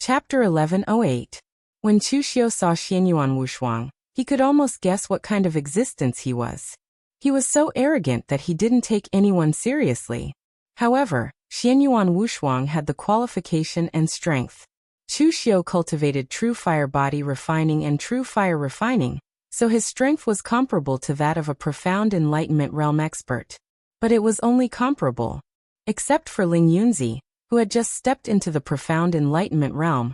Chapter 1108. When Chu Xiu saw Xianyuan Wushuang, he could almost guess what kind of existence he was. He was so arrogant that he didn't take anyone seriously. However, Xianyuan Wushuang had the qualification and strength. Chu Xiu cultivated true fire body refining and true fire refining, so his strength was comparable to that of a profound enlightenment realm expert. But it was only comparable. Except for Ling Yunzi, who had just stepped into the profound enlightenment realm,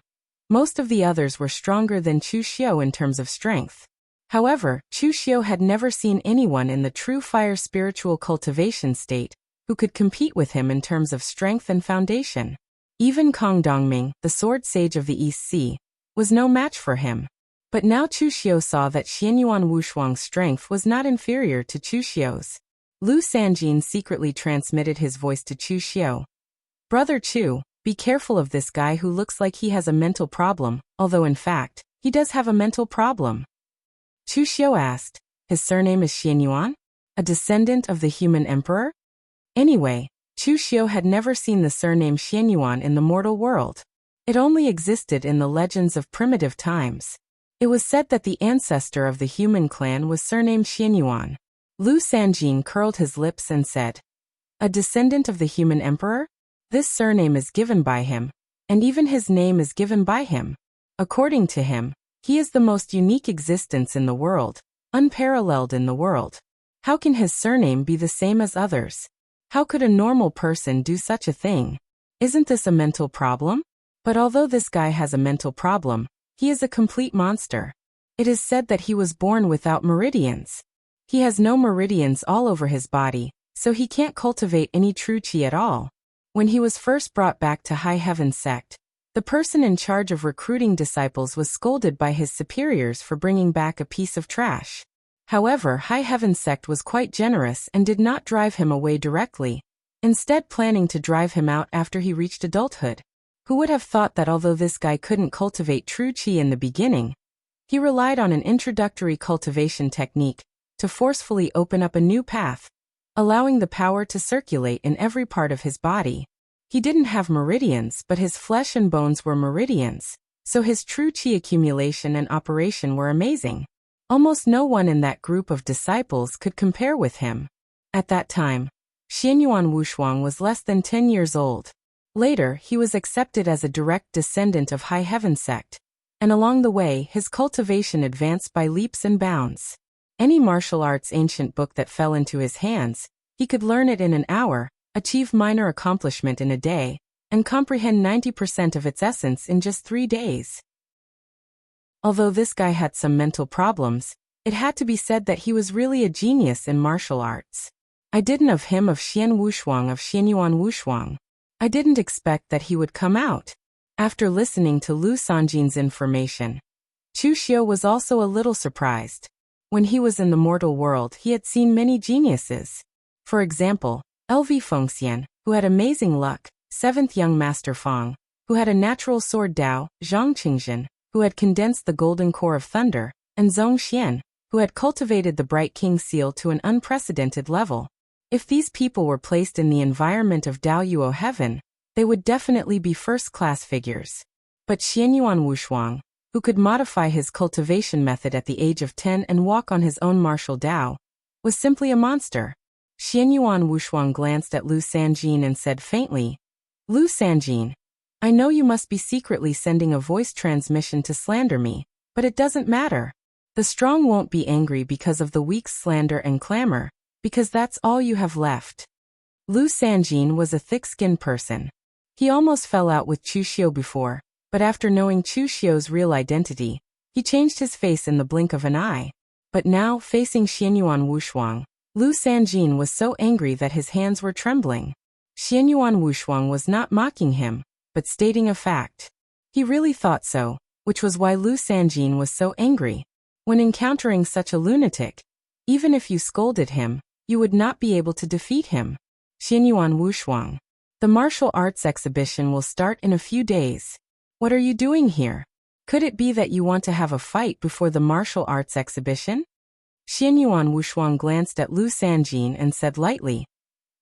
most of the others were stronger than Chu Xiu in terms of strength. However, Chu Xiu had never seen anyone in the true fire spiritual cultivation state who could compete with him in terms of strength and foundation. Even Kong Dongming, the sword sage of the East Sea, was no match for him. But now Chu Xiu saw that Xianyuan Wushuang's strength was not inferior to Chu Xiu's. Lu Sanjin secretly transmitted his voice to Chu Xiu. Brother Chu, be careful of this guy who looks like he has a mental problem, although in fact, he does have a mental problem. Chu Xiu asked, his surname is Xianyuan? A descendant of the human emperor? Anyway, Chu Xiu had never seen the surname Xianyuan in the mortal world. It only existed in the legends of primitive times. It was said that the ancestor of the human clan was surnamed Xianyuan. Lu Sanjin curled his lips and said, a descendant of the human emperor? This surname is given by him, and even his name is given by him. According to him, he is the most unique existence in the world, unparalleled in the world. How can his surname be the same as others? How could a normal person do such a thing? Isn't this a mental problem? But although this guy has a mental problem, he is a complete monster. It is said that he was born without meridians. He has no meridians all over his body, so he can't cultivate any true qi at all. When he was first brought back to High Heaven sect, the person in charge of recruiting disciples was scolded by his superiors for bringing back a piece of trash. However, High Heaven sect was quite generous and did not drive him away directly, instead planning to drive him out after he reached adulthood. Who would have thought that although this guy couldn't cultivate true qi in the beginning, he relied on an introductory cultivation technique to forcefully open up a new path, allowing the power to circulate in every part of his body. He didn't have meridians, but his flesh and bones were meridians, so his true qi accumulation and operation were amazing. Almost no one in that group of disciples could compare with him. At that time, Xianyuan Wushuang was less than 10 years old. Later, he was accepted as a direct descendant of High Heaven sect, and along the way, his cultivation advanced by leaps and bounds. Any martial arts ancient book that fell into his hands, he could learn it in an hour, achieve minor accomplishment in a day, and comprehend 90% of its essence in just 3 days. Although this guy had some mental problems, it had to be said that he was really a genius in martial arts. I didn't of him of Xian Wushuang of Xianyuan Wushuang. I didn't expect that he would come out. After listening to Lu Sanjin's information, Chu Xiu was also a little surprised. When he was in the mortal world, he had seen many geniuses. For example, LV Fengxian, who had amazing luck, 7th young master Fang, who had a natural sword Dao, Zhang Qingzhen, who had condensed the golden core of thunder, and Zhong Xian, who had cultivated the bright king seal to an unprecedented level. If these people were placed in the environment of Dao Yuo heaven, they would definitely be first-class figures. But Xianyuan Wushuang, who could modify his cultivation method at the age of 10 and walk on his own martial Dao, was simply a monster. Xianyuan Wushuang glanced at Lu Sanjin and said faintly, Lu Sanjin, I know you must be secretly sending a voice transmission to slander me, but it doesn't matter. The strong won't be angry because of the weak's slander and clamor, because that's all you have left. Lu Sanjin was a thick-skinned person. He almost fell out with Chu Xiu before, but after knowing Chu Xiu's real identity, he changed his face in the blink of an eye. But now, facing Xianyuan Wushuang, Lu Sanjin was so angry that his hands were trembling. Xianyuan Wushuang was not mocking him, but stating a fact. He really thought so, which was why Lu Sanjin was so angry. When encountering such a lunatic, even if you scolded him, you would not be able to defeat him. Xianyuan Wushuang. The martial arts exhibition will start in a few days. What are you doing here? Could it be that you want to have a fight before the martial arts exhibition? Xianyuan Wushuang glanced at Lu Sanjin and said lightly,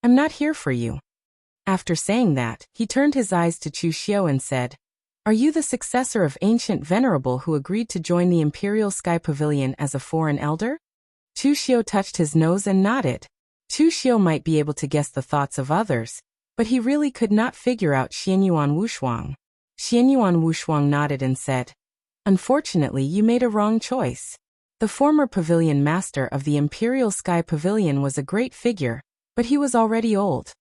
I'm not here for you. After saying that, he turned his eyes to Chu Xiu and said, Are you the successor of ancient venerable who agreed to join the Imperial Sky Pavilion as a foreign elder? Chu Xiu touched his nose and nodded. Chu Xiu might be able to guess the thoughts of others, but he really could not figure out Xianyuan Wushuang. Xianyuan Wushuang nodded and said, "Unfortunately, you made a wrong choice. The former pavilion master of the Imperial Sky Pavilion was a great figure, but he was already old.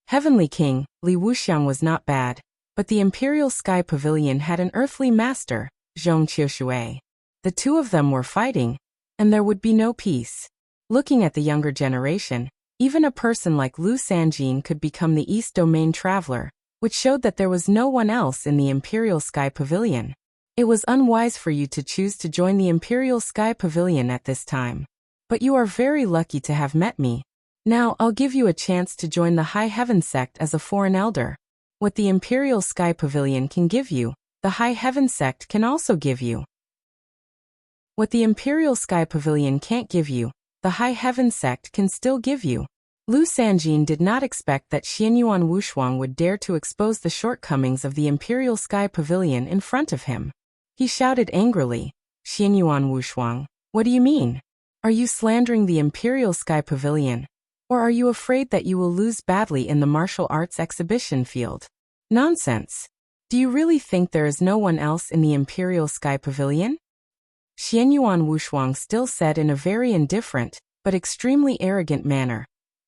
Heavenly King, Li Wuxiang was not bad, but the Imperial Sky Pavilion had an earthly master, Zhong Qiushui. The two of them were fighting, and there would be no peace. Looking at the younger generation, even a person like Lu Sanjin could become the East Domain Traveler, which showed that there was no one else in the Imperial Sky Pavilion. It was unwise for you to choose to join the Imperial Sky Pavilion at this time. But you are very lucky to have met me. Now I'll give you a chance to join the High Heaven sect as a foreign elder. What the Imperial Sky Pavilion can give you, the High Heaven sect can also give you. What the Imperial Sky Pavilion can't give you, the High Heaven sect can still give you." Lu Sanjin did not expect that Xianyuan Wushuang would dare to expose the shortcomings of the Imperial Sky Pavilion in front of him. He shouted angrily, "Xianyuan Wushuang, what do you mean? Are you slandering the Imperial Sky Pavilion? Or are you afraid that you will lose badly in the martial arts exhibition field? Nonsense. Do you really think there is no one else in the Imperial Sky Pavilion?" Xianyuan Wushuang still said in a very indifferent, but extremely arrogant manner,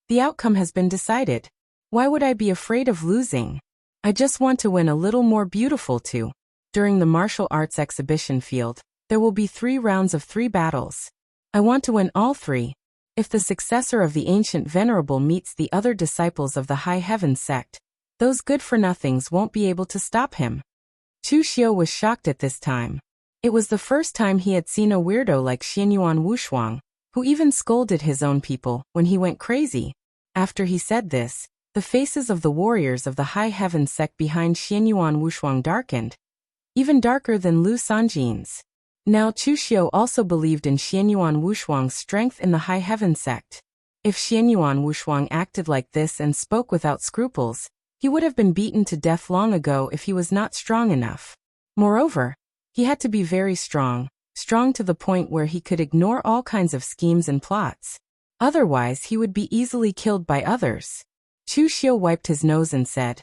"The outcome has been decided. Why would I be afraid of losing? I just want to win a little more beautiful too. During the martial arts exhibition field, there will be 3 rounds of 3 battles. I want to win all 3. If the successor of the ancient venerable meets the other disciples of the High Heaven sect, those good-for-nothings won't be able to stop him." Chu Xiu was shocked at this time. It was the first time he had seen a weirdo like Xianyuan Wushuang, who even scolded his own people when he went crazy. After he said this, the faces of the warriors of the High Heaven sect behind Xianyuan Wushuang darkened, even darker than Lu Sanjin's. Now Chu Xiu also believed in Xianyuan Wushuang's strength in the High Heaven sect. If Xianyuan Wushuang acted like this and spoke without scruples, he would have been beaten to death long ago if he was not strong enough. Moreover, he had to be very strong to the point where he could ignore all kinds of schemes and plots. Otherwise he would be easily killed by others. Chu Xiu wiped his nose and said,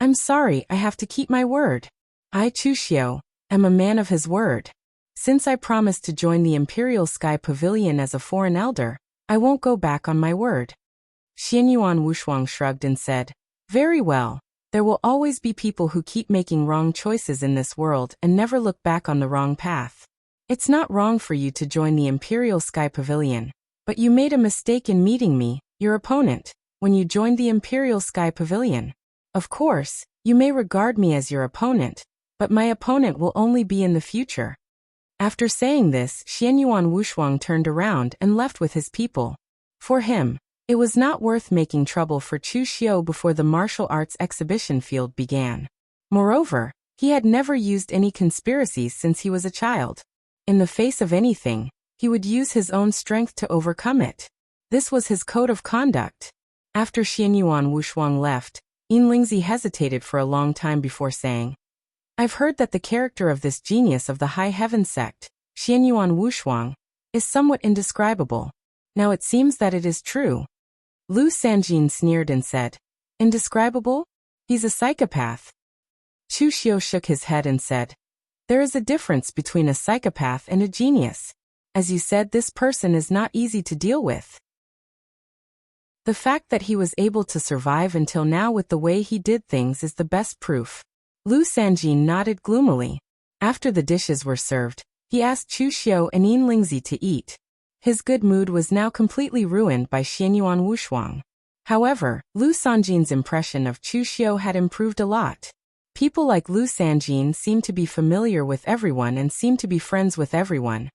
"I'm sorry, I have to keep my word. I, Chu Xiu, am a man of his word. Since I promised to join the Imperial Sky Pavilion as a foreign elder, I won't go back on my word." Xianyuan Wushuang shrugged and said, "Very well. There will always be people who keep making wrong choices in this world and never look back on the wrong path. It's not wrong for you to join the Imperial Sky Pavilion, but you made a mistake in meeting me, your opponent, when you joined the Imperial Sky Pavilion. Of course, you may regard me as your opponent, but my opponent will only be in the future." After saying this, Xianyuan Wushuang turned around and left with his people. For him, it was not worth making trouble for Chu Xiu before the martial arts exhibition field began. Moreover, he had never used any conspiracies since he was a child. In the face of anything, he would use his own strength to overcome it. This was his code of conduct. After Xianyuan Wushuang left, Yinlingzi hesitated for a long time before saying, "I've heard that the character of this genius of the High Heaven sect, Xianyuan Wushuang, is somewhat indescribable. Now it seems that it is true." Lu Sanjin sneered and said, "Indescribable? He's a psychopath." Chu Xiu shook his head and said, "There is a difference between a psychopath and a genius. As you said, this person is not easy to deal with. The fact that he was able to survive until now with the way he did things is the best proof." Lu Sanjin nodded gloomily. After the dishes were served, he asked Chu Xiu and Yinlingzi to eat. His good mood was now completely ruined by Xianyuan Wushuang. However, Lu Sanjin's impression of Chu Xiu had improved a lot. People like Lu Sanjin seemed to be familiar with everyone and seemed to be friends with everyone.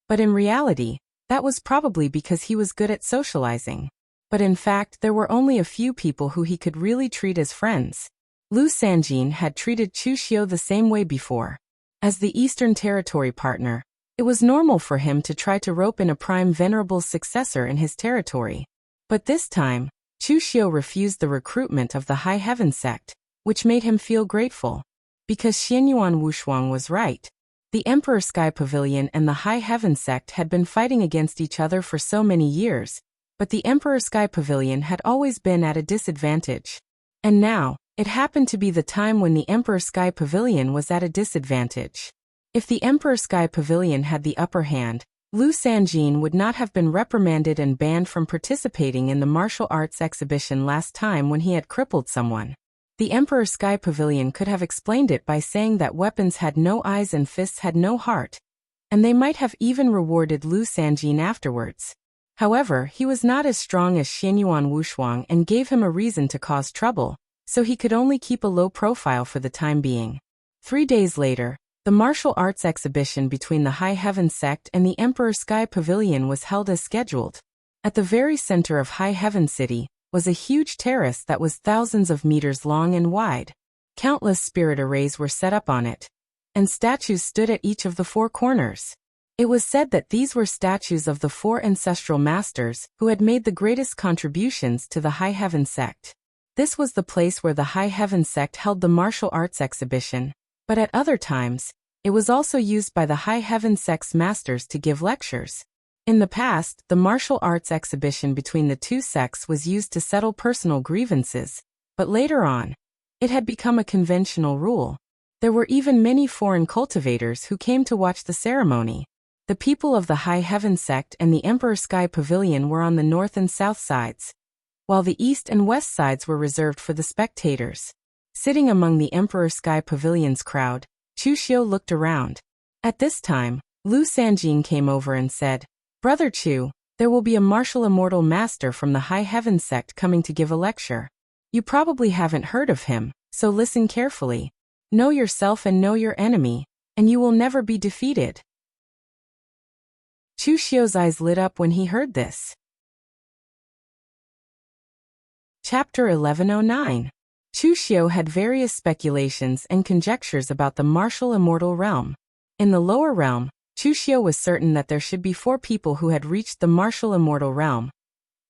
But in reality, that was probably because he was good at socializing. But in fact, there were only a few people who he could really treat as friends. Lu Sanjin had treated Chu Xiu the same way before. As the Eastern Territory partner, it was normal for him to try to rope in a prime venerable's successor in his territory. But this time, Chu Xiu refused the recruitment of the High Heaven sect, which made him feel grateful. Because Xianyuan Wushuang was right. The Emperor Sky Pavilion and the High Heaven sect had been fighting against each other for so many years, but the Emperor Sky Pavilion had always been at a disadvantage. And now, it happened to be the time when the Emperor Sky Pavilion was at a disadvantage. If the Emperor Sky Pavilion had the upper hand, Lu Sanjin would not have been reprimanded and banned from participating in the martial arts exhibition last time when he had crippled someone. The Emperor Sky Pavilion could have explained it by saying that weapons had no eyes and fists had no heart, and they might have even rewarded Lu Sanjin afterwards. However, he was not as strong as Xianyuan Wushuang and gave him a reason to cause trouble, so he could only keep a low profile for the time being. 3 days later, the martial arts exhibition between the High Heaven sect and the Emperor Sky Pavilion was held as scheduled. At the very center of High Heaven City was a huge terrace that was thousands of meters long and wide. Countless spirit arrays were set up on it, and statues stood at each of the 4 corners. It was said that these were statues of the 4 ancestral masters who had made the greatest contributions to the High Heaven sect. This was the place where the High Heaven sect held the martial arts exhibition, but at other times, it was also used by the High Heaven sect's masters to give lectures. In the past, the martial arts exhibition between the 2 sects was used to settle personal grievances, but later on, it had become a conventional rule. There were even many foreign cultivators who came to watch the ceremony. The people of the High Heaven sect and the Emperor Sky Pavilion were on the north and south sides, while the east and west sides were reserved for the spectators. Sitting among the Emperor Sky Pavilion's crowd, Chu Xiu looked around. At this time, Lu Sanjin came over and said, "Brother Chu, there will be a martial immortal master from the High Heaven sect coming to give a lecture. You probably haven't heard of him, so listen carefully. Know yourself and know your enemy, and you will never be defeated." Chu Xiu's eyes lit up when he heard this. Chapter 1109. Chu Xiu had various speculations and conjectures about the martial immortal realm. In the lower realm, Chu Xiu was certain that there should be 4 people who had reached the martial immortal realm: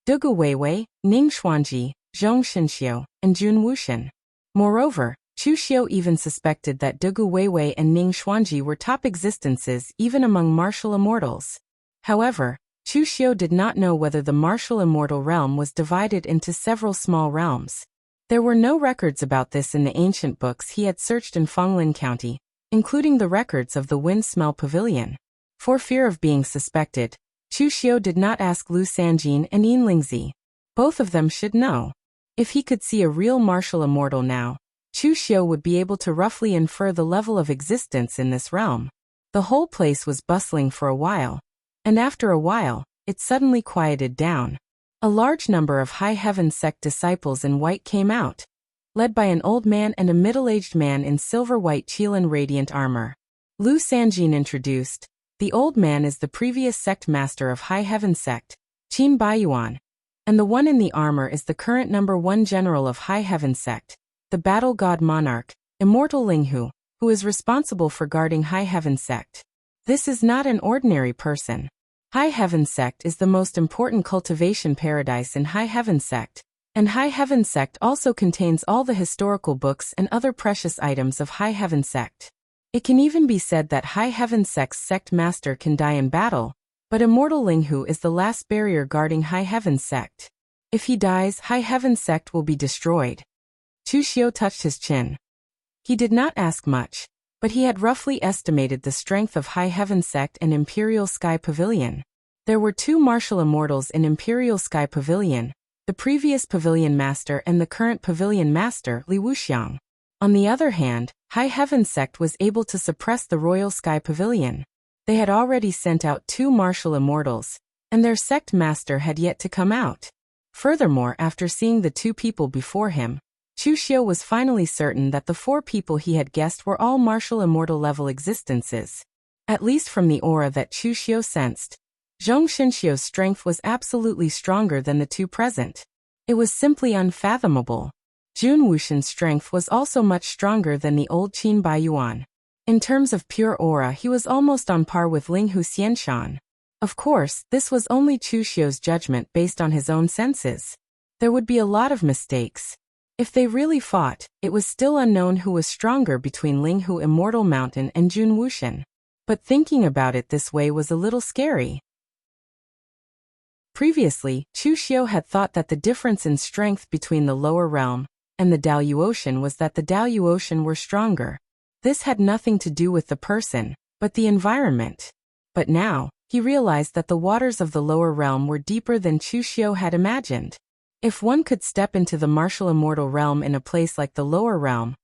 Dugu Weiwei, Ning Xuanji, Zhong Shenxiu, and Jun Wushan. Moreover, Chu Xiu even suspected that Dugu Weiwei and Ning Xuanji were top existences even among martial immortals. However, Chu Xiu did not know whether the martial immortal realm was divided into several small realms. There were no records about this in the ancient books he had searched in Fenglin County, including the records of the Wind Smell Pavilion. For fear of being suspected, Chu Xiu did not ask Lu Sanjin and Yin Lingzi. Both of them should know. If he could see a real martial immortal now, Chu Xiu would be able to roughly infer the level of existence in this realm. The whole place was bustling for a while, and after a while, it suddenly quieted down. A large number of High Heaven sect disciples in white came out, led by an old man and a middle-aged man in silver-white Qilin radiant armor. Lu Sanjin introduced, "The old man is the previous sect master of High Heaven sect, Qin Baiyuan, and the one in the armor is the current number 1 general of High Heaven sect, the battle god monarch, Immortal Linghu, who is responsible for guarding High Heaven sect. This is not an ordinary person. High Heaven sect is the most important cultivation paradise in High Heaven sect, and High Heaven sect also contains all the historical books and other precious items of High Heaven sect. It can even be said that High Heaven sect's sect master can die in battle, but Immortal Linghu is the last barrier guarding High Heaven sect. If he dies, High Heaven sect will be destroyed." Chu Xiu touched his chin. He did not ask much, but he had roughly estimated the strength of High Heaven sect and Imperial Sky Pavilion. There were 2 martial immortals in Imperial Sky Pavilion, the previous pavilion master and the current pavilion master, Li Wuxiang. On the other hand, High Heaven sect was able to suppress the Royal Sky Pavilion. They had already sent out 2 martial immortals, and their sect master had yet to come out. Furthermore, after seeing the 2 people before him, Chu Xiu was finally certain that the 4 people he had guessed were all martial immortal level existences. At least from the aura that Chu Xiu sensed, Zhong Shenxiu's strength was absolutely stronger than the 2 present. It was simply unfathomable. Jun Wushan's strength was also much stronger than the old Qin Baiyuan. In terms of pure aura, he was almost on par with Linghu Xianshan. Of course, this was only Chu Xiu's judgment based on his own senses. There would be a lot of mistakes. If they really fought, it was still unknown who was stronger between Linghu Immortal Mountain and Jun Wushan. But thinking about it this way was a little scary. Previously, Chu Xiu had thought that the difference in strength between the lower realm and the Daluotian was that the Daluotian were stronger. This had nothing to do with the person, but the environment. But now, he realized that the waters of the lower realm were deeper than Chu Xiu had imagined. If one could step into the martial immortal realm in a place like the lower realm,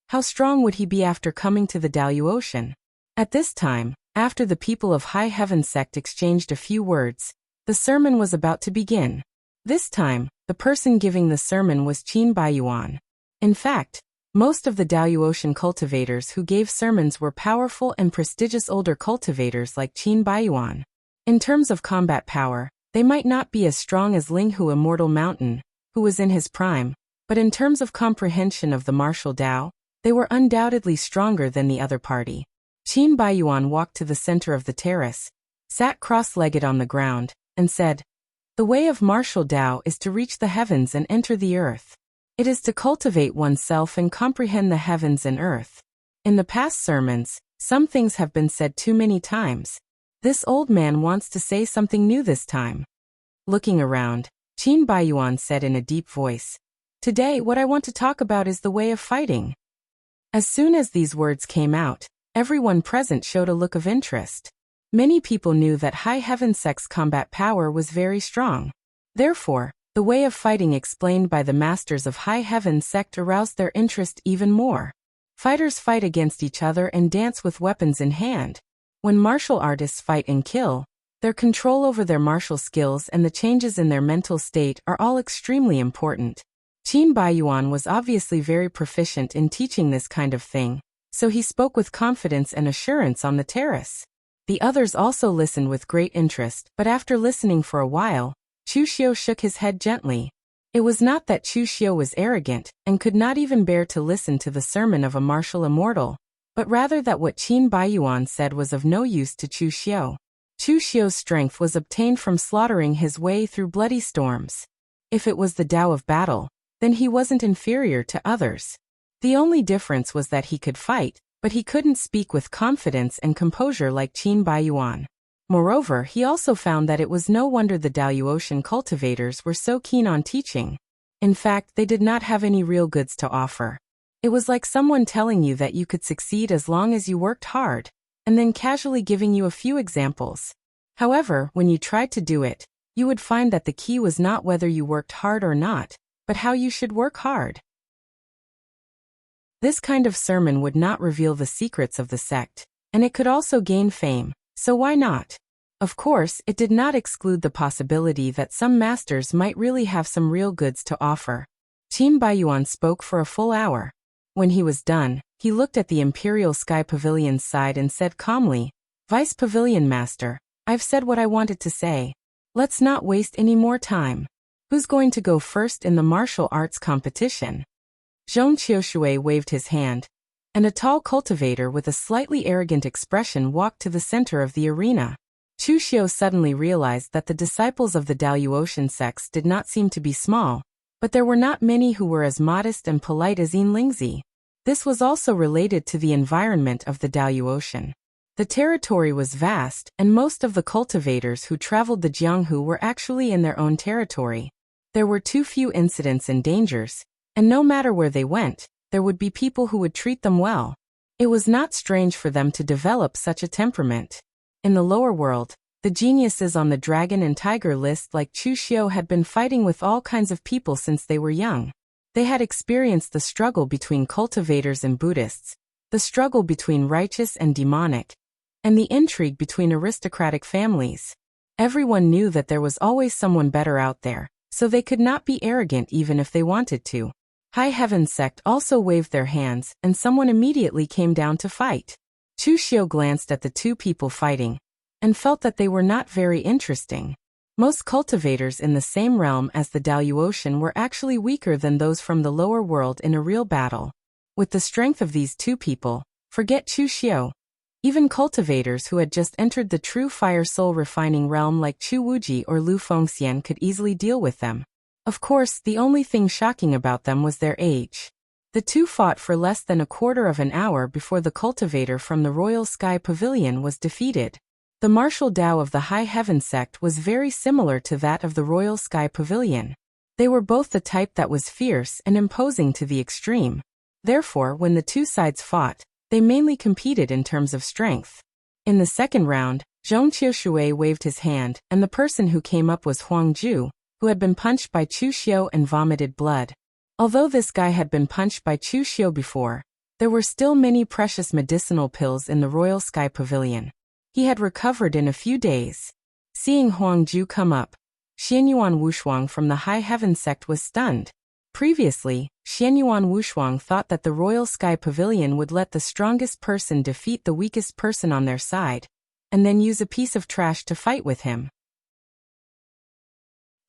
how strong would he be after coming to the Daluotian? At this time, after the people of High Heaven sect exchanged a few words, the sermon was about to begin. This time, the person giving the sermon was Qin Baiyuan. In fact, most of the Daluotian cultivators who gave sermons were powerful and prestigious older cultivators like Qin Baiyuan. In terms of combat power, they might not be as strong as Linghu Immortal Mountain, who was in his prime, but in terms of comprehension of the martial Dao, they were undoubtedly stronger than the other party. Qin Baiyuan walked to the center of the terrace, sat cross-legged on the ground, and said, "The way of martial Dao is to reach the heavens and enter the earth. It is to cultivate oneself and comprehend the heavens and earth. In the past sermons, some things have been said too many times. This old man wants to say something new this time." Looking around, Qin Baiyuan said in a deep voice, "Today what I want to talk about is the way of fighting." As soon as these words came out, everyone present showed a look of interest. Many people knew that High Heaven sect's combat power was very strong. Therefore, the way of fighting explained by the masters of High Heaven sect aroused their interest even more. Fighters fight against each other and dance with weapons in hand. When martial artists fight and kill, their control over their martial skills and the changes in their mental state are all extremely important. Qin Baiyuan was obviously very proficient in teaching this kind of thing, so he spoke with confidence and assurance on the terrace. The others also listened with great interest, but after listening for a while, Chu Xiu shook his head gently. It was not that Chu Xiu was arrogant and could not even bear to listen to the sermon of a martial immortal, but rather that what Qin Baiyuan said was of no use to Chu Xiu. Chu Xiu's strength was obtained from slaughtering his way through bloody storms. If it was the Tao of battle, then he wasn't inferior to others. The only difference was that he could fight, but he couldn't speak with confidence and composure like Qin Baiyuan. Moreover, he also found that it was no wonder the Daluotian cultivators were so keen on teaching. In fact, they did not have any real goods to offer. It was like someone telling you that you could succeed as long as you worked hard, and then casually giving you a few examples. However, when you tried to do it, you would find that the key was not whether you worked hard or not, but how you should work hard. This kind of sermon would not reveal the secrets of the sect, and it could also gain fame, so why not? Of course, it did not exclude the possibility that some masters might really have some real goods to offer. Qin Baiyuan spoke for a full hour. When he was done, he looked at the Imperial Sky Pavilion's side and said calmly, "Vice Pavilion Master, I've said what I wanted to say. Let's not waste any more time. Who's going to go first in the martial arts competition?" Zhong Qiushui waved his hand, and a tall cultivator with a slightly arrogant expression walked to the center of the arena. Chu Xiu suddenly realized that the disciples of the Daluotian sects did not seem to be small, but there were not many who were as modest and polite as Yin Lingzi. This was also related to the environment of the Daluotian. The territory was vast, and most of the cultivators who traveled the Jianghu were actually in their own territory. There were too few incidents and dangers, and no matter where they went, there would be people who would treat them well. It was not strange for them to develop such a temperament. In the lower world, the geniuses on the dragon and tiger list like Chu Xiu had been fighting with all kinds of people since they were young. They had experienced the struggle between cultivators and Buddhists, the struggle between righteous and demonic, and the intrigue between aristocratic families. Everyone knew that there was always someone better out there, so they could not be arrogant even if they wanted to. High Heaven sect also waved their hands, and someone immediately came down to fight. Chu Xiu glanced at the two people fighting, and felt that they were not very interesting. Most cultivators in the same realm as the Daluotian were actually weaker than those from the lower world in a real battle. With the strength of these two people, forget Chu Xiu. Even cultivators who had just entered the true fire soul refining realm like Chu Wuji or Lu Fengxian could easily deal with them. Of course, the only thing shocking about them was their age. The two fought for less than a quarter of an hour before the cultivator from the Royal Sky Pavilion was defeated. The martial Tao of the High Heaven sect was very similar to that of the Royal Sky Pavilion. They were both the type that was fierce and imposing to the extreme. Therefore, when the two sides fought, they mainly competed in terms of strength. In the second round, Zhong Qiushui waved his hand, and the person who came up was Huang Ju, who had been punched by Chu Xiu and vomited blood. Although this guy had been punched by Chu Xiu before, there were still many precious medicinal pills in the Royal Sky Pavilion. He had recovered in a few days. Seeing Huang Ju come up, Xianyuan Wushuang from the High Heaven sect was stunned. Previously, Xianyuan Wushuang thought that the Royal Sky Pavilion would let the strongest person defeat the weakest person on their side, and then use a piece of trash to fight with him.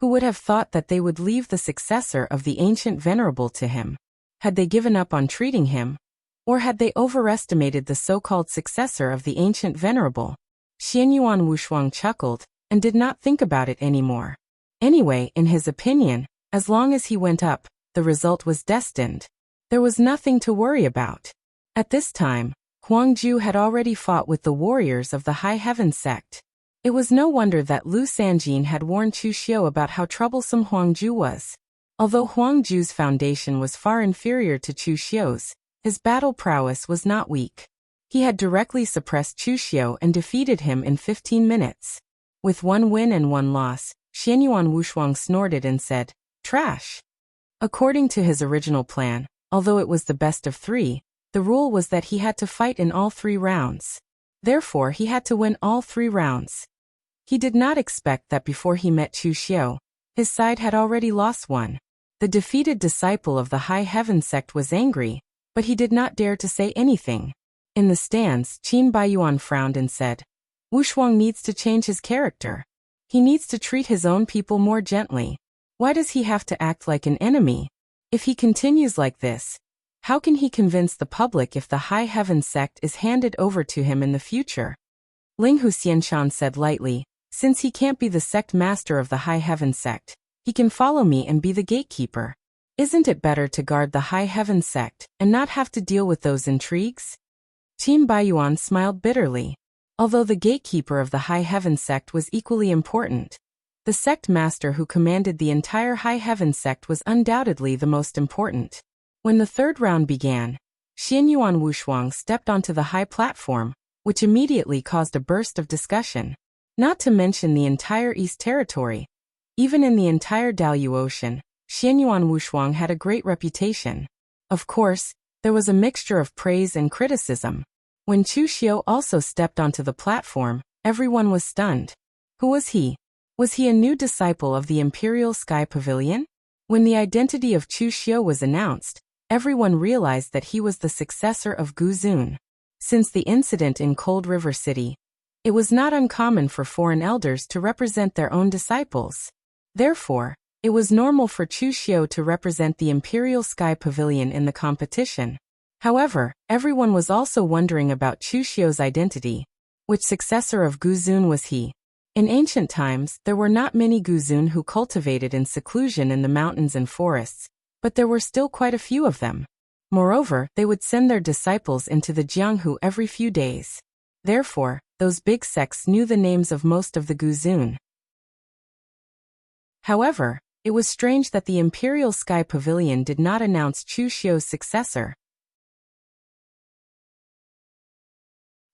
Who would have thought that they would leave the successor of the ancient venerable to him? Had they given up on treating him? Or had they overestimated the so-called successor of the ancient venerable? Xianyuan Wushuang chuckled, and did not think about it anymore. Anyway, in his opinion, as long as he went up, the result was destined. There was nothing to worry about. At this time, Huang Ju had already fought with the warriors of the High Heaven sect. It was no wonder that Lu Sanjin had warned Chu Xiu about how troublesome Huang Ju was. Although Huang Ju's foundation was far inferior to Chu Xiu's, his battle prowess was not weak. He had directly suppressed Chu Xiu and defeated him in 15 minutes. With one win and one loss, Xianyuan Wushuang snorted and said, "Trash." According to his original plan, although it was the best of three, the rule was that he had to fight in all 3 rounds. Therefore, he had to win all 3 rounds. He did not expect that before he met Chu Xiu, his side had already lost one. The defeated disciple of the High Heaven sect was angry, but he did not dare to say anything. In the stands, Qin Baiyuan frowned and said, "Wushuang needs to change his character. He needs to treat his own people more gently. Why does he have to act like an enemy? If he continues like this, how can he convince the public if the High Heaven sect is handed over to him in the future?" Ling Huxianshan said lightly, "Since he can't be the sect master of the High Heaven sect, he can follow me and be the gatekeeper. Isn't it better to guard the High Heaven sect and not have to deal with those intrigues?" Qin Baiyuan smiled bitterly. Although the gatekeeper of the High Heaven sect was equally important, the sect master who commanded the entire High Heaven sect was undoubtedly the most important. When the third round began, Xianyuan Wushuang stepped onto the high platform, which immediately caused a burst of discussion. Not to mention the entire East Territory. Even in the entire Daoyu Ocean, Xianyuan Wushuang had a great reputation. Of course, there was a mixture of praise and criticism. When Chu Xiu also stepped onto the platform, everyone was stunned. Who was he? Was he a new disciple of the Imperial Sky Pavilion? When the identity of Chu Xiu was announced, everyone realized that he was the successor of Gu Zun. Since the incident in Cold River City, it was not uncommon for foreign elders to represent their own disciples. Therefore, it was normal for Chu Xiu to represent the Imperial Sky Pavilion in the competition. However, everyone was also wondering about Chu Xiu's identity. Which successor of Gu Zun was he? In ancient times, there were not many Gu Zun who cultivated in seclusion in the mountains and forests, but there were still quite a few of them. Moreover, they would send their disciples into the Jianghu every few days. Therefore, those big sects knew the names of most of the Gu Zun. However, it was strange that the Imperial Sky Pavilion did not announce Chu Xiu's successor.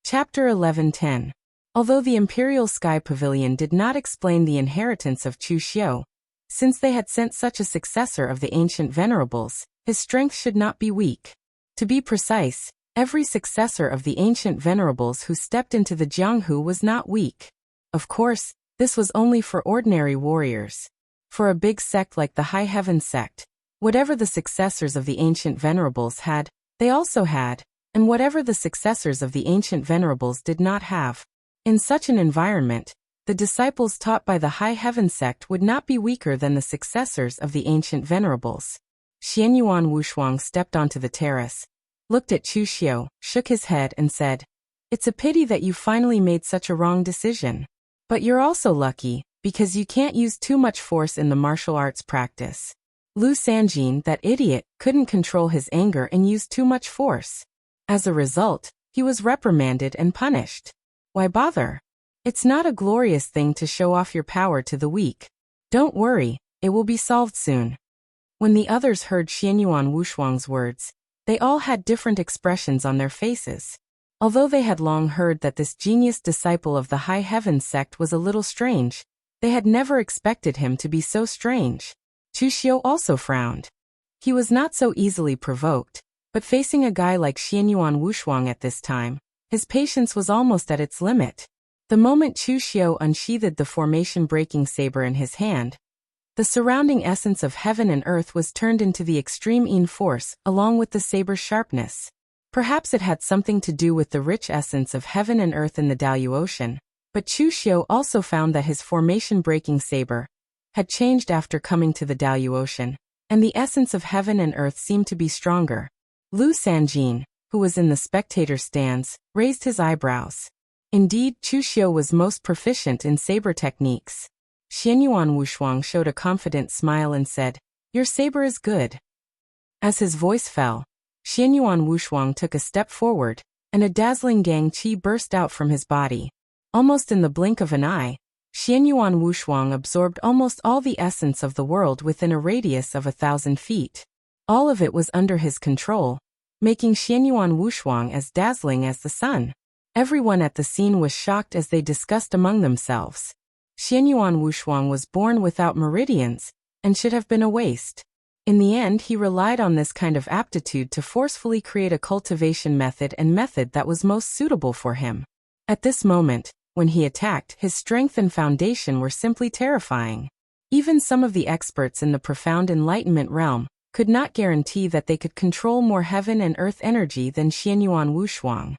Chapter 11:10. Although the Imperial Sky Pavilion did not explain the inheritance of Chu Xiu, since they had sent such a successor of the ancient venerables, his strength should not be weak. To be precise, every successor of the ancient venerables who stepped into the Jianghu was not weak. Of course, this was only for ordinary warriors. For a big sect like the High Heaven sect, whatever the successors of the ancient venerables had, they also had, and whatever the successors of the ancient venerables did not have. In such an environment, the disciples taught by the High Heaven sect would not be weaker than the successors of the ancient venerables. Xianyuan Wushuang stepped onto the terrace, looked at Chu Xiu, shook his head and said, "It's a pity that you finally made such a wrong decision. But you're also lucky, because you can't use too much force in the martial arts practice. Lu Sanjin, that idiot, couldn't control his anger and used too much force. As a result, he was reprimanded and punished. Why bother? It's not a glorious thing to show off your power to the weak. Don't worry, it will be solved soon. When the others heard Xianyuan Wushuang's words, they all had different expressions on their faces. Although they had long heard that this genius disciple of the High Heavens sect was a little strange, they had never expected him to be so strange. Chu Xiu also frowned. He was not so easily provoked, but facing a guy like Xianyuan Wushuang at this time, his patience was almost at its limit. The moment Chu Xiu unsheathed the formation-breaking saber in his hand, the surrounding essence of heaven and earth was turned into the extreme Yin force, along with the saber's sharpness. Perhaps it had something to do with the rich essence of heaven and earth in the Daluocean, but Chu Xiu also found that his formation-breaking saber had changed after coming to the Daluocean, and the essence of heaven and earth seemed to be stronger. Lu Sanjin, who was in the spectator stands, raised his eyebrows. Indeed, Chu Xiu was most proficient in saber techniques. Xianyuan Wushuang showed a confident smile and said, "Your saber is good." As his voice fell, Xianyuan Wushuang took a step forward, and a dazzling gang qi burst out from his body. Almost in the blink of an eye, Xianyuan Wushuang absorbed almost all the essence of the world within a radius of 1,000 feet. All of it was under his control, making Xianyuan Wushuang as dazzling as the sun. Everyone at the scene was shocked as they discussed among themselves. Xianyuan Wushuang was born without meridians, and should have been a waste. In the end, he relied on this kind of aptitude to forcefully create a cultivation method that was most suitable for him. At this moment, when he attacked, his strength and foundation were simply terrifying. Even some of the experts in the profound enlightenment realm could not guarantee that they could control more heaven and earth energy than Xianyuan Wushuang.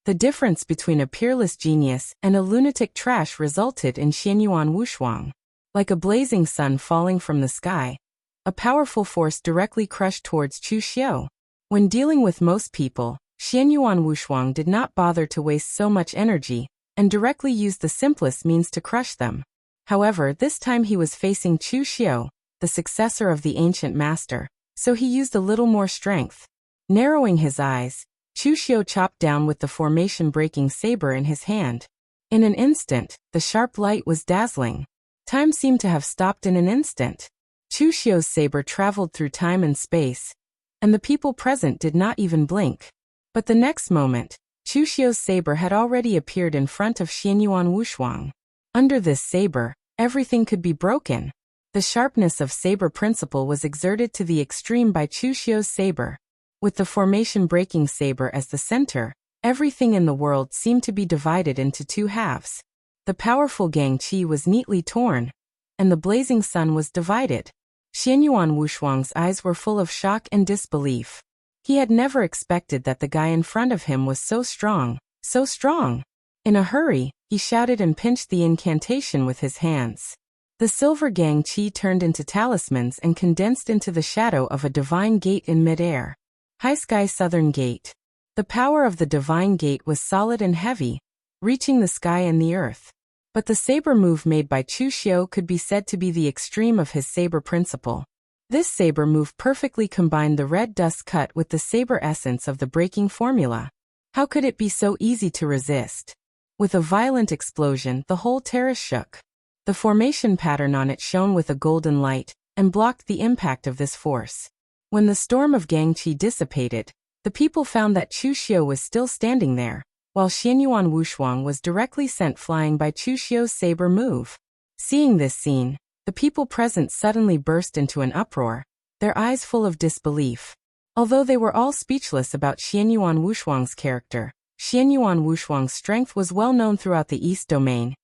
The difference between a peerless genius and a lunatic trash resulted in Xianyuan Wushuang. Like a blazing sun falling from the sky, a powerful force directly crushed towards Chu Xiu. When dealing with most people, Xianyuan Wushuang did not bother to waste so much energy, and directly used the simplest means to crush them. However, this time he was facing Chu Xiu, the successor of the ancient master, so he used a little more strength. Narrowing his eyes, Chu Xiu chopped down with the formation-breaking saber in his hand. In an instant, the sharp light was dazzling. Time seemed to have stopped in an instant. Chu Xiu's saber traveled through time and space, and the people present did not even blink. But the next moment, Chu Xiu's saber had already appeared in front of Xianyuan Wushuang. Under this saber, everything could be broken. The sharpness of saber principle was exerted to the extreme by Chu Xiu's saber. With the formation-breaking saber as the center, everything in the world seemed to be divided into two halves. The powerful gang qi was neatly torn, and the blazing sun was divided. Xianyuan Wushuang's eyes were full of shock and disbelief. He had never expected that the guy in front of him was so strong, so strong. In a hurry, he shouted and pinched the incantation with his hands. The silver gang qi turned into talismans and condensed into the shadow of a divine gate in midair. High Sky Southern Gate. The power of the divine gate was solid and heavy, reaching the sky and the earth. But the saber move made by Chu Xiu could be said to be the extreme of his saber principle. This saber move perfectly combined the red dust cut with the saber essence of the breaking formula. How could it be so easy to resist? With a violent explosion, the whole terrace shook. The formation pattern on it shone with a golden light, and blocked the impact of this force. When the storm of Gangqi dissipated, the people found that Chu Xiu was still standing there, while Xianyuan Wushuang was directly sent flying by Chu Xiu's saber move. Seeing this scene, the people present suddenly burst into an uproar, their eyes full of disbelief. Although they were all speechless about Xianyuan Wushuang's character, Xianyuan Wushuang's strength was well known throughout the East Domain,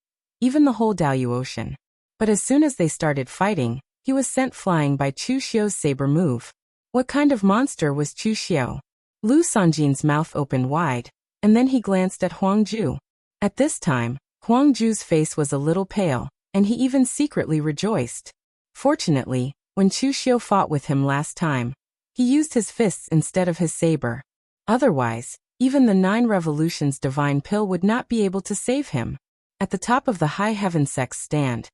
even the whole Daluocean. But as soon as they started fighting, he was sent flying by Chu Xiu's saber move. What kind of monster was Chu Xiu? Lu Sanjin's mouth opened wide, and then he glanced at Huang Ju. At this time, Huang Ju's face was a little pale, and he even secretly rejoiced. Fortunately, when Chu Xiu fought with him last time, he used his fists instead of his saber. Otherwise, even the 9 revolutions divine pill would not be able to save him. At the top of the high heaven sect's stand,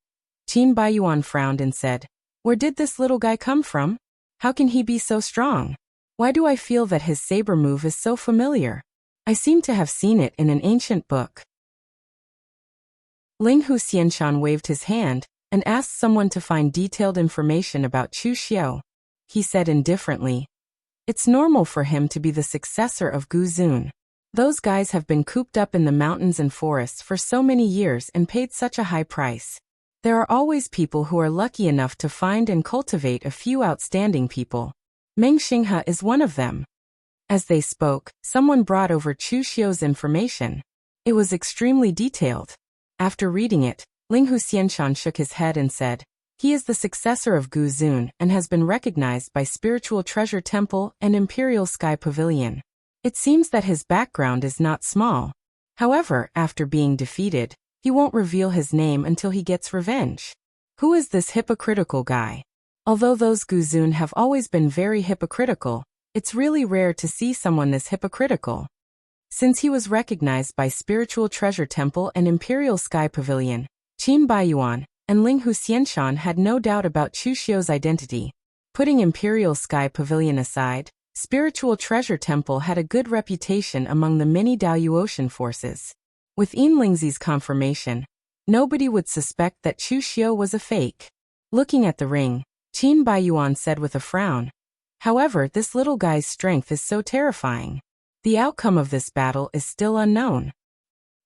Qin Baiyuan frowned and said, "Where did this little guy come from? How can he be so strong? Why do I feel that his saber move is so familiar? I seem to have seen it in an ancient book." Ling Hu Xianshan waved his hand and asked someone to find detailed information about Chu Xiu. He said indifferently, "It's normal for him to be the successor of Gu Zun. Those guys have been cooped up in the mountains and forests for so many years and paid such a high price. There are always people who are lucky enough to find and cultivate a few outstanding people. Meng Xinghe is one of them." As they spoke, someone brought over Chu Xiu's information. It was extremely detailed. After reading it, Ling Hu Xianshan shook his head and said, "He is the successor of Gu Zun and has been recognized by Spiritual Treasure Temple and Imperial Sky Pavilion. It seems that his background is not small. However, after being defeated, he won't reveal his name until he gets revenge. Who is this hypocritical guy? Although those Gu Zun have always been very hypocritical, it's really rare to see someone this hypocritical." Since he was recognized by Spiritual Treasure Temple and Imperial Sky Pavilion, Qin Baiyuan and Ling Hu Xianshan had no doubt about Chu Xiu's identity. Putting Imperial Sky Pavilion aside, Spiritual Treasure Temple had a good reputation among the many Daoyuotian forces. With Yin Lingzi's confirmation, nobody would suspect that Chu Xiu was a fake. Looking at the ring, Qin Baiyuan said with a frown, "However, this little guy's strength is so terrifying. The outcome of this battle is still unknown."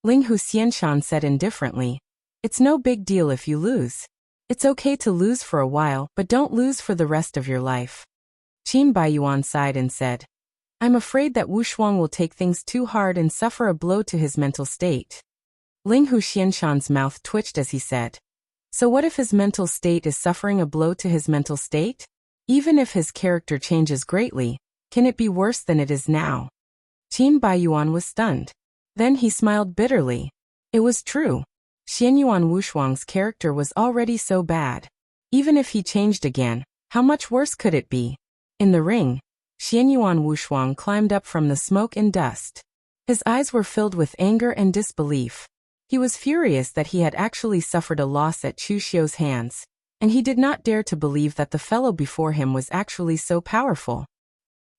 Ling Hu Xianshan said indifferently, "It's no big deal if you lose. It's okay to lose for a while, but don't lose for the rest of your life." Qin Baiyuan sighed and said, "I'm afraid that Wu Shuang will take things too hard and suffer a blow to his mental state." Ling Hu Xianshan's mouth twitched as he said, "So what if his mental state is suffering a blow to his mental state? Even if his character changes greatly, can it be worse than it is now?" Qin Baiyuan was stunned. Then he smiled bitterly. It was true. Xianyuan Wushuang's character was already so bad. Even if he changed again, how much worse could it be? In the ring, Xianyuan Wushuang climbed up from the smoke and dust. His eyes were filled with anger and disbelief. He was furious that he had actually suffered a loss at Chu Xiu's hands, and he did not dare to believe that the fellow before him was actually so powerful.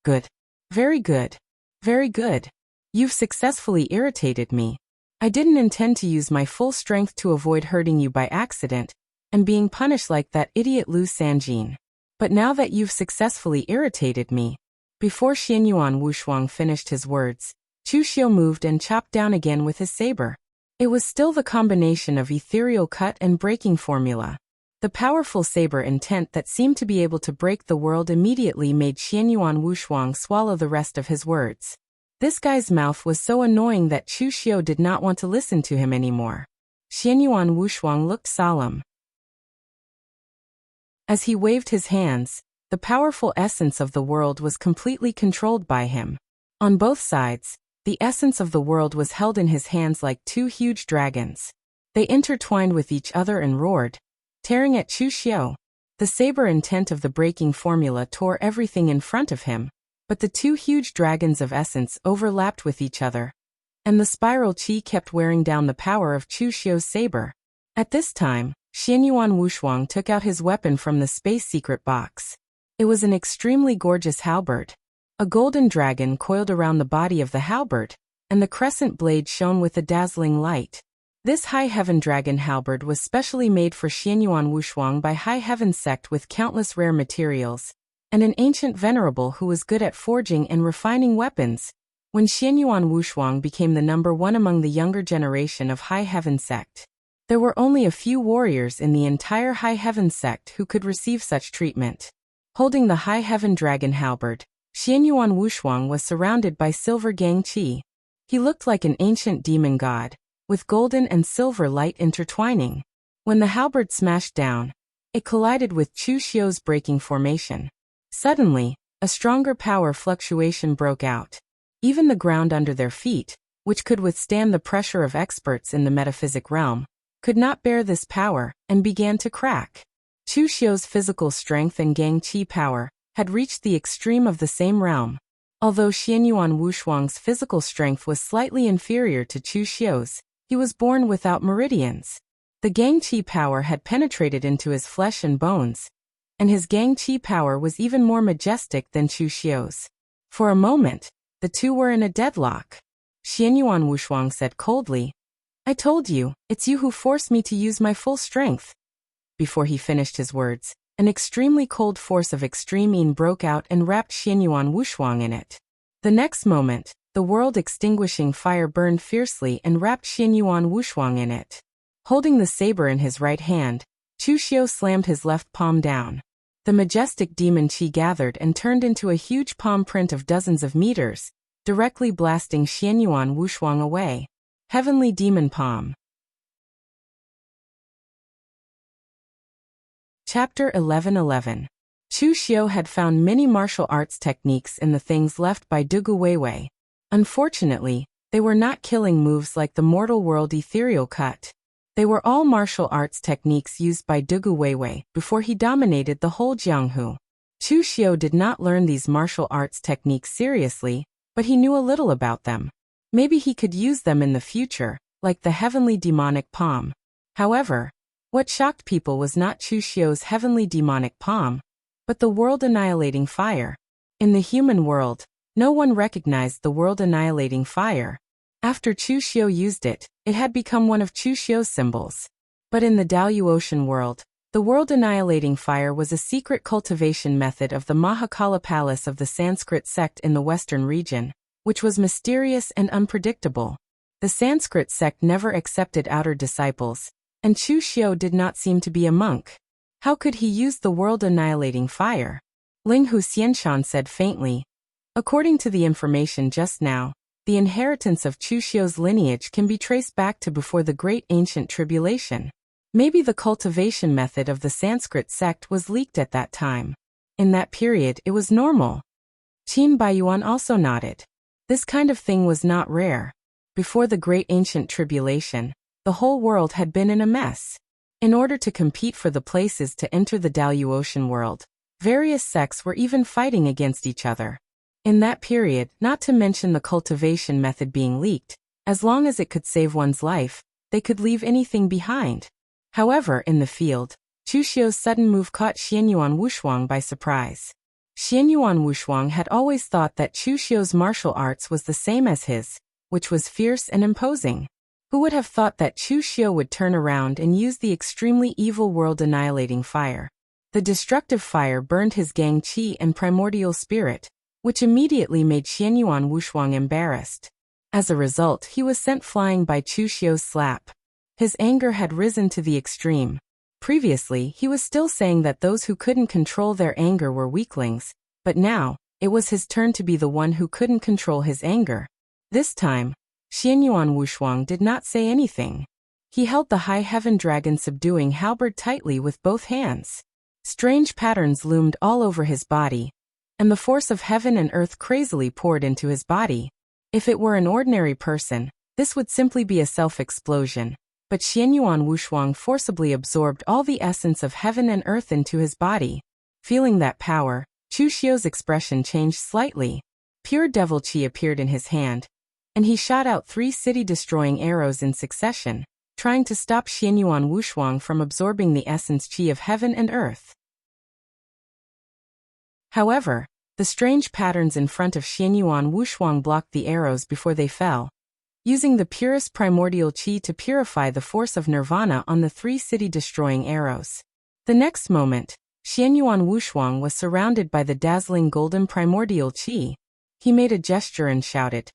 "Good. Very good. Very good. You've successfully irritated me. I didn't intend to use my full strength to avoid hurting you by accident and being punished like that idiot Lu Sanjin. But now that you've successfully irritated me..." Before Xianyuan Wushuang finished his words, Chu Xiu moved and chopped down again with his saber. It was still the combination of ethereal cut and breaking formula. The powerful saber intent that seemed to be able to break the world immediately made Xianyuan Wushuang swallow the rest of his words. This guy's mouth was so annoying that Chu Xiu did not want to listen to him anymore. Xianyuan Wushuang looked solemn. As he waved his hands, the powerful essence of the world was completely controlled by him. On both sides, the essence of the world was held in his hands like two huge dragons. They intertwined with each other and roared, tearing at Chu Xiu. The saber intent of the breaking formula tore everything in front of him, but the two huge dragons of essence overlapped with each other, and the spiral qi kept wearing down the power of Chu Xiu's saber. At this time, Xianyuan Wushuang took out his weapon from the space secret box. It was an extremely gorgeous halberd. A golden dragon coiled around the body of the halberd, and the crescent blade shone with a dazzling light. This High Heaven Dragon halberd was specially made for Xianyuan Wushuang by High Heaven sect with countless rare materials, and an ancient venerable who was good at forging and refining weapons. When Xianyuan Wushuang became the #1 among the younger generation of High Heaven sect, there were only a few warriors in the entire High Heaven sect who could receive such treatment. Holding the High Heaven Dragon halberd, Xianyuan Wushuang was surrounded by silver gang qi. He looked like an ancient demon god, with golden and silver light intertwining. When the halberd smashed down, it collided with Chu Xiu's breaking formation. Suddenly, a stronger power fluctuation broke out. Even the ground under their feet, which could withstand the pressure of experts in the metaphysic realm, could not bear this power and began to crack. Chu Xiu's physical strength and gang qi power had reached the extreme of the same realm. Although Xianyuan Wushuang's physical strength was slightly inferior to Chu Xiu's, He was born without meridians. The gang qi power had penetrated into his flesh and bones, and his gang qi power was even more majestic than Chu Xiu's. For a moment, the two were in a deadlock. Xianyuan Wushuang said coldly, "I told you, it's you who forced me to use my full strength." Before he finished his words, an extremely cold force of extreme yin broke out and wrapped Xianyuan Wushuang in it. The next moment, the world-extinguishing fire burned fiercely and wrapped Xianyuan Wushuang in it. Holding the saber in his right hand, Chu Xiu slammed his left palm down. The majestic demon qi gathered and turned into a huge palm print of dozens of meters, directly blasting Xianyuan Wushuang away. Heavenly Demon Palm. Chapter 11:11. Chu Xiu had found many martial arts techniques in the things left by Dugu Weiwei. Unfortunately, they were not killing moves like the mortal world ethereal cut. They were all martial arts techniques used by Dugu Weiwei before he dominated the whole Jianghu. Chu Xiu did not learn these martial arts techniques seriously, but he knew a little about them. Maybe he could use them in the future, like the heavenly demonic palm. However, what shocked people was not Chu Xiu's heavenly demonic palm, but the world-annihilating fire. In the human world, no one recognized the world-annihilating fire. After Chu Xiu used it, it had become one of Chu Xiu's symbols. But in the Daluotian world, the world-annihilating fire was a secret cultivation method of the Mahakala Palace of the Sanskrit sect in the western region, which was mysterious and unpredictable. The Sanskrit sect never accepted outer disciples, and Chu Xiu did not seem to be a monk. How could he use the world-annihilating fire? Ling Hu Xianshan said faintly, "According to the information just now, the inheritance of Chu Xiu's lineage can be traced back to before the Great Ancient Tribulation. Maybe the cultivation method of the Sanskrit sect was leaked at that time. In that period it was normal." Qin Baiyuan also nodded. This kind of thing was not rare. Before the Great Ancient Tribulation, the whole world had been in a mess. In order to compete for the places to enter the Daluotian world, various sects were even fighting against each other. In that period, not to mention the cultivation method being leaked, as long as it could save one's life, they could leave anything behind. However, in the field, Chu Xiu's sudden move caught Xianyuan Wushuang by surprise. Xianyuan Wushuang had always thought that Chu Xiu's martial arts was the same as his, which was fierce and imposing. Who would have thought that Chu Xiu would turn around and use the extremely evil world-annihilating fire? The destructive fire burned his gang qi and primordial spirit, which immediately made Xianyuan Wushuang embarrassed. As a result, he was sent flying by Chu Xiu's slap. His anger had risen to the extreme. Previously, he was still saying that those who couldn't control their anger were weaklings, but now, it was his turn to be the one who couldn't control his anger. This time, Xianyuan Wushuang did not say anything. He held the high heaven dragon subduing halberd tightly with both hands. Strange patterns loomed all over his body, and the force of heaven and earth crazily poured into his body. If it were an ordinary person, this would simply be a self-explosion, but Xianyuan Wushuang forcibly absorbed all the essence of heaven and earth into his body. Feeling that power, Chu Xiu's expression changed slightly. Pure devil qi appeared in his hand, and he shot out 3 city-destroying arrows in succession, trying to stop Xianyuan Wushuang from absorbing the essence qi of heaven and earth. However, the strange patterns in front of Xianyuan Wushuang blocked the arrows before they fell. Using the purest primordial qi to purify the force of nirvana on the 3 city-destroying arrows. The next moment, Xianyuan Wushuang was surrounded by the dazzling golden primordial qi. He made a gesture and shouted,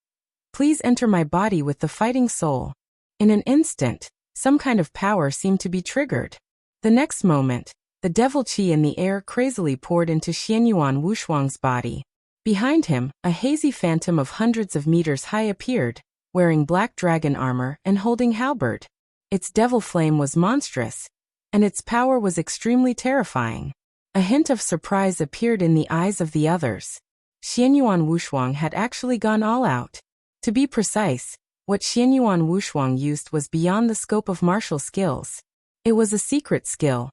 "Please enter my body with the fighting soul." In an instant, some kind of power seemed to be triggered. The next moment, the devil qi in the air crazily poured into Xianyuan Wushuang's body. Behind him, a hazy phantom of hundreds of meters high appeared, wearing black dragon armor and holding halberd. Its devil flame was monstrous, and its power was extremely terrifying. A hint of surprise appeared in the eyes of the others. Xianyuan Wushuang had actually gone all out. To be precise, what Xianyuan Wushuang used was beyond the scope of martial skills. It was a secret skill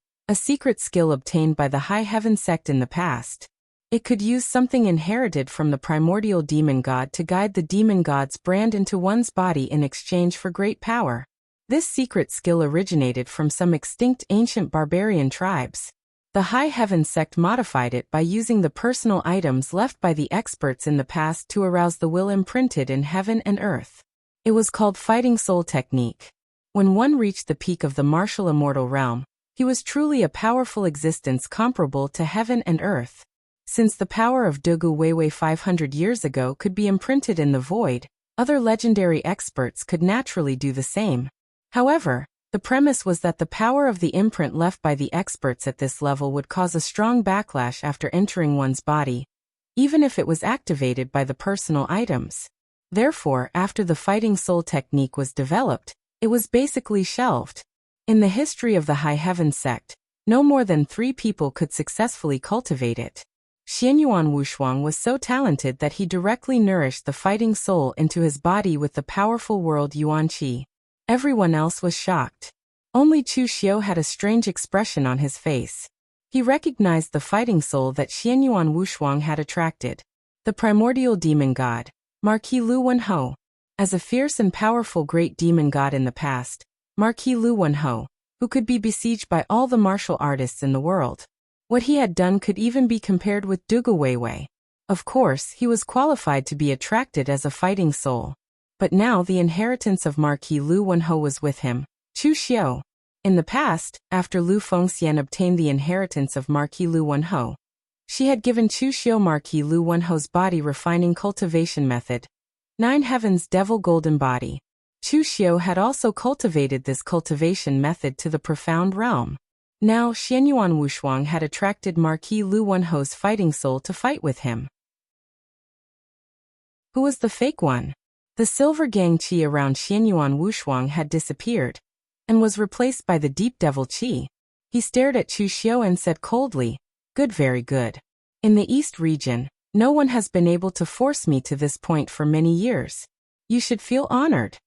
obtained by the High Heaven sect in the past. It could use something inherited from the primordial demon god to guide the demon god's brand into one's body in exchange for great power. This secret skill originated from some extinct ancient barbarian tribes. The High Heaven sect modified it by using the personal items left by the experts in the past to arouse the will imprinted in heaven and earth. It was called Fighting Soul Technique. When one reached the peak of the martial immortal realm, he was truly a powerful existence comparable to heaven and earth. Since the power of Dugu Weiwei 500 years ago could be imprinted in the void, other legendary experts could naturally do the same. However, the premise was that the power of the imprint left by the experts at this level would cause a strong backlash after entering one's body, even if it was activated by the personal items. Therefore, after the Fighting Soul Technique was developed, it was basically shelved. In the history of the High Heaven sect, no more than 3 people could successfully cultivate it. Xianyuan Wushuang was so talented that he directly nourished the fighting soul into his body with the powerful world Yuan Qi. Everyone else was shocked. Only Chu Xiu had a strange expression on his face. He recognized the fighting soul that Xianyuan Wushuang had attracted. The primordial demon god, Marquis Lu Wenhou. As a fierce and powerful great demon god in the past, Marquis Lu Wenhou, who could be besieged by all the martial artists in the world. What he had done could even be compared with Dugu Weiwei. Of course, he was qualified to be attracted as a fighting soul. But now the inheritance of Marquis Lu Wenhou was with him, Chu Xiu. In the past, after Lu Fengxian obtained the inheritance of Marquis Lu Wenhou, she had given Chu Xiu Marquis Lu Wenhou's body refining cultivation method, 9 Heavens Devil Golden Body. Chu Xiu had also cultivated this cultivation method to the profound realm. Now Xianyuan Wushuang had attracted Marquis Lu Wenhou's fighting soul to fight with him. Who was the fake one? The silver gang qi around Xianyuan Wushuang had disappeared, and was replaced by the deep devil qi. He stared at Chu Xiu and said coldly, "Good, very good. In the East region, no one has been able to force me to this point for many years. You should feel honored."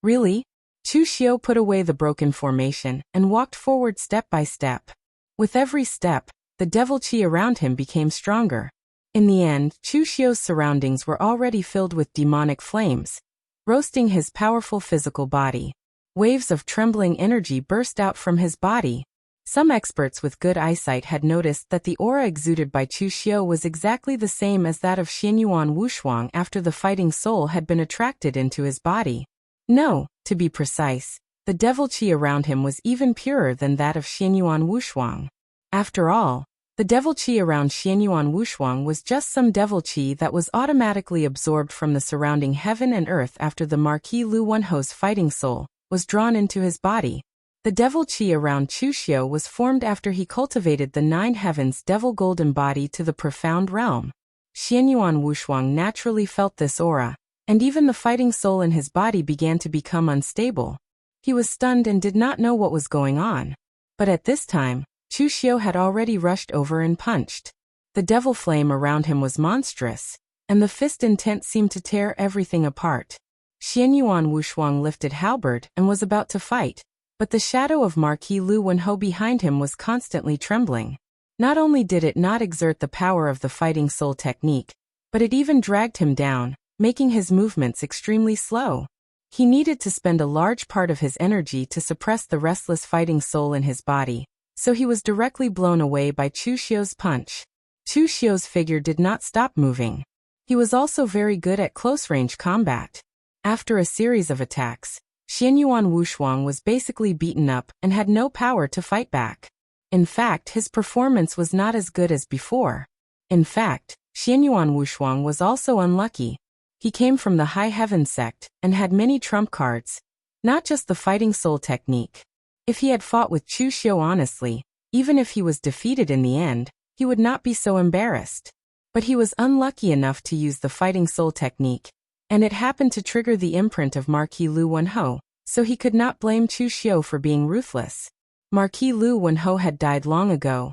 Really? Chu Xiu put away the broken formation and walked forward step by step. With every step, the devil qi around him became stronger. In the end, Chu Xiu's surroundings were already filled with demonic flames, roasting his powerful physical body. Waves of trembling energy burst out from his body. Some experts with good eyesight had noticed that the aura exuded by Chu Xiu was exactly the same as that of Xianyuan Wushuang after the fighting soul had been attracted into his body. No, to be precise, the devil qi around him was even purer than that of Xianyuan Wushuang. After all, the devil qi around Xianyuan Wushuang was just some devil qi that was automatically absorbed from the surrounding heaven and earth after the Marquis Lu Wenhou's fighting soul was drawn into his body. The devil qi around Chu Xiu was formed after he cultivated the 9 Heavens Devil Golden Body to the profound realm. Xianyuan Wushuang naturally felt this aura, and even the fighting soul in his body began to become unstable. He was stunned and did not know what was going on. But at this time, Chu Xiu had already rushed over and punched. The devil flame around him was monstrous, and the fist intent seemed to tear everything apart. Xianyuan Wushuang lifted halberd and was about to fight, but the shadow of Marquis Lu Wenhou behind him was constantly trembling. Not only did it not exert the power of the fighting soul technique, but it even dragged him down, making his movements extremely slow. He needed to spend a large part of his energy to suppress the restless fighting soul in his body, so he was directly blown away by Chu Xiu's punch. Chu Xiu's figure did not stop moving. He was also very good at close-range combat. After a series of attacks, Xianyuan Wushuang was basically beaten up and had no power to fight back. In fact, his performance was not as good as before. In fact, Xianyuan Wushuang was also unlucky. He came from the High Heaven sect and had many trump cards, not just the fighting soul technique. If he had fought with Chu Xiu honestly, even if he was defeated in the end, he would not be so embarrassed. But he was unlucky enough to use the fighting soul technique, and it happened to trigger the imprint of Marquis Lu Wenhou, so he could not blame Chu Xiu for being ruthless. Marquis Lu Wenhou had died long ago,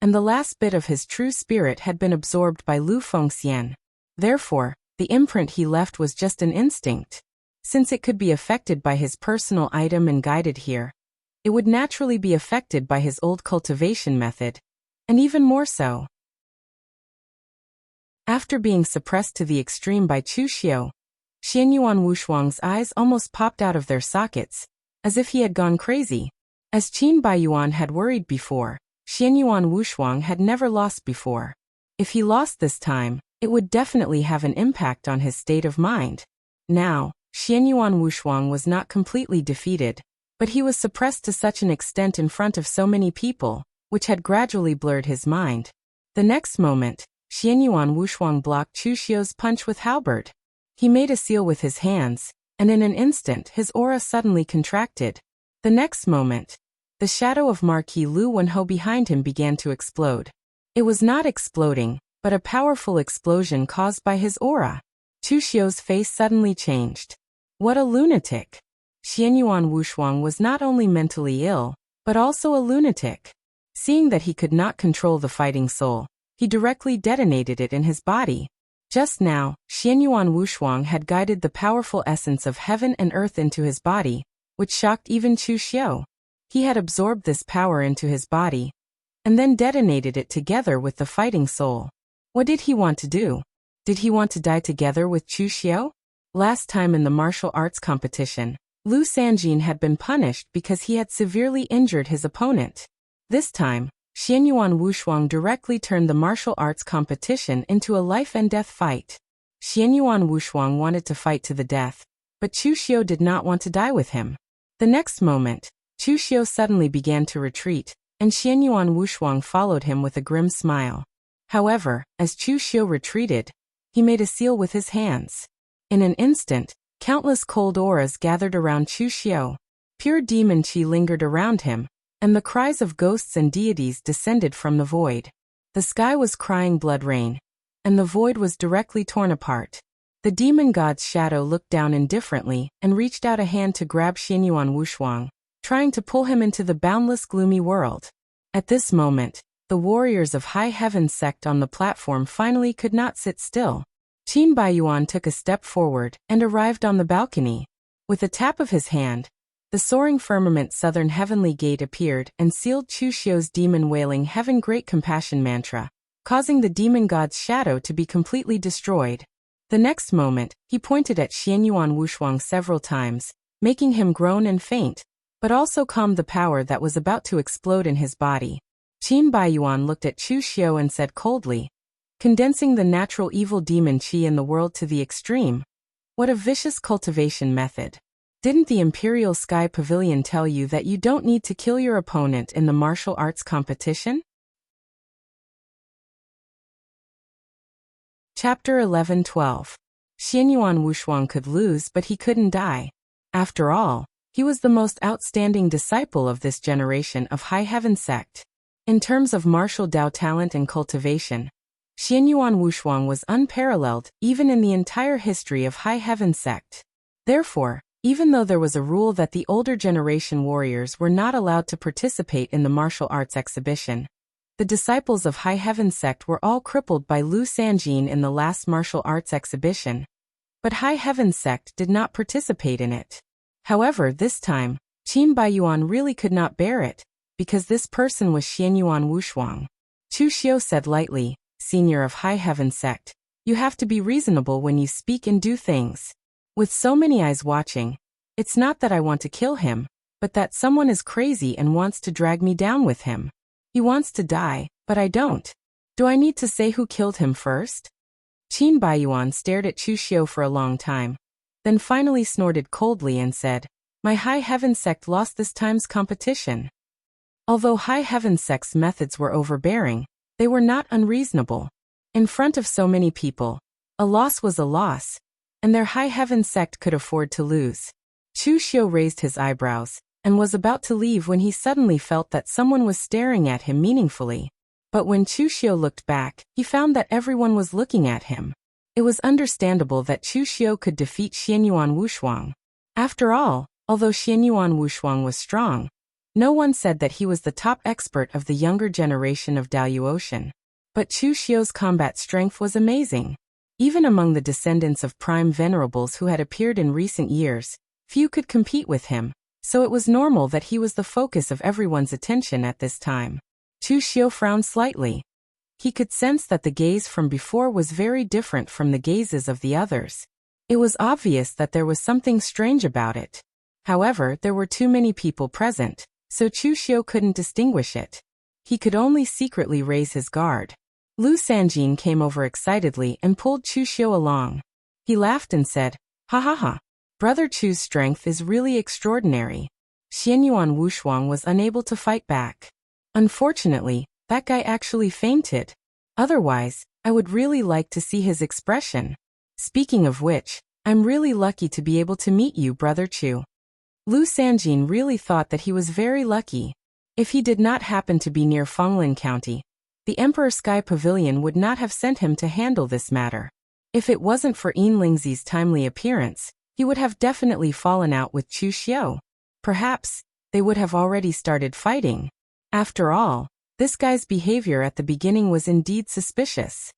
and the last bit of his true spirit had been absorbed by Lu Fengxian. Therefore, the imprint he left was just an instinct. Since it could be affected by his personal item and guided here, it would naturally be affected by his old cultivation method, and even more so. After being suppressed to the extreme by Chu Xiu, Xianyuan Wushuang's eyes almost popped out of their sockets. as if he had gone crazy. As Qin Baiyuan had worried before, Xianyuan Wushuang had never lost before. If he lost this time, it would definitely have an impact on his state of mind. Now, Xianyuan Wushuang was not completely defeated, but he was suppressed to such an extent in front of so many people, which had gradually blurred his mind. The next moment, Xianyuan Wushuang blocked Chu Xiu's punch with halberd. He made a seal with his hands, and in an instant his aura suddenly contracted. The next moment, the shadow of Marquis Lu Wenho behind him began to explode. It was not exploding, but a powerful explosion caused by his aura. Chu Xiu's face suddenly changed. What a lunatic! Xianyuan Wushuang was not only mentally ill, but also a lunatic. Seeing that he could not control the fighting soul, he directly detonated it in his body. Just now, Xianyuan Wushuang had guided the powerful essence of heaven and earth into his body, which shocked even Chu Xiu. He had absorbed this power into his body, and then detonated it together with the fighting soul. What did he want to do? Did he want to die together with Chu Xiu? Last time in the martial arts competition, Lu Sanjin had been punished because he had severely injured his opponent. This time, Xianyuan Wushuang directly turned the martial arts competition into a life-and-death fight. Xianyuan Wushuang wanted to fight to the death, but Chu Xiu did not want to die with him. The next moment, Chu Xiu suddenly began to retreat, and Xianyuan Wushuang followed him with a grim smile. However, as Chu Xiu retreated, he made a seal with his hands. In an instant, countless cold auras gathered around Chu Xiu. Pure demon qi lingered around him, and the cries of ghosts and deities descended from the void. The sky was crying blood rain, and the void was directly torn apart. The demon god's shadow looked down indifferently and reached out a hand to grab Xianyuan Wushuang, trying to pull him into the boundless gloomy world. At this moment, the warriors of High Heaven sect on the platform finally could not sit still. Qin Baiyuan took a step forward and arrived on the balcony. With a tap of his hand, the soaring firmament southern heavenly gate appeared and sealed Chu Xiu's demon wailing heaven great compassion mantra, causing the demon god's shadow to be completely destroyed. The next moment, he pointed at Xianyuan Wushuang several times, making him groan and faint, but also calmed the power that was about to explode in his body. Qin Baiyuan looked at Chu Xiu and said coldly, condensing the natural evil demon qi in the world to the extreme. What a vicious cultivation method. Didn't the Imperial Sky Pavilion tell you that you don't need to kill your opponent in the martial arts competition? Chapter 11-12. Xianyuan Wushuang could lose, but he couldn't die. After all, he was the most outstanding disciple of this generation of High Heaven sect. In terms of martial Dao talent and cultivation, Xianyuan Wushuang was unparalleled even in the entire history of High Heaven sect. Therefore, even though there was a rule that the older generation warriors were not allowed to participate in the martial arts exhibition, the disciples of High Heaven sect were all crippled by Lu Sanjin in the last martial arts exhibition. But High Heaven sect did not participate in it. However, this time, Qin Baiyuan really could not bear it, because this person was Xianyuan Wushuang. Chu Xiu said lightly, "Senior of High Heaven sect, you have to be reasonable when you speak and do things. With so many eyes watching, it's not that I want to kill him, but that someone is crazy and wants to drag me down with him. He wants to die, but I don't. Do I need to say who killed him first?" Qin Baiyuan stared at Chu Xiu for a long time, then finally snorted coldly and said, "My High Heaven sect lost this time's competition." Although High Heaven sect's methods were overbearing, they were not unreasonable. In front of so many people, a loss was a loss, and their High Heaven sect could afford to lose. Chu Xiu raised his eyebrows, and was about to leave when he suddenly felt that someone was staring at him meaningfully. But when Chu Xiu looked back, he found that everyone was looking at him. It was understandable that Chu Xiu could defeat Xianyuan Wushuang. After all, although Xianyuan Wushuang was strong, no one said that he was the top expert of the younger generation of Daoyuotian. But Chu Xiu's combat strength was amazing. Even among the descendants of prime venerables who had appeared in recent years, few could compete with him, so it was normal that he was the focus of everyone's attention at this time. Chu Xiu frowned slightly. He could sense that the gaze from before was very different from the gazes of the others. It was obvious that there was something strange about it. However, there were too many people present, so Chu Xiu couldn't distinguish it. He could only secretly raise his guard. Lu Sanjin came over excitedly and pulled Chu Xiu along. He laughed and said, "Ha ha ha. Brother Chu's strength is really extraordinary." Xianyuan Wushuang was unable to fight back. "Unfortunately, that guy actually fainted. Otherwise, I would really like to see his expression. Speaking of which, I'm really lucky to be able to meet you, Brother Chu." Lu Sanjin really thought that he was very lucky. If he did not happen to be near Fenglin County, the Emperor Sky Pavilion would not have sent him to handle this matter. If it wasn't for Yin Lingzi's timely appearance, he would have definitely fallen out with Chu Xiu. Perhaps they would have already started fighting. After all, this guy's behavior at the beginning was indeed suspicious.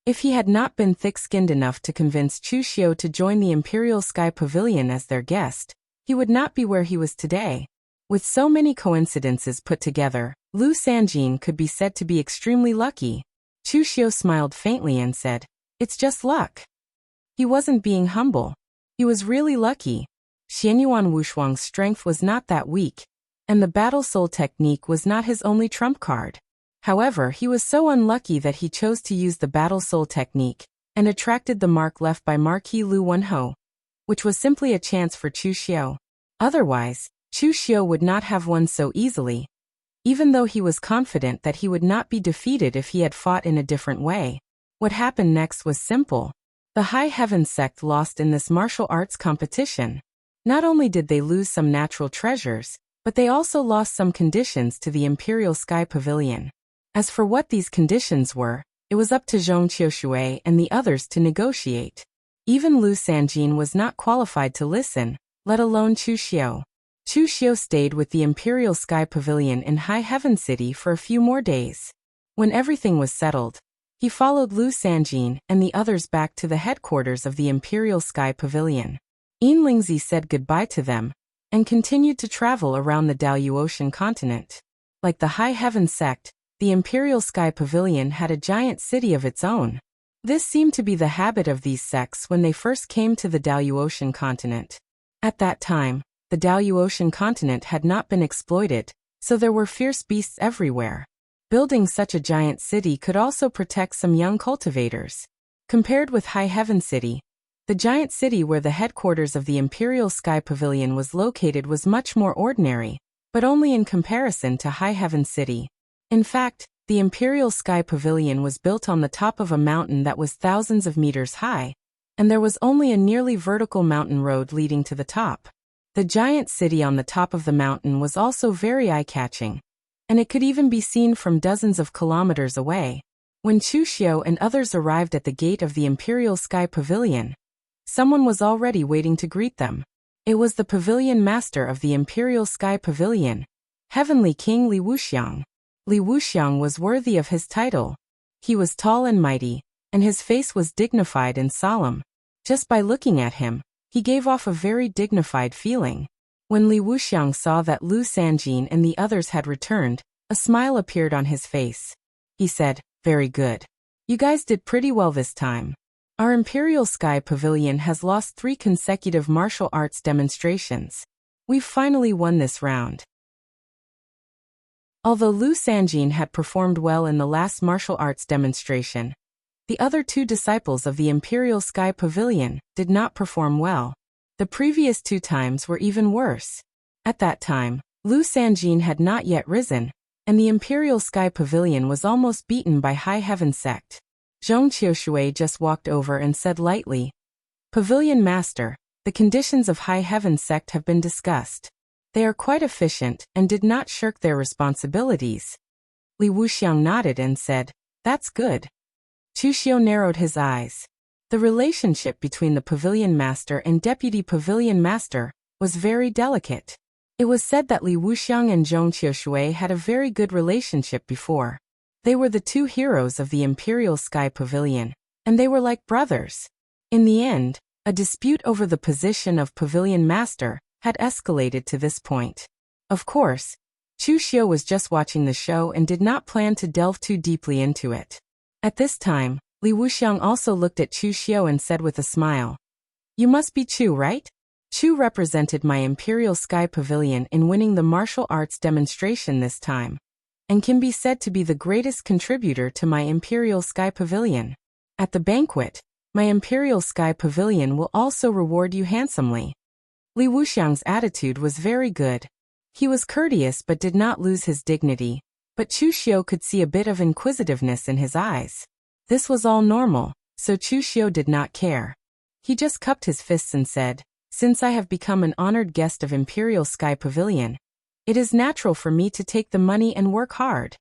If he had not been thick-skinned enough to convince Chu Xiu to join the Imperial Sky Pavilion as their guest, he would not be where he was today. With so many coincidences put together, Lu Sanjin could be said to be extremely lucky. Chu Xiu smiled faintly and said, "It's just luck." He wasn't being humble. He was really lucky. Xianyuan Wushuang's strength was not that weak, and the battle soul technique was not his only trump card. However, he was so unlucky that he chose to use the battle soul technique, and attracted the mark left by Marquis Lu Wenho, which was simply a chance for Chu Xiu. Otherwise, Chu Xiu would not have won so easily. Even though he was confident that he would not be defeated if he had fought in a different way. What happened next was simple. The High Heaven sect lost in this martial arts competition. Not only did they lose some natural treasures, but they also lost some conditions to the Imperial Sky Pavilion. As for what these conditions were, it was up to Zhong Qiushui and the others to negotiate. Even Lu Sanjin was not qualified to listen, let alone Chu Xiu. Chu Xiu stayed with the Imperial Sky Pavilion in High Heaven City for a few more days. When everything was settled, he followed Lu Sanjin and the others back to the headquarters of the Imperial Sky Pavilion. Yin Lingzi said goodbye to them, and continued to travel around the Daluotian continent. Like the High Heaven sect, the Imperial Sky Pavilion had a giant city of its own. This seemed to be the habit of these sects when they first came to the Daluotian continent. At that time, the Daluotian continent had not been exploited, so there were fierce beasts everywhere. Building such a giant city could also protect some young cultivators. Compared with High Heaven City, the giant city where the headquarters of the Imperial Sky Pavilion was located was much more ordinary, but only in comparison to High Heaven City. In fact, the Imperial Sky Pavilion was built on the top of a mountain that was thousands of meters high, and there was only a nearly vertical mountain road leading to the top. The giant city on the top of the mountain was also very eye-catching, and it could even be seen from dozens of kilometers away. When Chu Xiu and others arrived at the gate of the Imperial Sky Pavilion, someone was already waiting to greet them. It was the pavilion master of the Imperial Sky Pavilion, Heavenly King Li Wuxiang. Li Wuxiang was worthy of his title. He was tall and mighty, and his face was dignified and solemn. Just by looking at him, he gave off a very dignified feeling. When Li Wuxiang saw that Lu Sanjin and the others had returned, a smile appeared on his face. He said, "Very good. You guys did pretty well this time. Our Imperial Sky Pavilion has lost 3 consecutive martial arts demonstrations. We've finally won this round." Although Lu Sanjin had performed well in the last martial arts demonstration, the other 2 disciples of the Imperial Sky Pavilion did not perform well. The previous 2 times were even worse. At that time, Lu Sanjin had not yet risen, and the Imperial Sky Pavilion was almost beaten by High Heaven sect. Zhong Qiushui just walked over and said lightly, "Pavilion Master, the conditions of High Heaven sect have been discussed. They are quite efficient and did not shirk their responsibilities." Li Wuxiang nodded and said, "That's good." Chu Xiu narrowed his eyes. The relationship between the Pavilion Master and Deputy Pavilion Master was very delicate. It was said that Li Wuxiang and Zhong Qiushui had a very good relationship before. They were the 2 heroes of the Imperial Sky Pavilion, and they were like brothers. In the end, a dispute over the position of Pavilion Master had escalated to this point. Of course, Chu Xiu was just watching the show and did not plan to delve too deeply into it. At this time, Li Wuxiang also looked at Chu Xiu and said with a smile, "You must be Chu, right?" Chu represented my Imperial Sky Pavilion in winning the martial arts demonstration this time, and can be said to be the greatest contributor to my Imperial Sky Pavilion. At the banquet, my Imperial Sky Pavilion will also reward you handsomely. Li Wuxiang's attitude was very good. He was courteous but did not lose his dignity, but Chu Xiu could see a bit of inquisitiveness in his eyes. This was all normal, so Chu Xiu did not care. He just cupped his fists and said, "Since I have become an honored guest of Imperial Sky Pavilion, it is natural for me to take the money and work hard."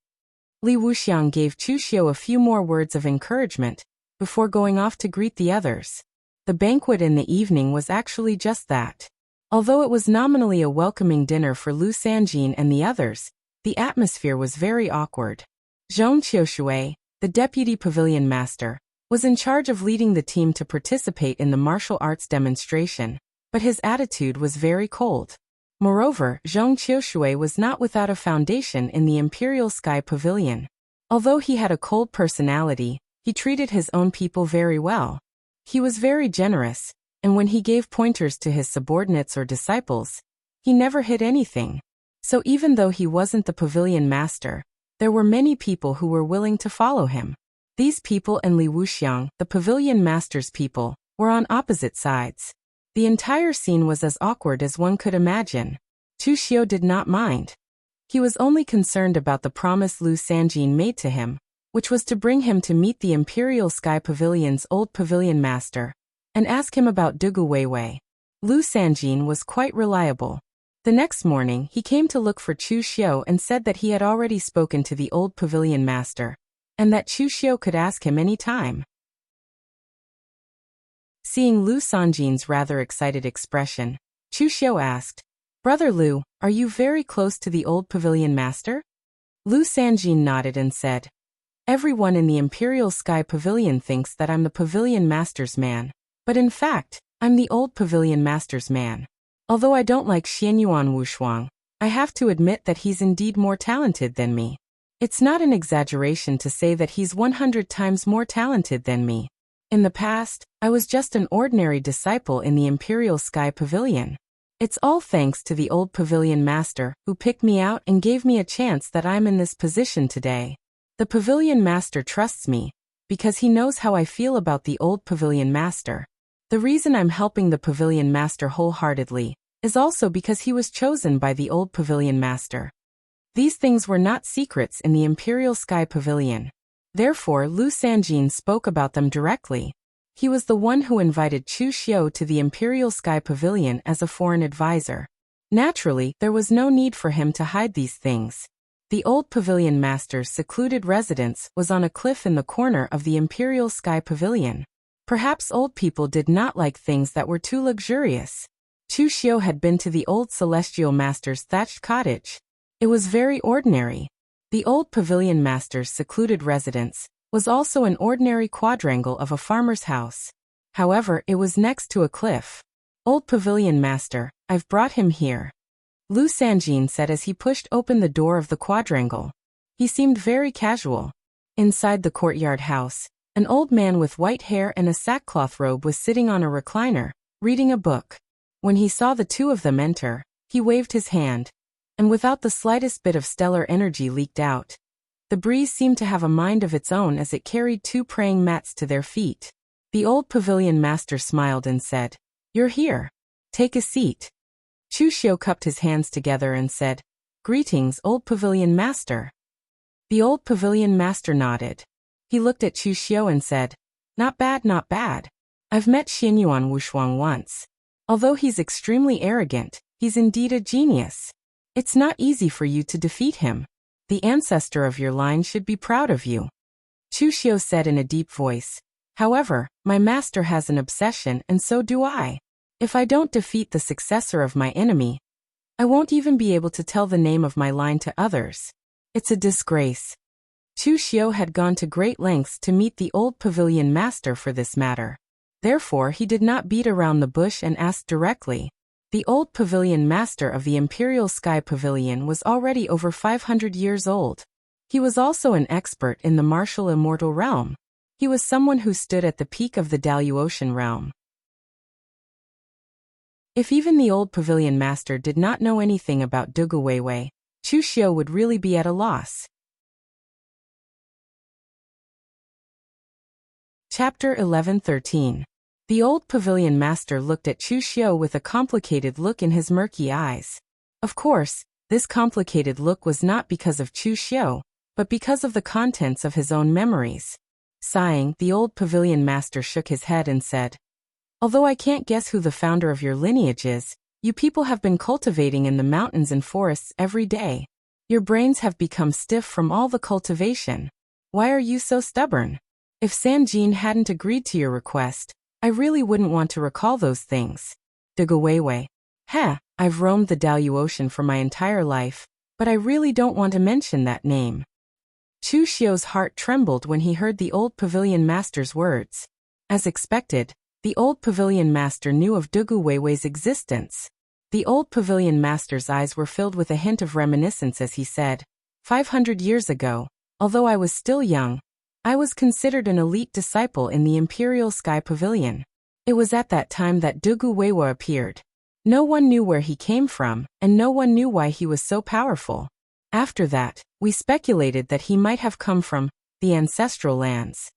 Li Wuxiang gave Chu Xiu a few more words of encouragement before going off to greet the others. The banquet in the evening was actually just that. Although it was nominally a welcoming dinner for Lu Sanjin and the others, the atmosphere was very awkward. Zhong Qiushui, the deputy pavilion master, was in charge of leading the team to participate in the martial arts demonstration, but his attitude was very cold. Moreover, Zhong Qiushui was not without a foundation in the Imperial Sky Pavilion. Although he had a cold personality, he treated his own people very well. He was very generous, and when he gave pointers to his subordinates or disciples, he never hid anything. So even though he wasn't the pavilion master, there were many people who were willing to follow him. These people and Li Wuxiang, the pavilion master's people, were on opposite sides. The entire scene was as awkward as one could imagine. Chu Xiu did not mind. He was only concerned about the promise Lu Sanjin made to him, which was to bring him to meet the Imperial Sky Pavilion's old pavilion master, and ask him about Dugu Weiwei. Lu Sanjin was quite reliable. The next morning he came to look for Chu Xiu and said that he had already spoken to the old pavilion master, and that Chu Xiu could ask him any time. Seeing Lu Sanjin's rather excited expression, Chu Xiu asked, "Brother Lu, are you very close to the old pavilion master?" Lu Sanjin nodded and said, "Everyone in the Imperial Sky Pavilion thinks that I'm the pavilion master's man, but in fact, I'm the old pavilion master's man. Although I don't like Xianyuan Wushuang, I have to admit that he's indeed more talented than me. It's not an exaggeration to say that he's 100 times more talented than me. In the past, I was just an ordinary disciple in the Imperial Sky Pavilion. It's all thanks to the old pavilion master who picked me out and gave me a chance that I'm in this position today. The pavilion master trusts me, because he knows how I feel about the old pavilion master. The reason I'm helping the pavilion master wholeheartedly is also because he was chosen by the old pavilion master." These things were not secrets in the Imperial Sky Pavilion. Therefore, Lu Sanjin spoke about them directly. He was the one who invited Chu Xiu to the Imperial Sky Pavilion as a foreign advisor. Naturally, there was no need for him to hide these things. The old pavilion master's secluded residence was on a cliff in the corner of the Imperial Sky Pavilion. Perhaps old people did not like things that were too luxurious. Chu Xiu had been to the old celestial master's thatched cottage. It was very ordinary. The old pavilion master's secluded residence was also an ordinary quadrangle of a farmer's house. However, it was next to a cliff. "Old pavilion master, I've brought him here," Lu Sanjin said as he pushed open the door of the quadrangle. He seemed very casual. Inside the courtyard house, an old man with white hair and a sackcloth robe was sitting on a recliner, reading a book. When he saw the two of them enter, he waved his hand, and without the slightest bit of stellar energy leaked out. The breeze seemed to have a mind of its own as it carried two praying mats to their feet. The old pavilion master smiled and said, "You're here. Take a seat." Chu Xiu cupped his hands together and said, "Greetings, old pavilion master." The old pavilion master nodded. He looked at Chu Xiu and said, "Not bad, not bad. I've met Xianyuan Wushuang once. Although he's extremely arrogant, he's indeed a genius. It's not easy for you to defeat him. The ancestor of your line should be proud of you." Chu Xiu said in a deep voice, "However, my master has an obsession and so do I. If I don't defeat the successor of my enemy, I won't even be able to tell the name of my line to others. It's a disgrace." Chu Xiu had gone to great lengths to meet the old pavilion master for this matter. Therefore he did not beat around the bush and asked directly. The old pavilion master of the Imperial Sky Pavilion was already over 500 years old. He was also an expert in the martial immortal realm. He was someone who stood at the peak of the Daluotian realm. If even the old pavilion master did not know anything about Dugu Weiwei, Chu Xiu would really be at a loss. Chapter 11:13. The old pavilion master looked at Chu Xiu with a complicated look in his murky eyes. Of course, this complicated look was not because of Chu Xiu, but because of the contents of his own memories. Sighing, the old pavilion master shook his head and said, "Although I can't guess who the founder of your lineage is, you people have been cultivating in the mountains and forests every day. Your brains have become stiff from all the cultivation. Why are you so stubborn? If Sanjin hadn't agreed to your request, I really wouldn't want to recall those things. Dugu Weiwei. I've roamed the Dalu Ocean for my entire life, but I really don't want to mention that name." Chu Xiu's heart trembled when he heard the old pavilion master's words. As expected, the old pavilion master knew of Dugu Weiwei's existence. The old pavilion master's eyes were filled with a hint of reminiscence as he said, 500 years ago, although I was still young, I was considered an elite disciple in the Imperial Sky Pavilion. It was at that time that Dugu Weiwei appeared. No one knew where he came from, and no one knew why he was so powerful. After that, we speculated that he might have come from the ancestral lands.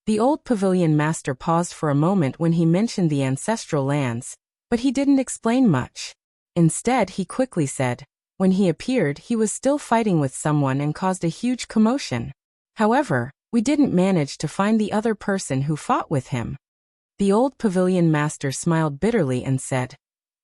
The old pavilion master paused for a moment when he mentioned the ancestral lands, but he didn't explain much. Instead, he quickly said, when he appeared, he was still fighting with someone and caused a huge commotion. However, we didn't manage to find the other person who fought with him. The old pavilion master smiled bitterly and said,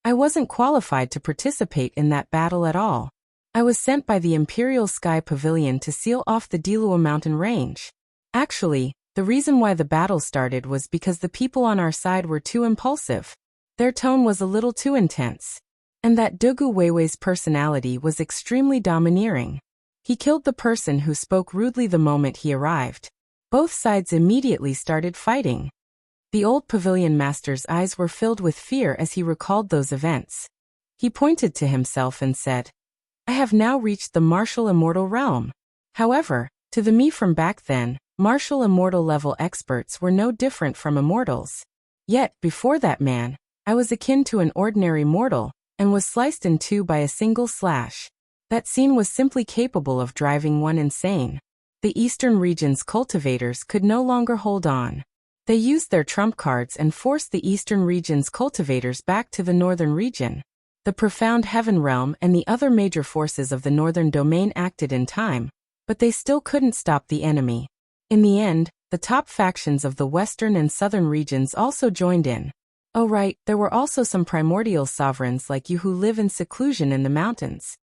I wasn't qualified to participate in that battle at all. I was sent by the Imperial Sky Pavilion to seal off the Dilua mountain range. Actually, the reason why the battle started was because the people on our side were too impulsive. Their tone was a little too intense. And that Dugu Weiwei's personality was extremely domineering. He killed the person who spoke rudely the moment he arrived. Both sides immediately started fighting. The old pavilion master's eyes were filled with fear as he recalled those events. He pointed to himself and said, I have now reached the martial immortal realm. However, to the me from back then, martial immortal level experts were no different from immortals. Yet, before that man, I was akin to an ordinary mortal, and was sliced in two by a single slash. That scene was simply capable of driving one insane. The eastern region's cultivators could no longer hold on. They used their trump cards and forced the eastern region's cultivators back to the northern region. The profound heaven realm and the other major forces of the northern domain acted in time, but they still couldn't stop the enemy. In the end, the top factions of the western and southern regions also joined in. Oh right, there were also some primordial sovereigns like you who live in seclusion in the mountains.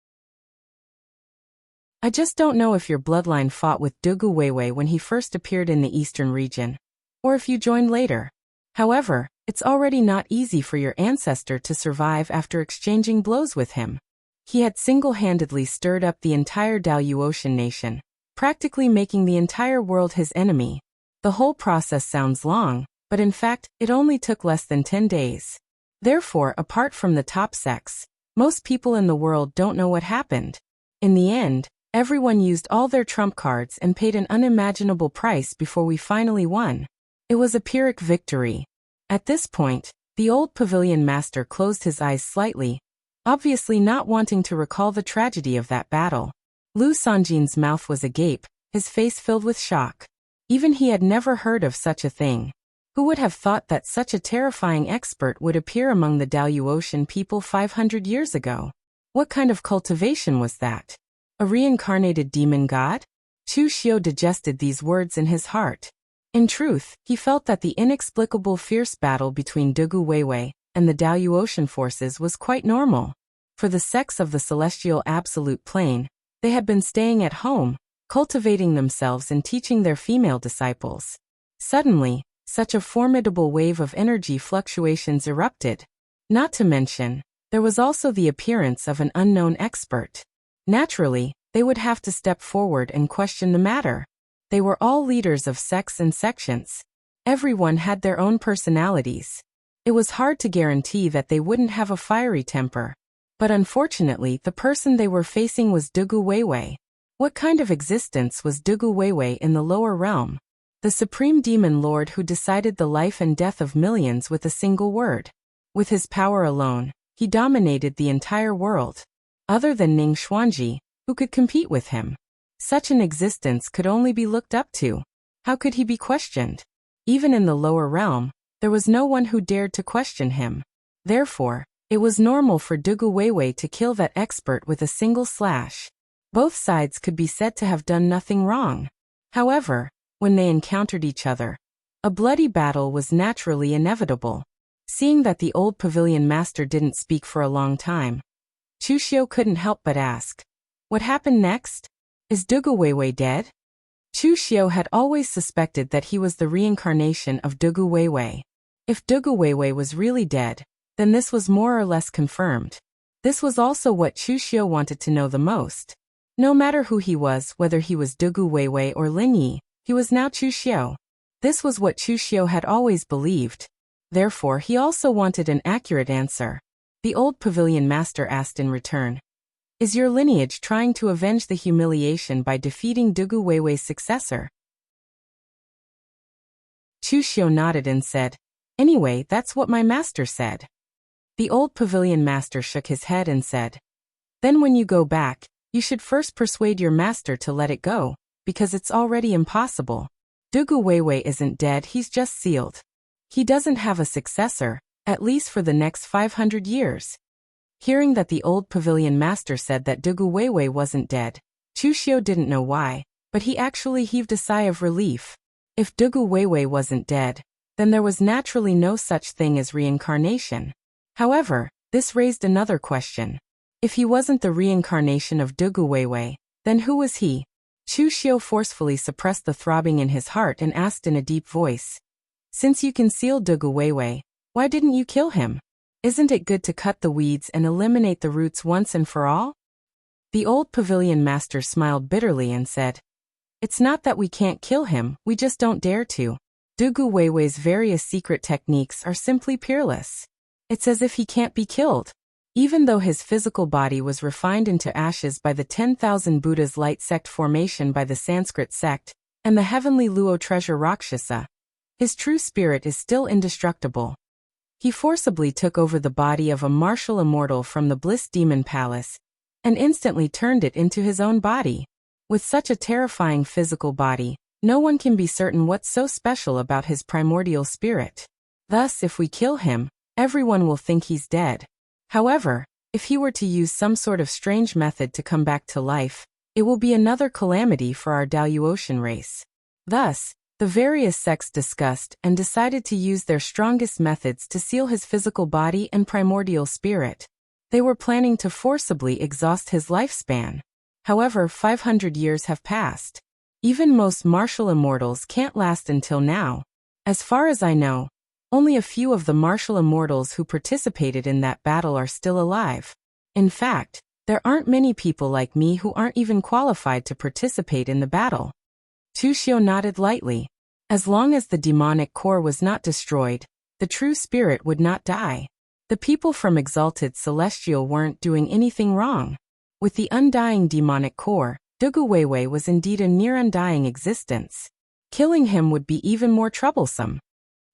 I just don't know if your bloodline fought with Dugu Weiwei when he first appeared in the eastern region, or if you joined later. However, it's already not easy for your ancestor to survive after exchanging blows with him. He had single-handedly stirred up the entire Dalu Ocean nation, practically making the entire world his enemy. The whole process sounds long, but in fact, it only took less than 10 days. Therefore, apart from the top sects, most people in the world don't know what happened. In the end, everyone used all their trump cards and paid an unimaginable price before we finally won. It was a Pyrrhic victory. At this point, the old pavilion master closed his eyes slightly, obviously not wanting to recall the tragedy of that battle. Lu Sanjin's mouth was agape, his face filled with shock. Even he had never heard of such a thing. Who would have thought that such a terrifying expert would appear among the Dalu Ocean people 500 years ago? What kind of cultivation was that? A reincarnated demon god? Chu Xiu digested these words in his heart. In truth, he felt that the inexplicable fierce battle between Dugu Weiwei and the Dalu Ocean forces was quite normal. For the sects of the celestial absolute plane, they had been staying at home, cultivating themselves and teaching their female disciples. Suddenly, such a formidable wave of energy fluctuations erupted. Not to mention, there was also the appearance of an unknown expert. Naturally, they would have to step forward and question the matter. They were all leaders of sects and sections. Everyone had their own personalities. It was hard to guarantee that they wouldn't have a fiery temper. But unfortunately, the person they were facing was Dugu Weiwei. What kind of existence was Dugu Weiwei in the lower realm? The supreme demon lord who decided the life and death of millions with a single word. With his power alone, he dominated the entire world. Other than Ning Xuanji, who could compete with him? Such an existence could only be looked up to. How could he be questioned? Even in the lower realm, there was no one who dared to question him. Therefore, it was normal for Dugu Weiwei to kill that expert with a single slash. Both sides could be said to have done nothing wrong. However, when they encountered each other, a bloody battle was naturally inevitable. Seeing that the old pavilion master didn't speak for a long time, Chu Xiu couldn't help but ask, "What happened next? Is Dugu Weiwei dead?" Chu Xiu had always suspected that he was the reincarnation of Dugu Weiwei. If Dugu Weiwei was really dead, then this was more or less confirmed. This was also what Chu Xiu wanted to know the most. No matter who he was, whether he was Dugu Weiwei or Lin Yi, he was now Chu Xiu. This was what Chu Xiu had always believed. Therefore, he also wanted an accurate answer. The old pavilion master asked in return, "Is your lineage trying to avenge the humiliation by defeating Dugu Weiwei's successor?" Chu Xiu nodded and said, "Anyway, that's what my master said." The old pavilion master shook his head and said, "Then when you go back, you should first persuade your master to let it go, because it's already impossible. Dugu Weiwei isn't dead, he's just sealed. He doesn't have a successor, at least for the next 500 years. Hearing that the old pavilion master said that Dugu Weiwei wasn't dead, Chu Xiu didn't know why, but he actually heaved a sigh of relief. If Dugu Weiwei wasn't dead, then there was naturally no such thing as reincarnation. However, this raised another question. If he wasn't the reincarnation of Dugu Weiwei, then who was he? Chu Xiu forcefully suppressed the throbbing in his heart and asked in a deep voice, "Since you can seal Dugu Weiwei, why didn't you kill him? Isn't it good to cut the weeds and eliminate the roots once and for all?" The old pavilion master smiled bitterly and said, "It's not that we can't kill him, we just don't dare to. Dugu Weiwei's various secret techniques are simply peerless. It's as if he can't be killed." Even though his physical body was refined into ashes by the 10,000 Buddha's light sect formation by the Sanskrit sect, and the heavenly Luo treasure Rakshasa, his true spirit is still indestructible. He forcibly took over the body of a martial immortal from the Bliss Demon Palace, and instantly turned it into his own body. With such a terrifying physical body, no one can be certain what's so special about his primordial spirit. Thus, if we kill him, everyone will think he's dead. However, if he were to use some sort of strange method to come back to life, it will be another calamity for our Daluotian race. Thus, the various sects discussed and decided to use their strongest methods to seal his physical body and primordial spirit. They were planning to forcibly exhaust his lifespan. However, 500 years have passed. Even most martial immortals can't last until now. As far as I know, only a few of the martial immortals who participated in that battle are still alive. In fact, there aren't many people like me who aren't even qualified to participate in the battle. Chu Xiu nodded lightly. As long as the demonic core was not destroyed, the true spirit would not die. The people from Exalted Celestial weren't doing anything wrong. With the undying demonic core, Dugu Weiwei was indeed a near undying existence. Killing him would be even more troublesome.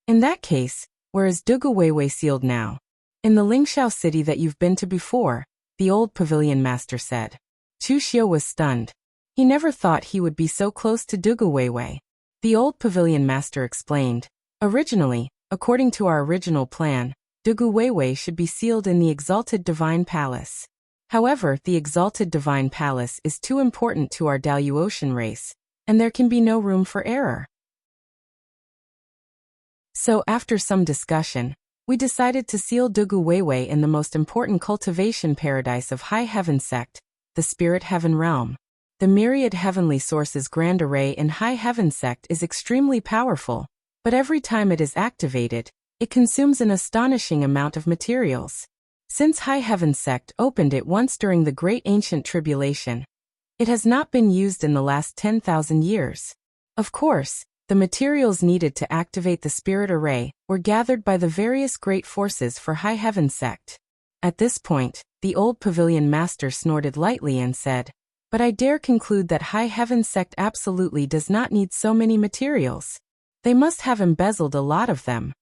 In that case, where is Dugu Weiwei sealed now? In the Lingxiao city that you've been to before, the old pavilion master said. Chu Xiu was stunned. He never thought he would be so close to Dugu Weiwei. The old pavilion master explained, "Originally, according to our original plan, Dugu Weiwei should be sealed in the Exalted Divine Palace. However, the Exalted Divine Palace is too important to our Daluotian race, and there can be no room for error. So after some discussion, we decided to seal Dugu Weiwei in the most important cultivation paradise of High Heaven Sect, the Spirit Heaven Realm. The myriad heavenly sources grand array in High Heaven Sect is extremely powerful, but every time it is activated, it consumes an astonishing amount of materials. Since High Heaven Sect opened it once during the Great Ancient Tribulation, it has not been used in the last 10,000 years. Of course, the materials needed to activate the spirit array were gathered by the various great forces for High Heaven Sect. At this point, the old pavilion master snorted lightly and said, "But I dare conclude that High Heaven Sect absolutely does not need so many materials. They must have embezzled a lot of them."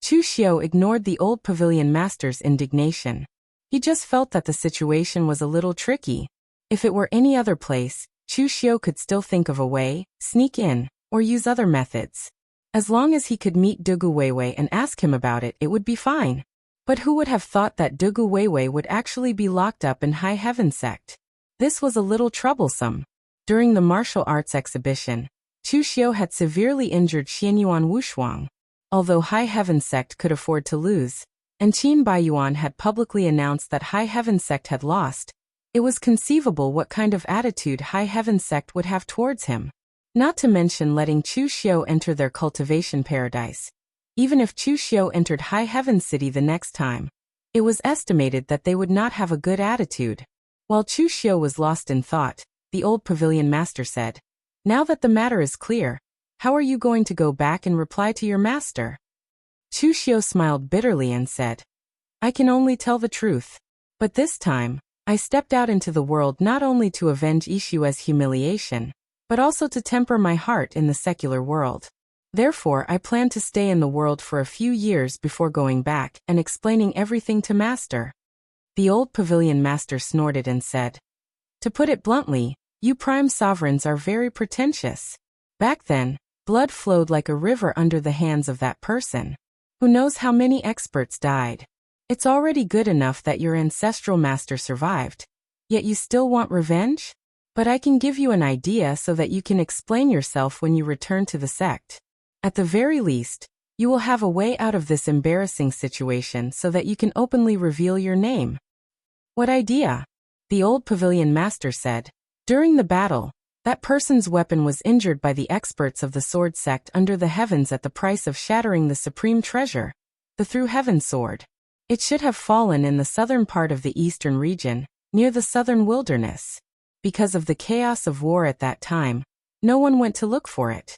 Chu Xiu ignored the old pavilion master's indignation. He just felt that the situation was a little tricky. If it were any other place, Chu Xiu could still think of a way, sneak in, or use other methods. As long as he could meet Dugu Weiwei and ask him about it, it would be fine. But who would have thought that Dugu Weiwei would actually be locked up in High Heaven Sect? This was a little troublesome. During the martial arts exhibition, Chu Xiu had severely injured Xianyuan Wushuang. Although High Heaven Sect could afford to lose, and Qin Baiyuan had publicly announced that High Heaven Sect had lost, it was conceivable what kind of attitude High Heaven Sect would have towards him. Not to mention letting Chu Xiu enter their cultivation paradise. Even if Chu Xiu entered High Heaven City the next time, it was estimated that they would not have a good attitude. While Chu Xiu was lost in thought, the old pavilion master said, "Now that the matter is clear, how are you going to go back and reply to your master?" Chu Xiu smiled bitterly and said, "I can only tell the truth. But this time, I stepped out into the world not only to avenge Ishue's humiliation, but also to temper my heart in the secular world. Therefore, I plan to stay in the world for a few years before going back and explaining everything to Master." The old pavilion master snorted and said, "To put it bluntly, you prime sovereigns are very pretentious. Back then, blood flowed like a river under the hands of that person. Who knows how many experts died? It's already good enough that your ancestral master survived. Yet you still want revenge? But I can give you an idea so that you can explain yourself when you return to the sect. At the very least, you will have a way out of this embarrassing situation so that you can openly reveal your name." "What idea?" the old pavilion master said. "During the battle, that person's weapon was injured by the experts of the sword sect under the heavens at the price of shattering the supreme treasure, the Through Heaven sword. It should have fallen in the southern part of the eastern region, near the southern wilderness. Because of the chaos of war at that time, no one went to look for it.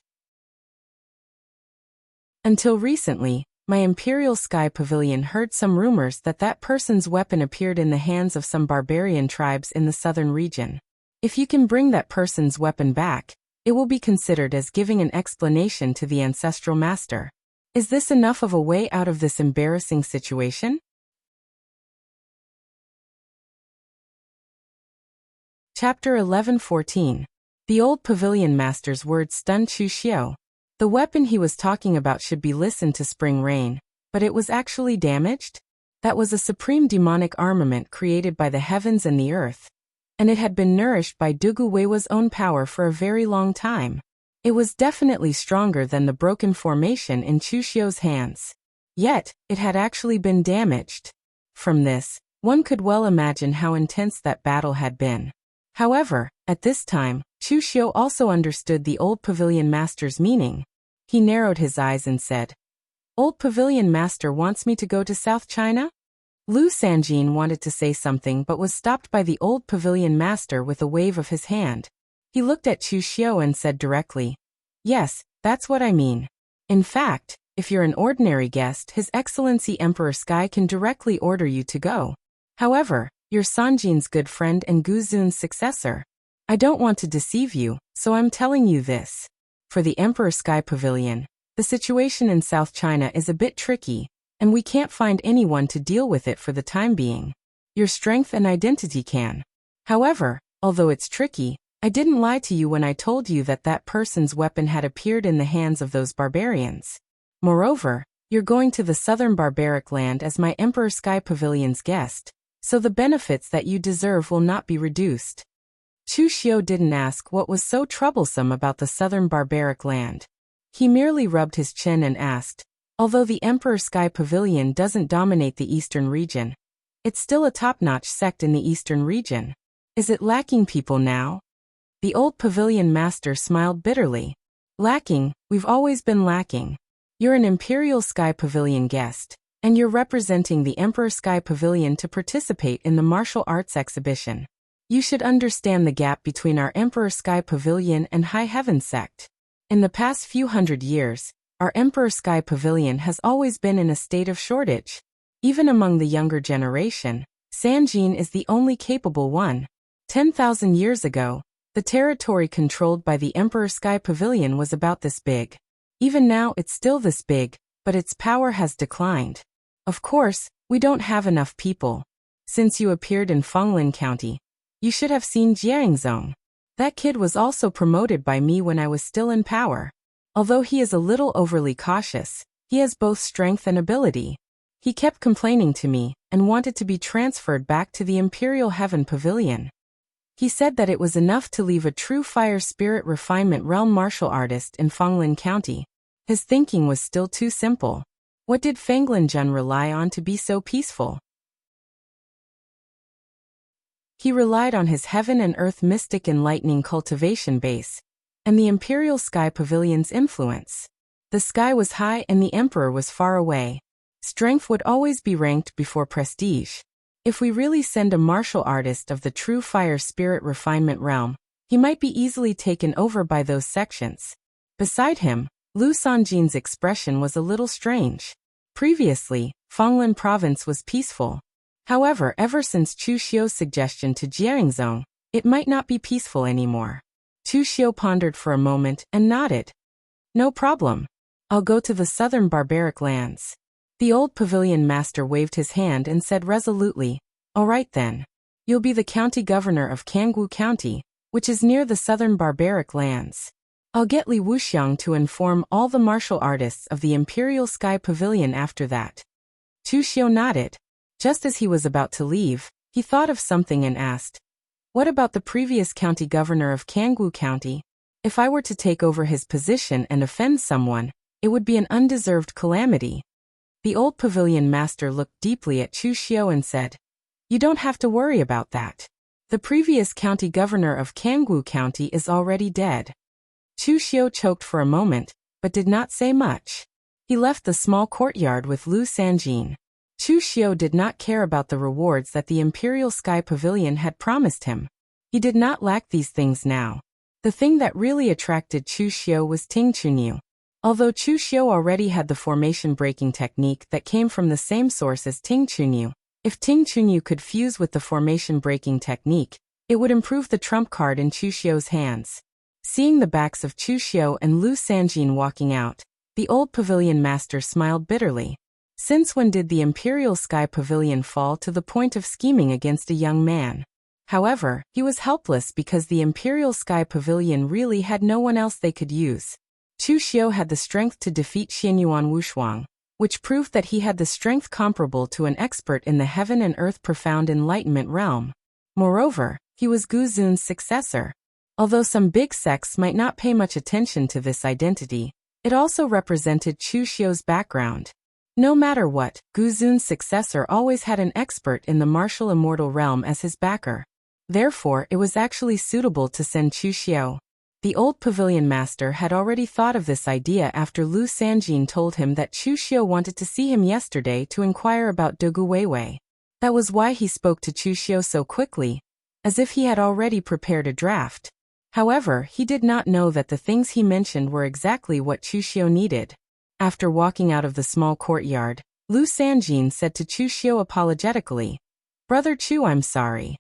Until recently, my Imperial Sky Pavilion heard some rumors that that person's weapon appeared in the hands of some barbarian tribes in the southern region. If you can bring that person's weapon back, it will be considered as giving an explanation to the ancestral master. Is this enough of a way out of this embarrassing situation?" Chapter 11:14. The old pavilion master's words stunned Chu Xiu. The weapon he was talking about should be listened to spring rain, but it was actually damaged? That was a supreme demonic armament created by the heavens and the earth, and it had been nourished by Dugu Weiwa's own power for a very long time. It was definitely stronger than the broken formation in Chu Xiu's hands. Yet, it had actually been damaged. From this, one could well imagine how intense that battle had been. However, at this time, Chu Xiu also understood the old pavilion master's meaning. He narrowed his eyes and said, "Old pavilion master wants me to go to South China?" Lu Sanjin wanted to say something but was stopped by the old pavilion master with a wave of his hand. He looked at Chu Xiu and said directly, "Yes, that's what I mean. In fact, if you're an ordinary guest, His Excellency Emperor Sky can directly order you to go. However, you're Sanjin's good friend and Guzun's successor. I don't want to deceive you, so I'm telling you this. For the Emperor Sky Pavilion, the situation in South China is a bit tricky, and we can't find anyone to deal with it for the time being. Your strength and identity can. However, although it's tricky, I didn't lie to you when I told you that that person's weapon had appeared in the hands of those barbarians. Moreover, you're going to the southern barbaric land as my Emperor Sky Pavilion's guest, so the benefits that you deserve will not be reduced." Chu Xiu didn't ask what was so troublesome about the southern barbaric land. He merely rubbed his chin and asked, "Although the Emperor Sky Pavilion doesn't dominate the eastern region, it's still a top-notch sect in the eastern region. Is it lacking people now?" The old pavilion master smiled bitterly. "Lacking? We've always been lacking. You're an Imperial Sky Pavilion guest, and you're representing the Emperor Sky Pavilion to participate in the martial arts exhibition. You should understand the gap between our Emperor Sky Pavilion and High Heaven Sect. In the past few hundred years, our Emperor Sky Pavilion has always been in a state of shortage. Even among the younger generation, Sanjin is the only capable one. 10,000 years ago, the territory controlled by the Emperor Sky Pavilion was about this big. Even now it's still this big, but its power has declined. Of course, we don't have enough people. Since you appeared in Fenglin County, you should have seen Jiangzong. That kid was also promoted by me when I was still in power. Although he is a little overly cautious, he has both strength and ability. He kept complaining to me and wanted to be transferred back to the Imperial Heaven Pavilion. He said that it was enough to leave a true fire spirit refinement realm martial artist in Fenglin County. His thinking was still too simple. What did Fenglin rely on to be so peaceful? He relied on his heaven and earth mystic enlightening cultivation base, and the Imperial Sky Pavilion's influence. The sky was high and the Emperor was far away. Strength would always be ranked before prestige. If we really send a martial artist of the true fire spirit refinement realm, he might be easily taken over by those sections. Beside him, Lu Sanjin's expression was a little strange. Previously, Fenglin province was peaceful. However, ever since Chu Xiu's suggestion to Jiangzong, it might not be peaceful anymore. Chu Xiu pondered for a moment and nodded. No problem. I'll go to the southern barbaric lands. The old pavilion master waved his hand and said resolutely, all right then. You'll be the county governor of Kangwu County, which is near the southern barbaric lands. I'll get Li Wuxiang to inform all the martial artists of the Imperial Sky Pavilion after that. Chu Xiu nodded. Just as he was about to leave, he thought of something and asked, what about the previous county governor of Kangwu County? If I were to take over his position and offend someone, it would be an undeserved calamity. The old pavilion master looked deeply at Chu Xiu and said, you don't have to worry about that. The previous county governor of Kangwu County is already dead. Chu Xiu choked for a moment, but did not say much. He left the small courtyard with Lu Sanjin. Chu Xiu did not care about the rewards that the Imperial Sky Pavilion had promised him. He did not lack these things now. The thing that really attracted Chu Xiu was Ting Chunyu. Although Chu Xiu already had the formation breaking technique that came from the same source as Ting Chunyu, if Ting Chunyu could fuse with the formation breaking technique, it would improve the trump card in Chu Xiu's hands. Seeing the backs of Chu Xiu and Lu Sanjin walking out, the old pavilion master smiled bitterly. Since when did the Imperial Sky Pavilion fall to the point of scheming against a young man? However, he was helpless because the Imperial Sky Pavilion really had no one else they could use. Chu Xiu had the strength to defeat Xianyuan Wushuang, which proved that he had the strength comparable to an expert in the heaven and earth profound enlightenment realm. Moreover, he was Gu Zun's successor. Although some big sects might not pay much attention to this identity, it also represented Chu Xiu's background. No matter what, Gu Zun's successor always had an expert in the martial immortal realm as his backer. Therefore, it was actually suitable to send Chu Xiu. The old pavilion master had already thought of this idea after Lu Sanjin told him that Chu Xiu wanted to see him yesterday to inquire about Degu Weiwei. That was why he spoke to Chu Xiu so quickly, as if he had already prepared a draft. However, he did not know that the things he mentioned were exactly what Chu Xiu needed. After walking out of the small courtyard, Lu Sanjin said to Chu Xiu apologetically, Brother Chu, I'm sorry.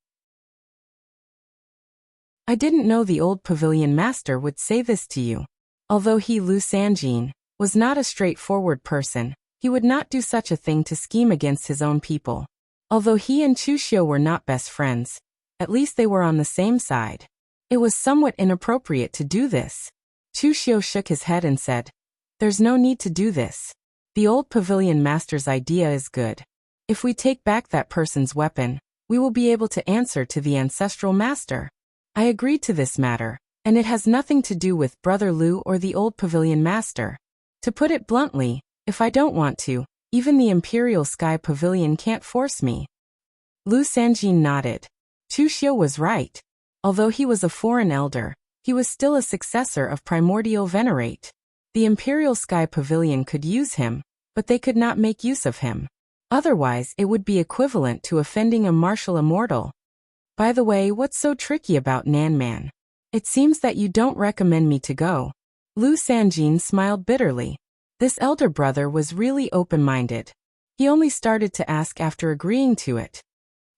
I didn't know the old pavilion master would say this to you. Although he, Lu Sanjin, was not a straightforward person, he would not do such a thing to scheme against his own people. Although he and Chu Xiu were not best friends, at least they were on the same side. It was somewhat inappropriate to do this. Chu Xiu shook his head and said, There's no need to do this. The old pavilion master's idea is good. If we take back that person's weapon, we will be able to answer to the ancestral master. I agreed to this matter, and it has nothing to do with Brother Lu or the old pavilion master. To put it bluntly, if I don't want to, even the Imperial Sky Pavilion can't force me. Lu Sanjin nodded. Chu Xiu was right. Although he was a foreign elder, he was still a successor of Primordial Venerate. The Imperial Sky Pavilion could use him, but they could not make use of him. Otherwise, it would be equivalent to offending a martial immortal. By the way, what's so tricky about Nanman? It seems that you don't recommend me to go. Lu Sanjin smiled bitterly. This elder brother was really open-minded. He only started to ask after agreeing to it.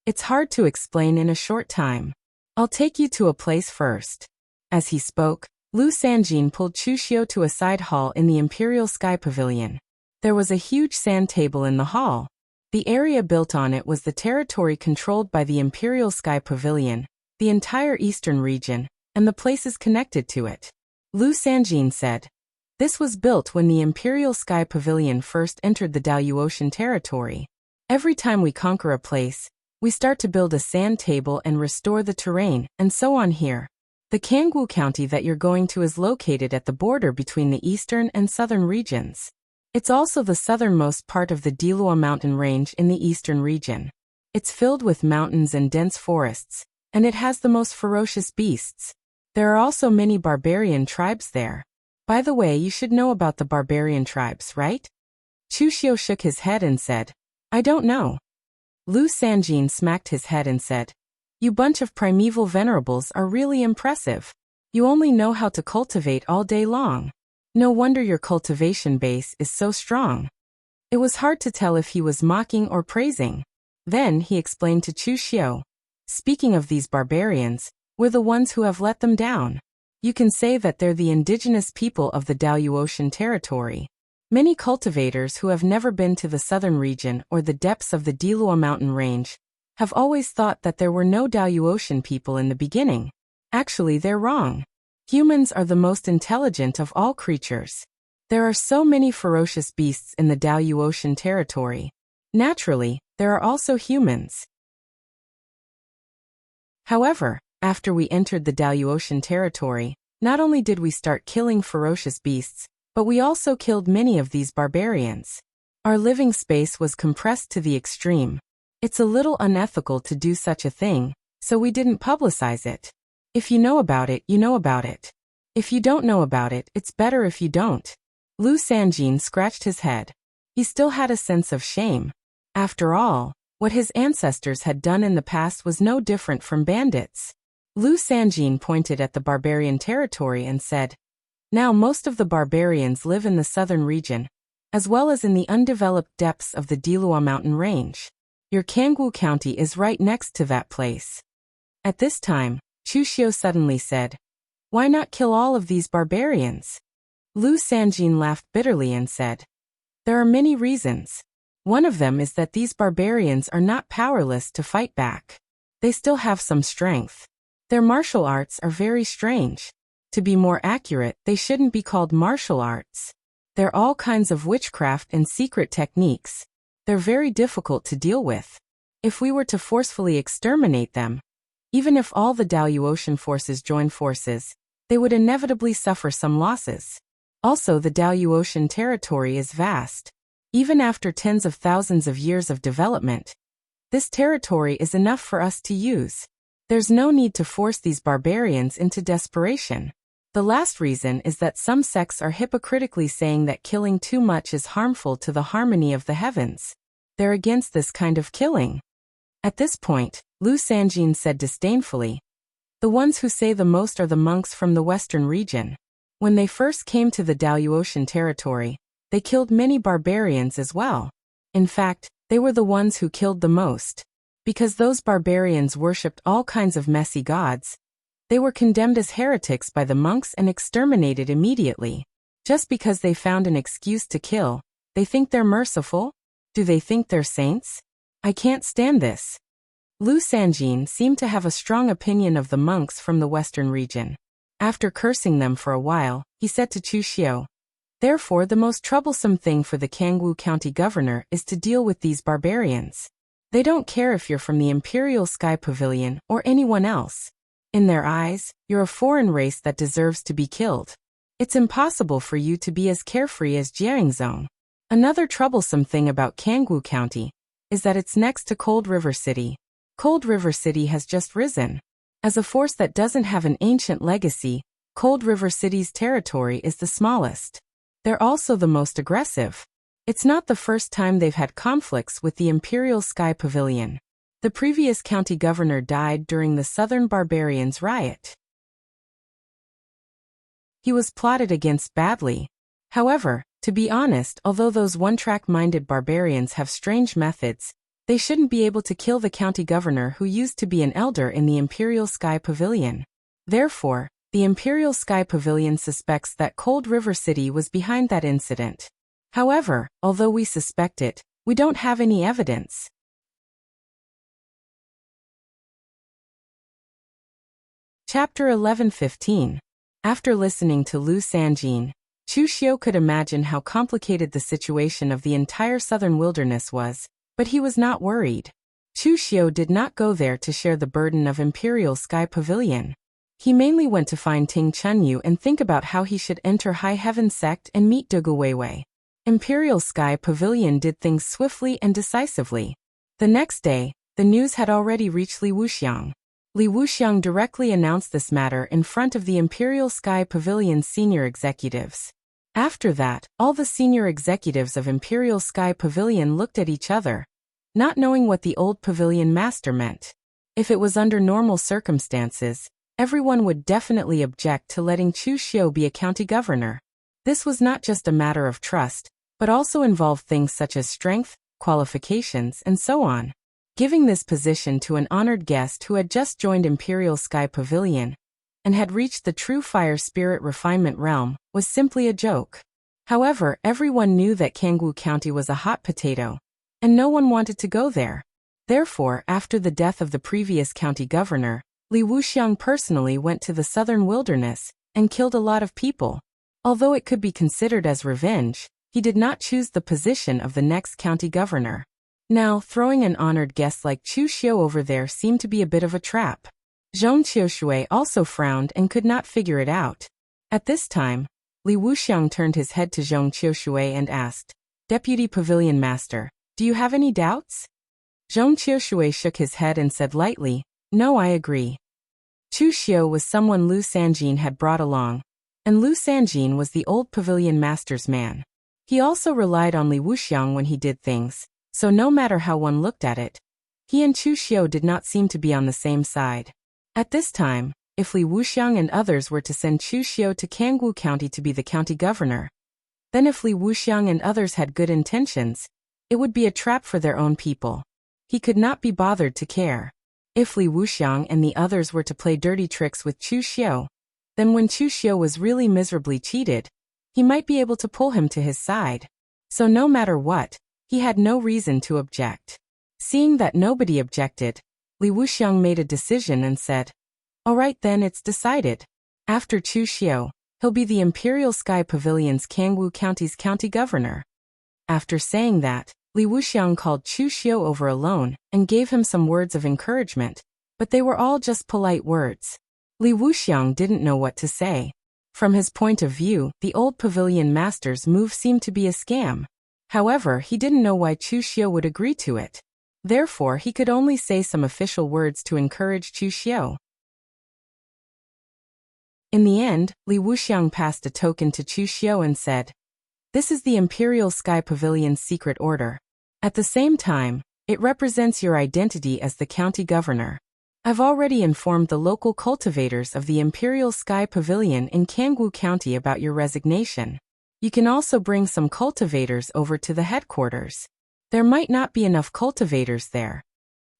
It's hard to explain in a short time. I'll take you to a place first. As he spoke, Lu Sanjin pulled Chu Xiu to a side hall in the Imperial Sky Pavilion. There was a huge sand table in the hall. The area built on it was the territory controlled by the Imperial Sky Pavilion, the entire eastern region, and the places connected to it. Lu Sanjin said. This was built when the Imperial Sky Pavilion first entered the Daluotian territory. Every time we conquer a place, we start to build a sand table and restore the terrain, and so on here. The Kangwu County that you're going to is located at the border between the eastern and southern regions. It's also the southernmost part of the Dilua mountain range in the eastern region. It's filled with mountains and dense forests, and it has the most ferocious beasts. There are also many barbarian tribes there. By the way, you should know about the barbarian tribes, right? Chu Xiu shook his head and said, I don't know. Lu Sanjin smacked his head and said, You bunch of primeval venerables are really impressive. You only know how to cultivate all day long. No wonder your cultivation base is so strong. It was hard to tell if he was mocking or praising. Then he explained to Chu Xiu, Speaking of these barbarians, we're the ones who have let them down. You can say that they're the indigenous people of the Daluotian territory. Many cultivators who have never been to the southern region or the depths of the Dilua mountain range have always thought that there were no Daluotian people in the beginning. Actually, they're wrong. Humans are the most intelligent of all creatures. There are so many ferocious beasts in the Daluotian territory. Naturally, there are also humans. However, after we entered the Daluotian territory, not only did we start killing ferocious beasts, but we also killed many of these barbarians. Our living space was compressed to the extreme. It's a little unethical to do such a thing, so we didn't publicize it. If you know about it, you know about it. If you don't know about it, it's better if you don't. Lu Sanjin scratched his head. He still had a sense of shame. After all, what his ancestors had done in the past was no different from bandits. Lu Sanjin pointed at the barbarian territory and said, Now most of the barbarians live in the southern region, as well as in the undeveloped depths of the Dilua mountain range. Your Kangwu County is right next to that place. At this time, Chu Xiu suddenly said, Why not kill all of these barbarians? Lu Sanjin laughed bitterly and said, There are many reasons. One of them is that these barbarians are not powerless to fight back. They still have some strength. Their martial arts are very strange. To be more accurate, they shouldn't be called martial arts. They're all kinds of witchcraft and secret techniques. They're very difficult to deal with. If we were to forcefully exterminate them, even if all the Daluotian forces join forces, they would inevitably suffer some losses. Also, the Daluotian territory is vast. Even after tens of thousands of years of development, this territory is enough for us to use. There's no need to force these barbarians into desperation. The last reason is that some sects are hypocritically saying that killing too much is harmful to the harmony of the heavens. They're against this kind of killing. At this point, Lu Sanjin said disdainfully, The ones who say the most are the monks from the western region. When they first came to the Daluotian territory, they killed many barbarians as well. In fact, they were the ones who killed the most. Because those barbarians worshipped all kinds of messy gods, they were condemned as heretics by the monks and exterminated immediately. Just because they found an excuse to kill, they think they're merciful? Do they think they're saints? I can't stand this. Lu Sanjin seemed to have a strong opinion of the monks from the western region. After cursing them for a while, he said to Chu Xiu, Therefore, the most troublesome thing for the Kangwu County governor is to deal with these barbarians. They don't care if you're from the Imperial Sky Pavilion or anyone else. In their eyes, you're a foreign race that deserves to be killed. It's impossible for you to be as carefree as Jiangzhong. Another troublesome thing about Kangwu County is that it's next to Cold River City. Cold River City has just risen. As a force that doesn't have an ancient legacy, Cold River City's territory is the smallest. They're also the most aggressive. It's not the first time they've had conflicts with the Imperial Sky Pavilion. The previous county governor died during the Southern Barbarians' riot. He was plotted against badly. However, to be honest, although those one-track-minded barbarians have strange methods, they shouldn't be able to kill the county governor who used to be an elder in the Imperial Sky Pavilion. Therefore, the Imperial Sky Pavilion suspects that Cold River City was behind that incident. However, although we suspect it, we don't have any evidence. Chapter 11:15. After listening to Lu Sanjin, Chu Xiu could imagine how complicated the situation of the entire southern wilderness was, but he was not worried. Chu Xiu did not go there to share the burden of Imperial Sky Pavilion. He mainly went to find Ting Chunyu and think about how he should enter High Heaven Sect and meet Dugu Weiwei. Imperial Sky Pavilion did things swiftly and decisively. The next day, the news had already reached Li Wuxiang. Li Wuxiang directly announced this matter in front of the Imperial Sky Pavilion's senior executives. After that, all the senior executives of Imperial Sky Pavilion looked at each other, not knowing what the old pavilion master meant. If it was under normal circumstances, everyone would definitely object to letting Chu Xiu be a county governor. This was not just a matter of trust, but also involved things such as strength, qualifications, and so on. Giving this position to an honored guest who had just joined Imperial Sky Pavilion and had reached the true fire spirit refinement realm was simply a joke. However, everyone knew that Kangwu County was a hot potato, and no one wanted to go there. Therefore, after the death of the previous county governor, Li Wuxiang personally went to the southern wilderness and killed a lot of people. Although it could be considered as revenge, he did not choose the position of the next county governor. Now, throwing an honored guest like Chu Xiu over there seemed to be a bit of a trap. Zhong Qiushui also frowned and could not figure it out. At this time, Li Wuxiang turned his head to Zhong Qiushui and asked, "Deputy Pavilion Master, do you have any doubts?" Zhong Qiushui shook his head and said lightly, "No, I agree." Chu Xiu was someone Lu Sanjin had brought along, and Lu Sanjin was the old Pavilion Master's man. He also relied on Li Wuxiang when he did things. So no matter how one looked at it, he and Chu Xiu did not seem to be on the same side. At this time, if Li Wuxiang and others were to send Chu Xiu to Kangwu County to be the county governor, then if Li Wuxiang and others had good intentions, it would be a trap for their own people. He could not be bothered to care. If Li Wuxiang and the others were to play dirty tricks with Chu Xiu, then when Chu Xiu was really miserably cheated, he might be able to pull him to his side. So no matter what, he had no reason to object. Seeing that nobody objected, Li Wuxiang made a decision and said, "All right then, it's decided. After Chu Xiu, he'll be the Imperial Sky Pavilion's Kangwu County's county governor." After saying that, Li Wuxiang called Chu Xiu over alone and gave him some words of encouragement, but they were all just polite words. Li Wuxiang didn't know what to say. From his point of view, the old pavilion master's move seemed to be a scam. However, he didn't know why Chu Xiu would agree to it. Therefore, he could only say some official words to encourage Chu Xiu. In the end, Li Wuxiang passed a token to Chu Xiu and said, "This is the Imperial Sky Pavilion's secret order. At the same time, it represents your identity as the county governor. I've already informed the local cultivators of the Imperial Sky Pavilion in Kangwu County about your resignation. You can also bring some cultivators over to the headquarters. There might not be enough cultivators there."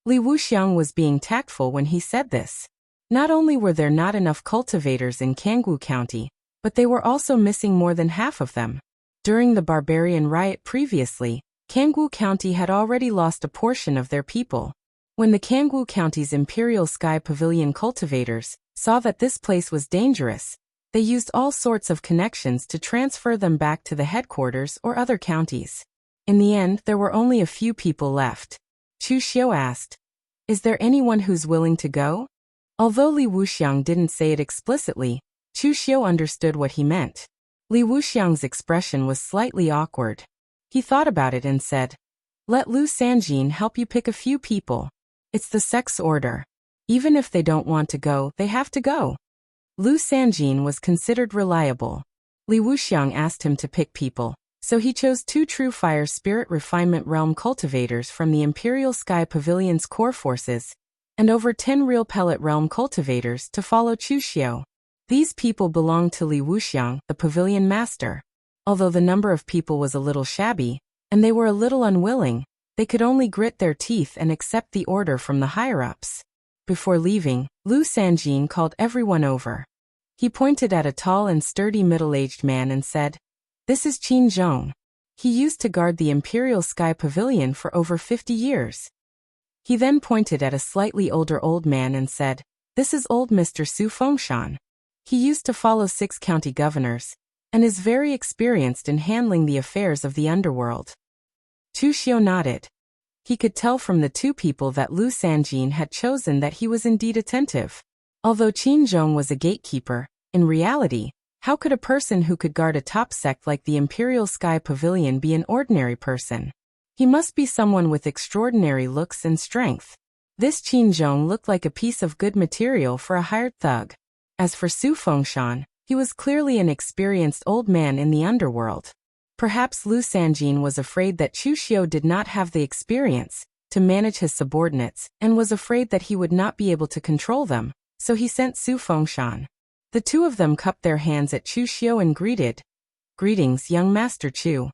Li Wuxiang was being tactful when he said this. Not only were there not enough cultivators in Kangwu County, but they were also missing more than half of them. During the barbarian riot previously, Kangwu County had already lost a portion of their people. When the Kangwu County's Imperial Sky Pavilion cultivators saw that this place was dangerous, they used all sorts of connections to transfer them back to the headquarters or other counties. In the end, there were only a few people left. Chu Xiu asked, "Is there anyone who's willing to go?" Although Li Wuxiang didn't say it explicitly, Chu Xiu understood what he meant. Li Wuxiang's expression was slightly awkward. He thought about it and said, "Let Lu Sanjin help you pick a few people. It's the sect's order. Even if they don't want to go, they have to go." Lu Sanjin was considered reliable. Li Wuxiang asked him to pick people, so he chose 2 true fire spirit refinement realm cultivators from the Imperial Sky Pavilion's core forces, and over 10 real pellet realm cultivators to follow Chu Xiu. These people belonged to Li Wuxiang, the pavilion master. Although the number of people was a little shabby, and they were a little unwilling, they could only grit their teeth and accept the order from the higher-ups. Before leaving, Lu Sanjin called everyone over. He pointed at a tall and sturdy middle-aged man and said, "This is Qin Zhong. He used to guard the Imperial Sky Pavilion for over 50 years. He then pointed at a slightly older old man and said, "This is old Mr. Su Fengshan. He used to follow 6 county governors, and is very experienced in handling the affairs of the underworld." Chu Xiu nodded. He could tell from the two people that Lu Sanjin had chosen that he was indeed attentive. Although Qin Zhong was a gatekeeper, in reality, how could a person who could guard a top sect like the Imperial Sky Pavilion be an ordinary person? He must be someone with extraordinary looks and strength. This Qin Zhong looked like a piece of good material for a hired thug. As for Su Fengshan, he was clearly an experienced old man in the underworld. Perhaps Lu Sanjin was afraid that Chu Xiu did not have the experience to manage his subordinates and was afraid that he would not be able to control them, so he sent Su Fengshan. The two of them cupped their hands at Chu Xiu and greeted, "Greetings, young Master Chu."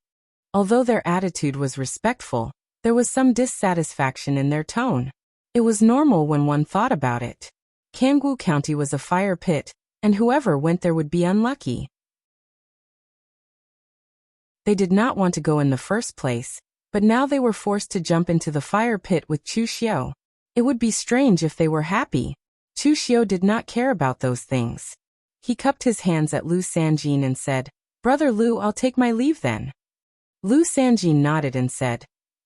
Although their attitude was respectful, there was some dissatisfaction in their tone. It was normal when one thought about it. Kangwu County was a fire pit, and whoever went there would be unlucky. They did not want to go in the first place, but now they were forced to jump into the fire pit with Chu Xiu. It would be strange if they were happy. Chu Xiu did not care about those things. He cupped his hands at Lu Sanjin and said, "Brother Lu, I'll take my leave then." Lu Sanjin nodded and said,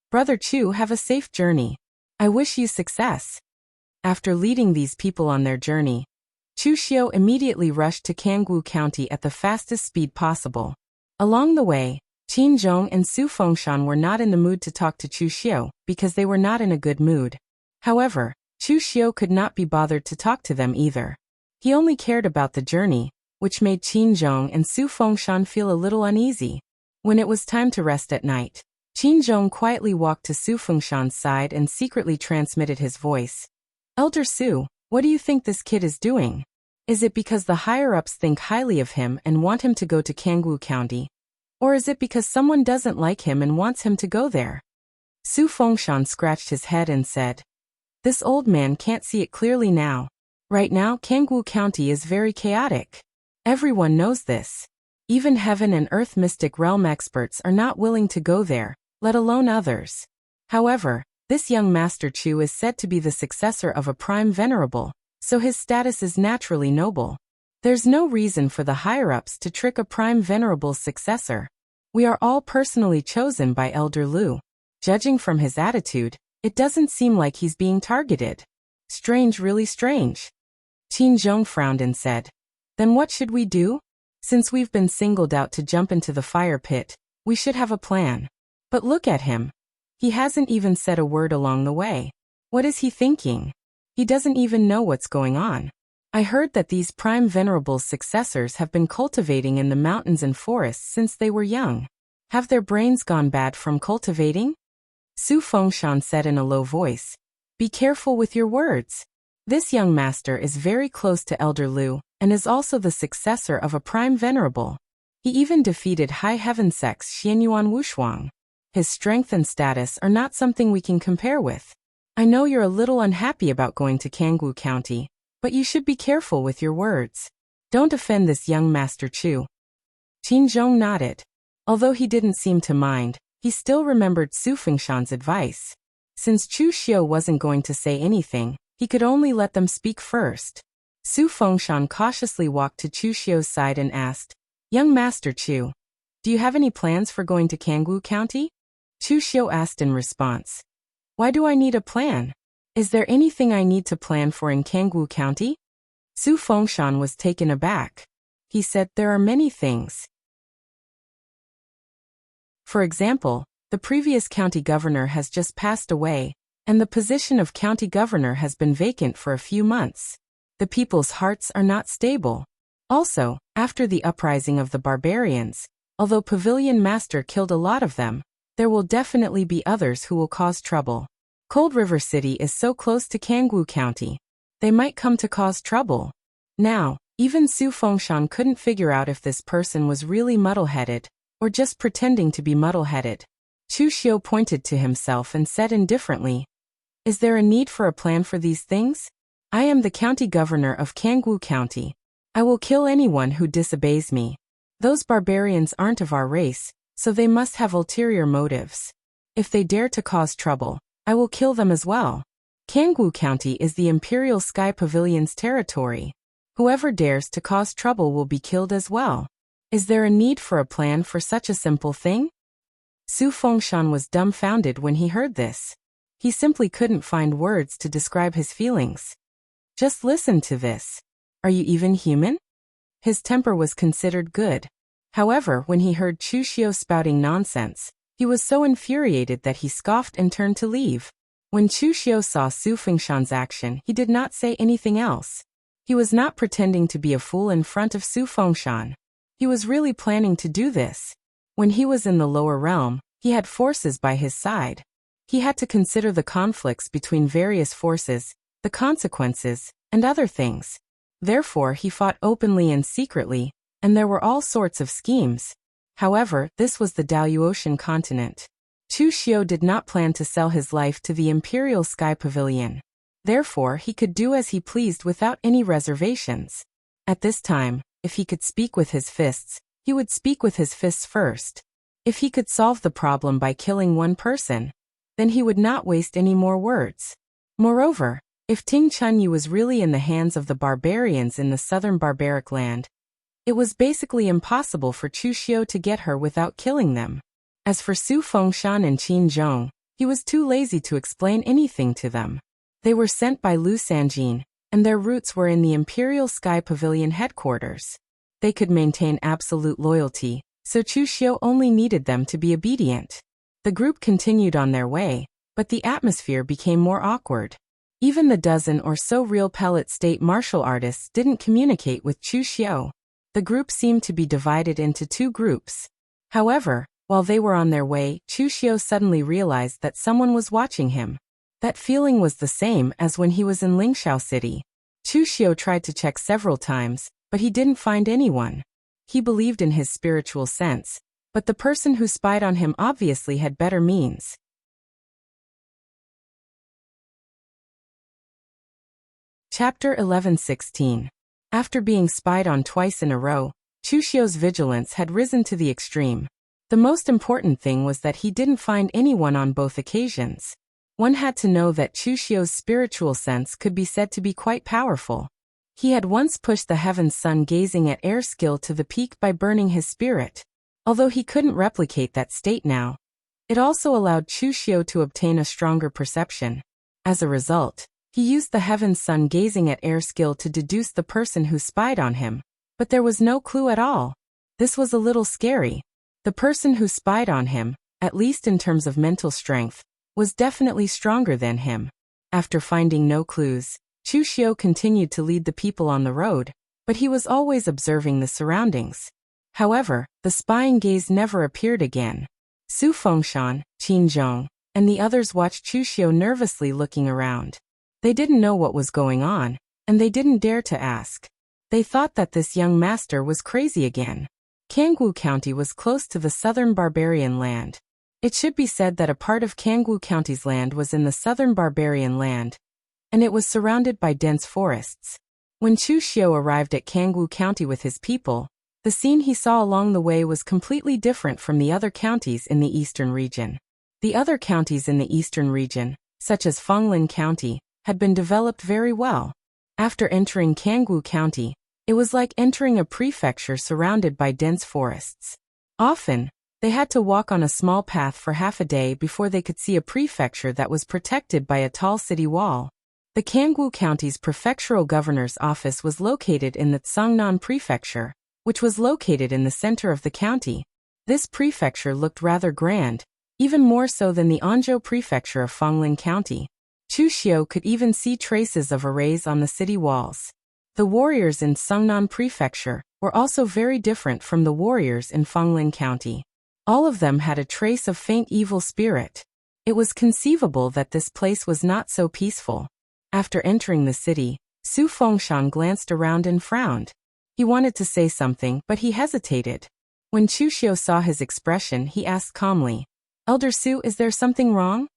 "Brother Chu, have a safe journey. I wish you success." After leading these people on their journey, Chu Xiu immediately rushed to Kangwu County at the fastest speed possible. Along the way, Qin Zhong and Su Fengshan were not in the mood to talk to Chu Xiu because they were not in a good mood. However, Chu Xiu could not be bothered to talk to them either. He only cared about the journey, which made Qin Zhong and Su Fengshan feel a little uneasy. When it was time to rest at night, Qin Zhong quietly walked to Su Fengshan's side and secretly transmitted his voice. "Elder Su, what do you think this kid is doing? Is it because the higher-ups think highly of him and want him to go to Kangwu County? Or is it because someone doesn't like him and wants him to go there?" Su Fengshan scratched his head and said, "This old man can't see it clearly now. Right now, Kangwu County is very chaotic. Everyone knows this. Even heaven and earth mystic realm experts are not willing to go there, let alone others. However, this young Master Chu is said to be the successor of a prime venerable, so his status is naturally noble. There's no reason for the higher-ups to trick a prime venerable's successor. We are all personally chosen by Elder Lu. Judging from his attitude, it doesn't seem like he's being targeted. Strange, really strange." Qin Zhong frowned and said, "Then what should we do? Since we've been singled out to jump into the fire pit, we should have a plan. But look at him. He hasn't even said a word along the way. What is he thinking? He doesn't even know what's going on. I heard that these prime venerables' successors have been cultivating in the mountains and forests since they were young. Have their brains gone bad from cultivating?" Su Fengshan said in a low voice, "Be careful with your words. This young master is very close to Elder Lu, and is also the successor of a prime venerable. He even defeated High Heaven Sect's Xianyuan Wushuang. His strength and status are not something we can compare with. I know you're a little unhappy about going to Kangwu County, but you should be careful with your words. Don't offend this young Master Chu." Qin Zhong nodded. Although he didn't seem to mind, he still remembered Su Fengshan's advice. Since Chu Xiu wasn't going to say anything, he could only let them speak first. Su Fengshan cautiously walked to Chu Xiu's side and asked, "Young Master Chu, do you have any plans for going to Kangwu County?" Chu Xiu asked in response, "Why do I need a plan? Is there anything I need to plan for in Kangwu County?" Su Fengshan was taken aback. He said, "There are many things. For example, the previous county governor has just passed away, and the position of county governor has been vacant for a few months. The people's hearts are not stable. Also, after the uprising of the barbarians, although Pavilion Master killed a lot of them, there will definitely be others who will cause trouble. Cold River City is so close to Kangwu County. They might come to cause trouble." Now, even Su Fengshan couldn't figure out if this person was really muddle-headed, or just pretending to be muddle-headed. Chu Xiu pointed to himself and said indifferently, "Is there a need for a plan for these things? I am the county governor of Kangwu County. I will kill anyone who disobeys me. Those barbarians aren't of our race, so they must have ulterior motives. If they dare to cause trouble, I will kill them as well. Kangwoo County is the Imperial Sky Pavilion's territory. Whoever dares to cause trouble will be killed as well. Is there a need for a plan for such a simple thing? Su Fengshan was dumbfounded when he heard this. He simply couldn't find words to describe his feelings. Just listen to this. Are you even human? His temper was considered good. However, when he heard Chu Xiu spouting nonsense, he was so infuriated that he scoffed and turned to leave. When Chu Xiu saw Su Fengshan's action, he did not say anything else. He was not pretending to be a fool in front of Su Fengshan. He was really planning to do this. When he was in the lower realm, he had forces by his side. He had to consider the conflicts between various forces, the consequences, and other things. Therefore, he fought openly and secretly, and there were all sorts of schemes. However, this was the Daluotian continent. Chu Xiu did not plan to sell his life to the Imperial Sky Pavilion. Therefore, he could do as he pleased without any reservations. At this time, if he could speak with his fists, he would speak with his fists first. If he could solve the problem by killing one person, then he would not waste any more words. Moreover, if Ting Chunyu was really in the hands of the barbarians in the southern barbaric land, it was basically impossible for Chu Xiu to get her without killing them. As for Su Fengshan and Qin Zhong, he was too lazy to explain anything to them. They were sent by Lu Sanjin, and their roots were in the Imperial Sky Pavilion headquarters. They could maintain absolute loyalty, so Chu Xiu only needed them to be obedient. The group continued on their way, but the atmosphere became more awkward. Even the dozen or so real pellet state martial artists didn't communicate with Chu Xiu. The group seemed to be divided into two groups. However, while they were on their way, Chu Xiu suddenly realized that someone was watching him. That feeling was the same as when he was in Lingxiao City. Chu Xiu tried to check several times, but he didn't find anyone. He believed in his spiritual sense, but the person who spied on him obviously had better means. Chapter 11:16. After being spied on twice in a row, Chu Xiu's vigilance had risen to the extreme. The most important thing was that he didn't find anyone on both occasions. One had to know that Chu Xiu's spiritual sense could be said to be quite powerful. He had once pushed the heaven's sun gazing at air skill to the peak by burning his spirit. Although he couldn't replicate that state now, it also allowed Chu Xiu to obtain a stronger perception. As a result, he used the heaven's sun gazing at air skill to deduce the person who spied on him, but there was no clue at all. This was a little scary. The person who spied on him, at least in terms of mental strength, was definitely stronger than him. After finding no clues, Chu Xiu continued to lead the people on the road, but he was always observing the surroundings. However, the spying gaze never appeared again. Su Fengshan, Qin Zhong, and the others watched Chu Xiu nervously looking around. They didn't know what was going on, and they didn't dare to ask. They thought that this young master was crazy again. Kangwoo County was close to the southern barbarian land. It should be said that a part of Kangwoo County's land was in the southern barbarian land, and it was surrounded by dense forests. When Chu Xiu arrived at Kangwoo County with his people, the scene he saw along the way was completely different from the other counties in the eastern region. The other counties in the eastern region, such as Fenglin County, had been developed very well. After entering Kangwoo County, it was like entering a prefecture surrounded by dense forests. Often, they had to walk on a small path for half a day before they could see a prefecture that was protected by a tall city wall. The Kangwoo County's prefectural governor's office was located in the Tsangnan Prefecture, which was located in the center of the county. This prefecture looked rather grand, even more so than the Anzhou Prefecture of Fenglin County. Chu Xiu could even see traces of arrays on the city walls. The warriors in Tsangnan Prefecture were also very different from the warriors in Fenglin County. All of them had a trace of faint evil spirit. It was conceivable that this place was not so peaceful. After entering the city, Su Fengshan glanced around and frowned. He wanted to say something, but he hesitated. When Chu Xiu saw his expression, he asked calmly, "Elder Su, is there something wrong?"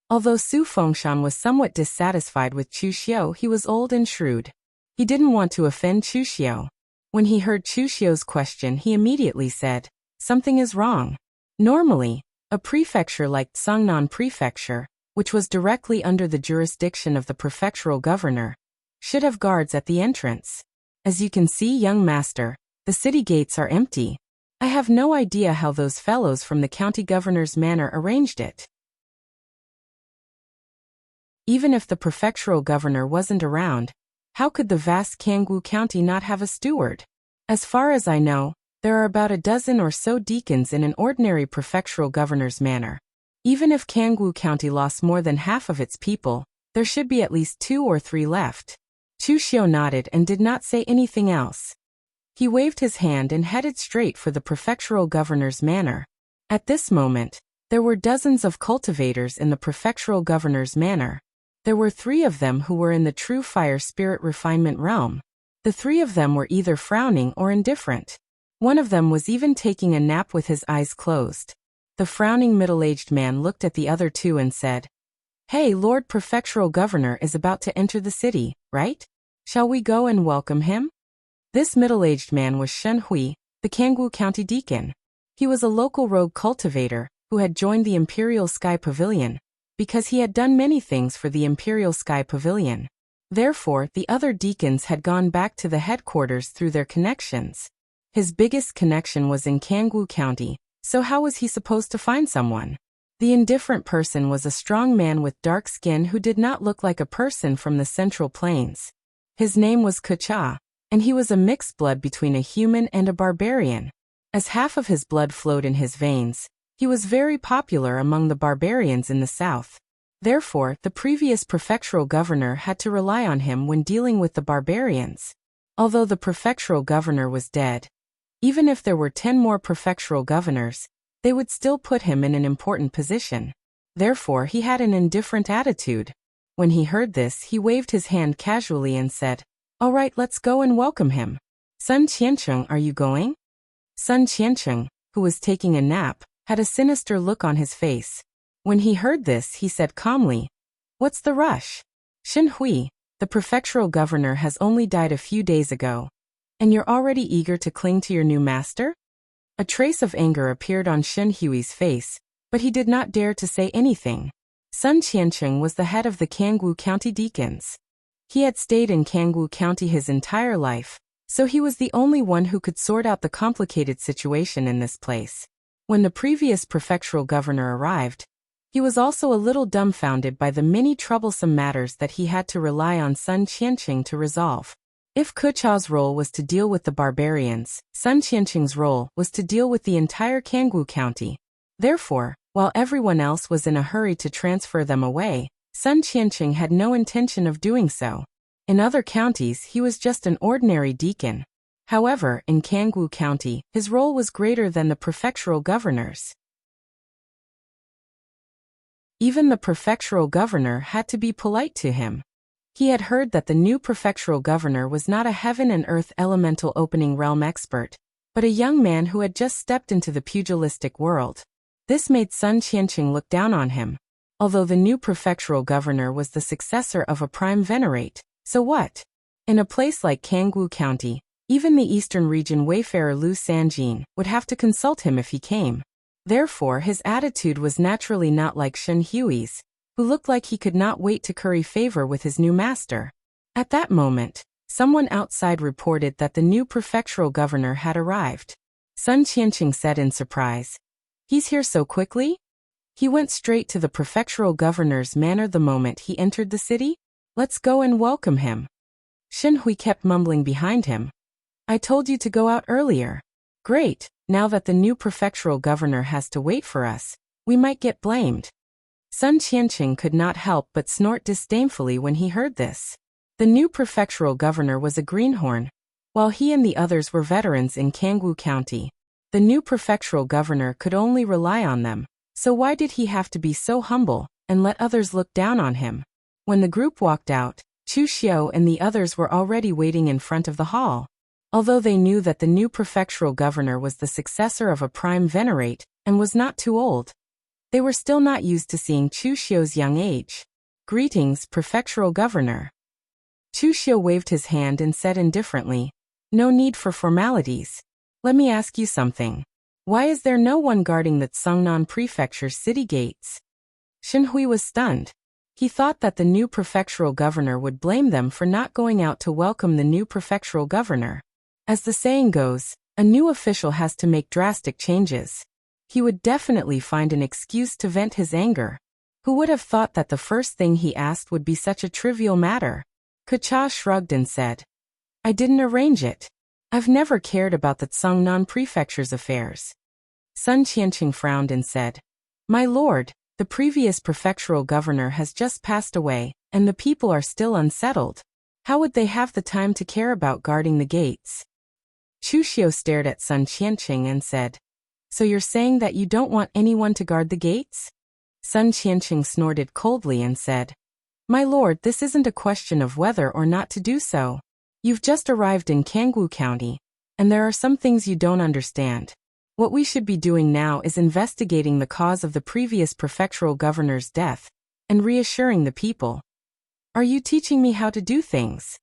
Although Su Fengshan was somewhat dissatisfied with Chu Xiu, he was old and shrewd. He didn't want to offend Chu Xiu. When he heard Chu Xiu's question, he immediately said, "Something is wrong." Normally, a prefecture like Sangnan Prefecture, which was directly under the jurisdiction of the prefectural governor, should have guards at the entrance. As you can see, young master, the city gates are empty. I have no idea how those fellows from the county governor's manor arranged it. Even if the prefectural governor wasn't around, how could the vast Kangwoo County not have a steward? As far as I know, there are about a dozen or so deacons in an ordinary prefectural governor's manor. Even if Kangwoo County lost more than half of its people, there should be at least 2 or 3 left. Chu Xiu nodded and did not say anything else. He waved his hand and headed straight for the prefectural governor's manor. At this moment, there were dozens of cultivators in the prefectural governor's manor. There were 3 of them who were in the true fire spirit refinement realm. The 3 of them were either frowning or indifferent. One of them was even taking a nap with his eyes closed. The frowning middle-aged man looked at the other 2 and said, "Hey, Lord Prefectural Governor is about to enter the city, right? Shall we go and welcome him?" This middle-aged man was Shen Hui, the Kangwoo County Deacon. He was a local rogue cultivator who had joined the Imperial Sky Pavilion because he had done many things for the Imperial Sky Pavilion. Therefore, the other deacons had gone back to the headquarters through their connections. His biggest connection was in Kangwoo County, so how was he supposed to find someone? The indifferent person was a strong man with dark skin who did not look like a person from the Central Plains. His name was Kucha, and he was a mixed blood between a human and a barbarian. As half of his blood flowed in his veins, he was very popular among the barbarians in the south. Therefore, the previous prefectural governor had to rely on him when dealing with the barbarians. Although the prefectural governor was dead, even if there were 10 more prefectural governors, they would still put him in an important position. Therefore, he had an indifferent attitude. When he heard this, he waved his hand casually and said, "All right, let's go and welcome him. Sun Qiancheng, are you going?" Sun Qiancheng, who was taking a nap, had a sinister look on his face. When he heard this, he said calmly, "What's the rush? Shen Hui, the prefectural governor has only died a few days ago. And you're already eager to cling to your new master?" A trace of anger appeared on Shen Hui's face, but he did not dare to say anything. Sun Qiancheng was the head of the Kangwoo County Deacons. He had stayed in Kangwoo County his entire life, so he was the only one who could sort out the complicated situation in this place. When the previous prefectural governor arrived, he was also a little dumbfounded by the many troublesome matters that he had to rely on Sun Qiancheng to resolve. If Kucha's role was to deal with the barbarians, Sun Qiancheng's role was to deal with the entire Kangwoo County. Therefore, while everyone else was in a hurry to transfer them away, Sun Qiancheng had no intention of doing so. In other counties, he was just an ordinary deacon. However, in Kangwoo County, his role was greater than the prefectural governor's. Even the prefectural governor had to be polite to him. He had heard that the new prefectural governor was not a heaven and earth elemental opening realm expert, but a young man who had just stepped into the pugilistic world. This made Sun Qiancheng look down on him. Although the new prefectural governor was the successor of a prime venerate, so what? In a place like Kangwoo County, even the eastern region wayfarer Lu Sanjin would have to consult him if he came. Therefore, his attitude was naturally not like Shen Hui's, who looked like he could not wait to curry favor with his new master. At that moment, someone outside reported that the new prefectural governor had arrived. Sun Qiancheng said in surprise, "He's here so quickly?" He went straight to the prefectural governor's manor the moment he entered the city. "Let's go and welcome him." Shen Hui kept mumbling behind him, "I told you to go out earlier." "Great, now that the new prefectural governor has to wait for us, we might get blamed." Sun Qiancheng could not help but snort disdainfully when he heard this. The new prefectural governor was a greenhorn, while he and the others were veterans in Kangwoo County. The new prefectural governor could only rely on them, so why did he have to be so humble and let others look down on him? When the group walked out, Chu Xiu and the others were already waiting in front of the hall. Although they knew that the new prefectural governor was the successor of a prime venerate and was not too old, they were still not used to seeing Chu Xiu's young age. "Greetings, prefectural governor." Chu Xiu waved his hand and said indifferently, "No need for formalities. Let me ask you something. Why is there no one guarding the Tsangnan Prefecture's city gates? Shenhui was stunned. He thought that the new prefectural governor would blame them for not going out to welcome the new prefectural governor. As the saying goes, a new official has to make drastic changes. He would definitely find an excuse to vent his anger. Who would have thought that the first thing he asked would be such a trivial matter? Kecha shrugged and said, I didn't arrange it. I've never cared about the Tsangnan Prefecture's affairs. Sun Qianqing frowned and said, My lord, the previous prefectural governor has just passed away, and the people are still unsettled. How would they have the time to care about guarding the gates? Chu Xiu stared at Sun Qianqing and said, So you're saying that you don't want anyone to guard the gates? Sun Qianqing snorted coldly and said, My lord, this isn't a question of whether or not to do so. You've just arrived in Kangwu County, and there are some things you don't understand. What we should be doing now is investigating the cause of the previous prefectural governor's death, and reassuring the people. Are you teaching me how to do things?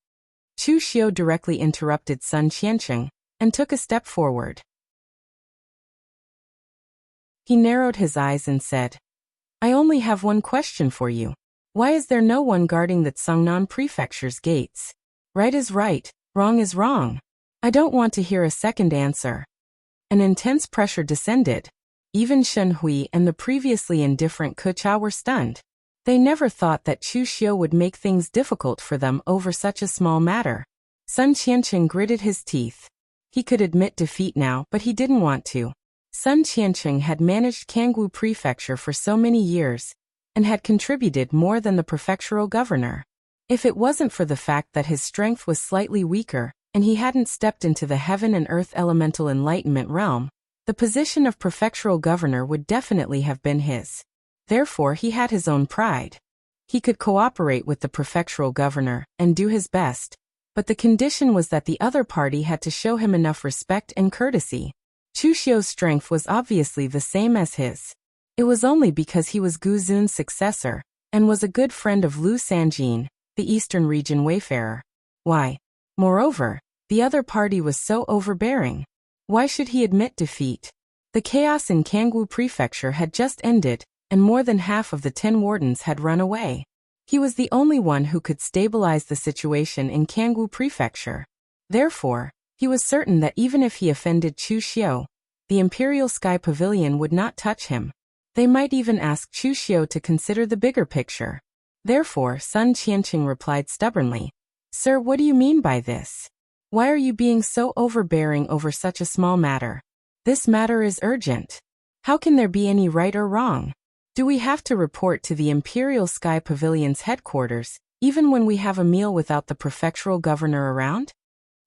Chu Xiu directly interrupted Sun Qianqing, and took a step forward. He narrowed his eyes and said, I only have one question for you. Why is there no one guarding the Tsangnan Prefecture's gates? Right is right, wrong is wrong. I don't want to hear a second answer. An intense pressure descended. Even Shen Hui and the previously indifferent Kecha were stunned. They never thought that Chu Xiu would make things difficult for them over such a small matter. Sun Qianqing gritted his teeth. He could admit defeat now, but he didn't want to. Sun Qianqing had managed Kangwu Prefecture for so many years, and had contributed more than the prefectural governor. If it wasn't for the fact that his strength was slightly weaker, and he hadn't stepped into the heaven and earth elemental enlightenment realm, the position of prefectural governor would definitely have been his. Therefore he had his own pride. He could cooperate with the prefectural governor and do his best, but the condition was that the other party had to show him enough respect and courtesy. Chu Xiu's strength was obviously the same as his. It was only because he was Gu Zun's successor, and was a good friend of Lu Sanjin, the Eastern Region wayfarer. Why? Moreover, the other party was so overbearing. Why should he admit defeat? The chaos in Kangwu Prefecture had just ended, and more than half of the 10 wardens had run away. He was the only one who could stabilize the situation in Kangwu Prefecture. Therefore, he was certain that even if he offended Chu Xiu, the Imperial Sky Pavilion would not touch him. They might even ask Chu Xiu to consider the bigger picture. Therefore, Sun Qianqing replied stubbornly, Sir, what do you mean by this? Why are you being so overbearing over such a small matter? This matter is urgent. How can there be any right or wrong? Do we have to report to the Imperial Sky Pavilion's headquarters, even when we have a meal without the prefectural governor around?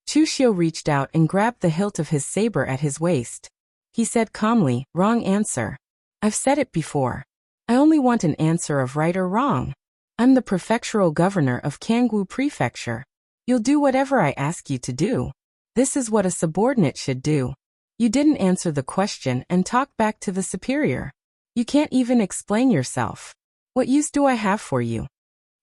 Chu Xiu reached out and grabbed the hilt of his saber at his waist. He said calmly, Wrong answer. I've said it before. I only want an answer of right or wrong. I'm the prefectural governor of Kangwu Prefecture. You'll do whatever I ask you to do. This is what a subordinate should do. You didn't answer the question and talk back to the superior. You can't even explain yourself. What use do I have for you?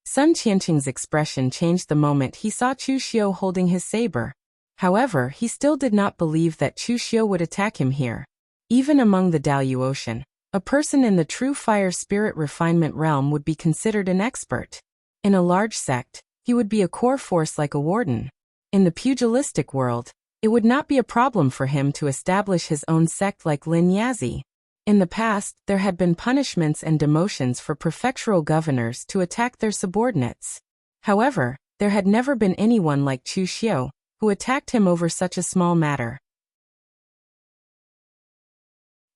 Sun Qianqing's expression changed the moment he saw Chu Xiu holding his saber. However, he still did not believe that Chu Xiu would attack him here. Even among the Daluotian, a person in the true fire spirit refinement realm would be considered an expert. In a large sect, he would be a core force like a warden. In the pugilistic world, it would not be a problem for him to establish his own sect like Lin Yazi. In the past, there had been punishments and demotions for prefectural governors to attack their subordinates. However, there had never been anyone like Chu Xiu, who attacked him over such a small matter.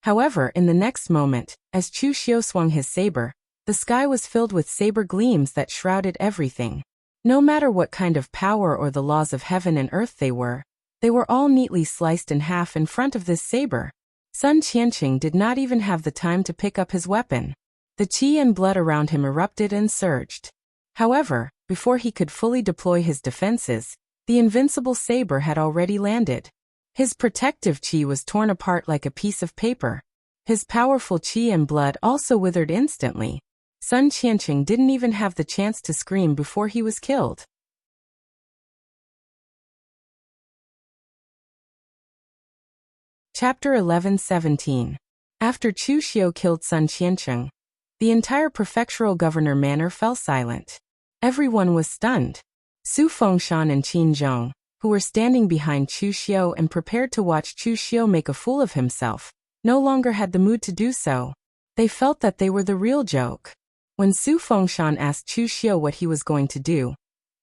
However, in the next moment, as Chu Xiu swung his saber, the sky was filled with saber gleams that shrouded everything. No matter what kind of power or the laws of heaven and earth they were all neatly sliced in half in front of this saber. Sun Qianqing did not even have the time to pick up his weapon. The qi and blood around him erupted and surged. However, before he could fully deploy his defenses, the invincible saber had already landed. His protective qi was torn apart like a piece of paper. His powerful qi and blood also withered instantly. Sun Qianqing didn't even have the chance to scream before he was killed. Chapter 11:17. After Chu Xiu killed Sun Qiancheng, the entire prefectural governor manor fell silent. Everyone was stunned. Su Fengshan and Qin Zhong, who were standing behind Chu Xiu and prepared to watch Chu Xiu make a fool of himself, no longer had the mood to do so. They felt that they were the real joke. When Su Fengshan asked Chu Xiu what he was going to do,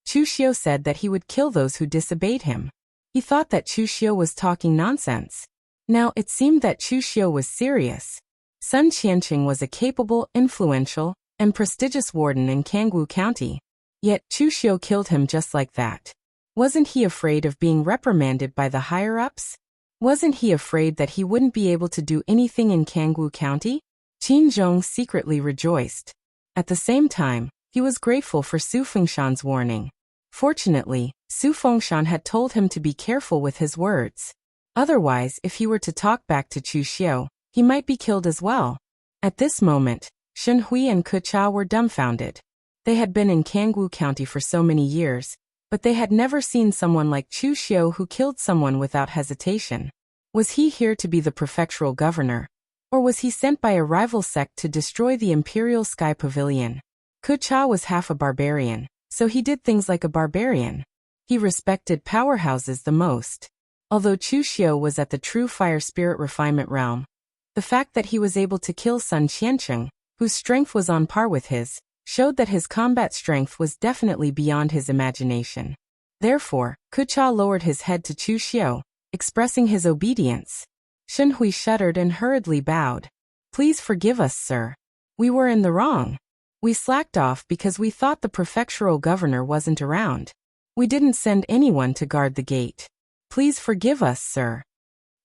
Chu Xiu said that he would kill those who disobeyed him. He thought that Chu Xiu was talking nonsense. Now it seemed that Chu Xiu was serious. Sun Qiancheng was a capable, influential, and prestigious warden in Kangwu County. Yet Chu Xiu killed him just like that. Wasn't he afraid of being reprimanded by the higher-ups? Wasn't he afraid that he wouldn't be able to do anything in Kangwu County? Qin Zhong secretly rejoiced. At the same time, he was grateful for Su Fengshan's warning. Fortunately, Su Fengshan had told him to be careful with his words. Otherwise, if he were to talk back to Chu Xiu, he might be killed as well. At this moment, Shen Hui and Ke Cha were dumbfounded. They had been in Kangwu County for so many years, but they had never seen someone like Chu Xiu who killed someone without hesitation. Was he here to be the prefectural governor? Or was he sent by a rival sect to destroy the Imperial Sky Pavilion? Ke Cha was half a barbarian, so he did things like a barbarian. He respected powerhouses the most. Although Chu Xiu was at the true fire spirit refinement realm, the fact that he was able to kill Sun Qiancheng, whose strength was on par with his, showed that his combat strength was definitely beyond his imagination. Therefore, Ke Cha lowered his head to Chu Xiu, expressing his obedience. Shen Hui shuddered and hurriedly bowed. "Please forgive us, sir. We were in the wrong. We slacked off because we thought the prefectural governor wasn't around. We didn't send anyone to guard the gate. Please forgive us, sir."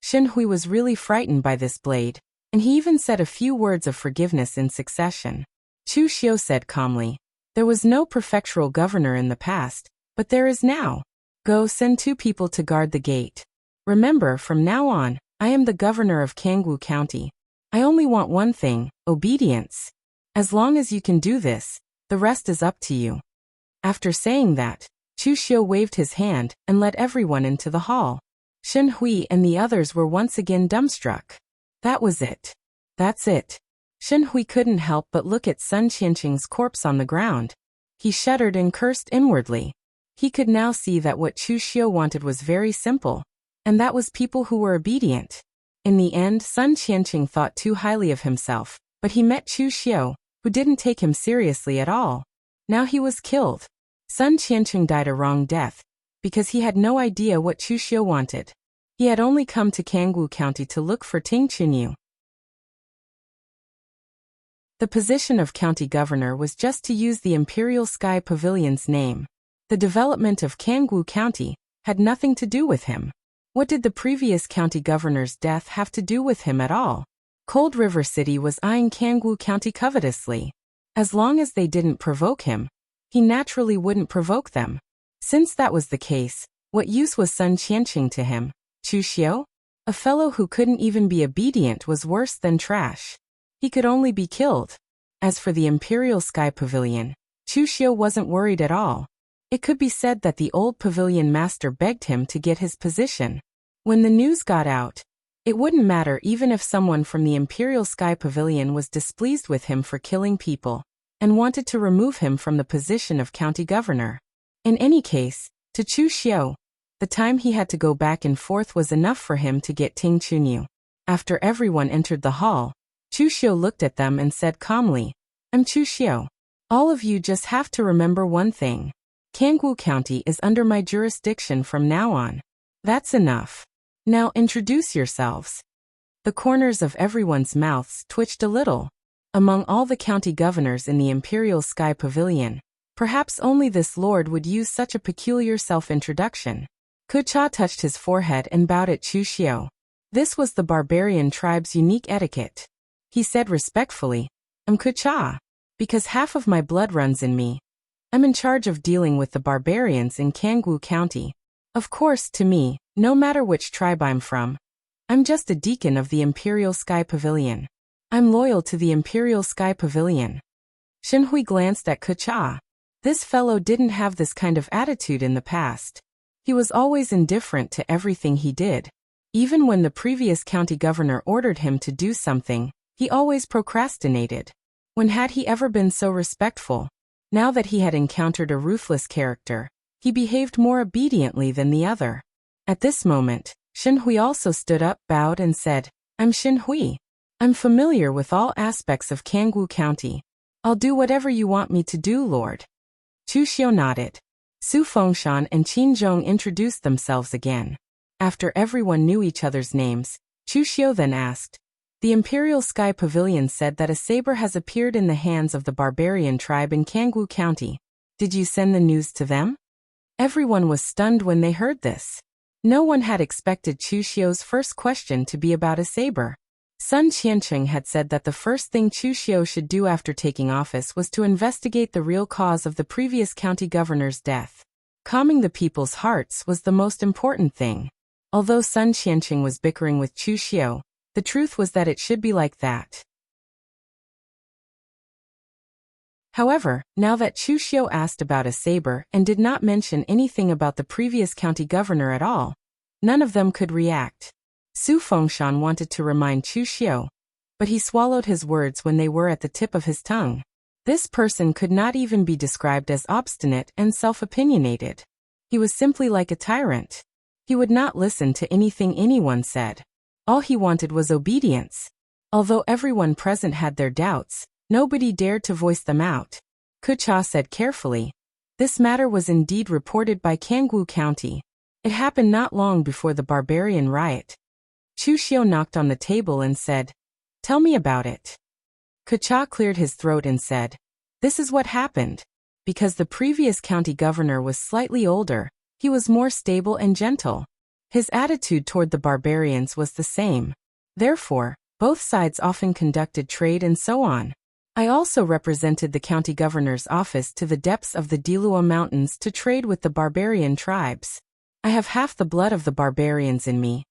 Shen Hui was really frightened by this blade, and he even said a few words of forgiveness in succession. Chu Xiu said calmly, "There was no prefectural governor in the past, but there is now. Go send 2 people to guard the gate. Remember, from now on, I am the governor of Kangwu County. I only want one thing, obedience. As long as you can do this, the rest is up to you." After saying that, Chu Xiu waved his hand and led everyone into the hall. Shen Hui and the others were once again dumbstruck. That was it. That's it. Shen Hui couldn't help but look at Sun Qiancheng's corpse on the ground. He shuddered and cursed inwardly. He could now see that what Chu Xiu wanted was very simple, and that was people who were obedient. In the end, Sun Qiancheng thought too highly of himself, but he met Chu Xiu, who didn't take him seriously at all. Now he was killed. Sun Qiancheng died a wrong death, because he had no idea what Chu Xiu wanted. He had only come to Kangwu County to look for Ting Chunyu. The position of county governor was just to use the Imperial Sky Pavilion's name. The development of Kangwu County had nothing to do with him. What did the previous county governor's death have to do with him at all? Cold River City was eyeing Kangwu County covetously. As long as they didn't provoke him, he naturally wouldn't provoke them. Since that was the case, what use was Sun Qiancheng to him? Chu Xiu? A fellow who couldn't even be obedient was worse than trash. He could only be killed. As for the Imperial Sky Pavilion, Chu Xiu wasn't worried at all. It could be said that the old pavilion master begged him to get his position. When the news got out, it wouldn't matter even if someone from the Imperial Sky Pavilion was displeased with him for killing people and wanted to remove him from the position of county governor. In any case, to Chu Xiu, the time he had to go back and forth was enough for him to get Ting Chunyu. After everyone entered the hall, Chu Xiu looked at them and said calmly, "I'm Chu Xiu. All of you just have to remember one thing. Kangwu County is under my jurisdiction from now on. That's enough. Now introduce yourselves." The corners of everyone's mouths twitched a little. Among all the county governors in the Imperial Sky Pavilion, perhaps only this lord would use such a peculiar self-introduction. Ke Cha touched his forehead and bowed at Chu Xiu. This was the barbarian tribe's unique etiquette. He said respectfully, "I'm Ke Cha. Because half of my blood runs in me. I'm in charge of dealing with the barbarians in Kangwu County. Of course, to me, no matter which tribe I'm from, I'm just a deacon of the Imperial Sky Pavilion. I'm loyal to the Imperial Sky Pavilion." Shen Hui glanced at Ke Cha. This fellow didn't have this kind of attitude in the past. He was always indifferent to everything he did. Even when the previous county governor ordered him to do something, he always procrastinated. When had he ever been so respectful? Now that he had encountered a ruthless character, he behaved more obediently than the other. At this moment, Shen Hui also stood up, bowed and said, "I'm Shen Hui. I'm familiar with all aspects of Kangwu County. I'll do whatever you want me to do, Lord." Chu Xiu nodded. Su Fengshan and Qin Zhong introduced themselves again. After everyone knew each other's names, Chu Xiu then asked, "The Imperial Sky Pavilion said that a saber has appeared in the hands of the barbarian tribe in Kangwu County. Did you send the news to them?" Everyone was stunned when they heard this. No one had expected Chu Xiu's first question to be about a saber. Sun Qiancheng had said that the first thing Chu Xiu should do after taking office was to investigate the real cause of the previous county governor's death. Calming the people's hearts was the most important thing. Although Sun Qiancheng was bickering with Chu Xiu, the truth was that it should be like that. However, now that Chu Xiu asked about a saber and did not mention anything about the previous county governor at all, none of them could react. Su Fengshan wanted to remind Chu Xiu, but he swallowed his words when they were at the tip of his tongue. This person could not even be described as obstinate and self-opinionated. He was simply like a tyrant. He would not listen to anything anyone said. All he wanted was obedience. Although everyone present had their doubts, nobody dared to voice them out. Kucha said carefully, "This matter was indeed reported by Kangwu County. It happened not long before the barbarian riot." Chu Xiu knocked on the table and said, "Tell me about it." Kucha cleared his throat and said, "This is what happened. Because the previous county governor was slightly older, he was more stable and gentle. His attitude toward the barbarians was the same. Therefore, both sides often conducted trade and so on. I also represented the county governor's office to the depths of the Dilua Mountains to trade with the barbarian tribes. I have half the blood of the barbarians in me,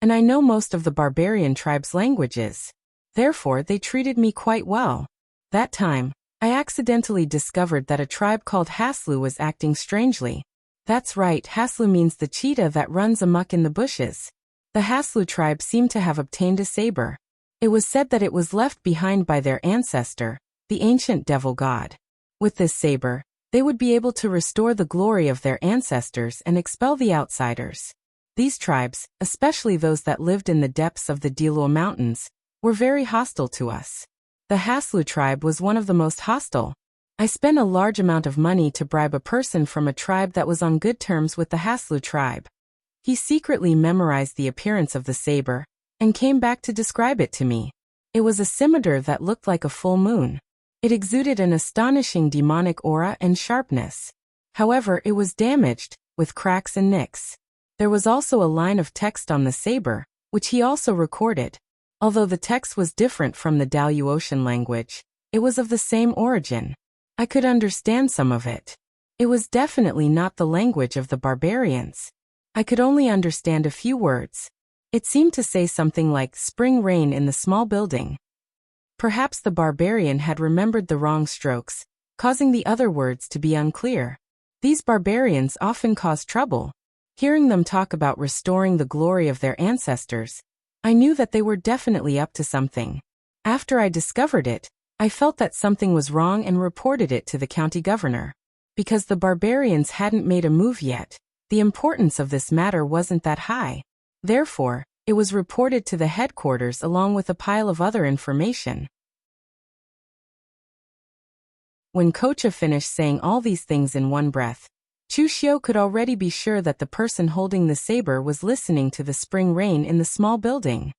and I know most of the barbarian tribes' languages. Therefore, they treated me quite well. That time, I accidentally discovered that a tribe called Haslu was acting strangely. That's right, Haslu means the cheetah that runs amok in the bushes. The Haslu tribe seemed to have obtained a saber. It was said that it was left behind by their ancestor, the ancient devil god. With this saber, they would be able to restore the glory of their ancestors and expel the outsiders. These tribes, especially those that lived in the depths of the Dilua Mountains, were very hostile to us. The Haslu tribe was one of the most hostile. I spent a large amount of money to bribe a person from a tribe that was on good terms with the Haslu tribe. He secretly memorized the appearance of the saber and came back to describe it to me. It was a scimitar that looked like a full moon. It exuded an astonishing demonic aura and sharpness. However, it was damaged, with cracks and nicks. There was also a line of text on the saber, which he also recorded. Although the text was different from the Daluotian language, it was of the same origin. I could understand some of it. It was definitely not the language of the barbarians. I could only understand a few words. It seemed to say something like spring rain in the small building. Perhaps the barbarian had remembered the wrong strokes, causing the other words to be unclear. These barbarians often cause trouble. Hearing them talk about restoring the glory of their ancestors, I knew that they were definitely up to something. After I discovered it, I felt that something was wrong and reported it to the county governor. Because the barbarians hadn't made a move yet, the importance of this matter wasn't that high. Therefore, it was reported to the headquarters along with a pile of other information. When Kocha finished saying all these things in one breath, Chu Xiu could already be sure that the person holding the saber was listening to the spring rain in the small building.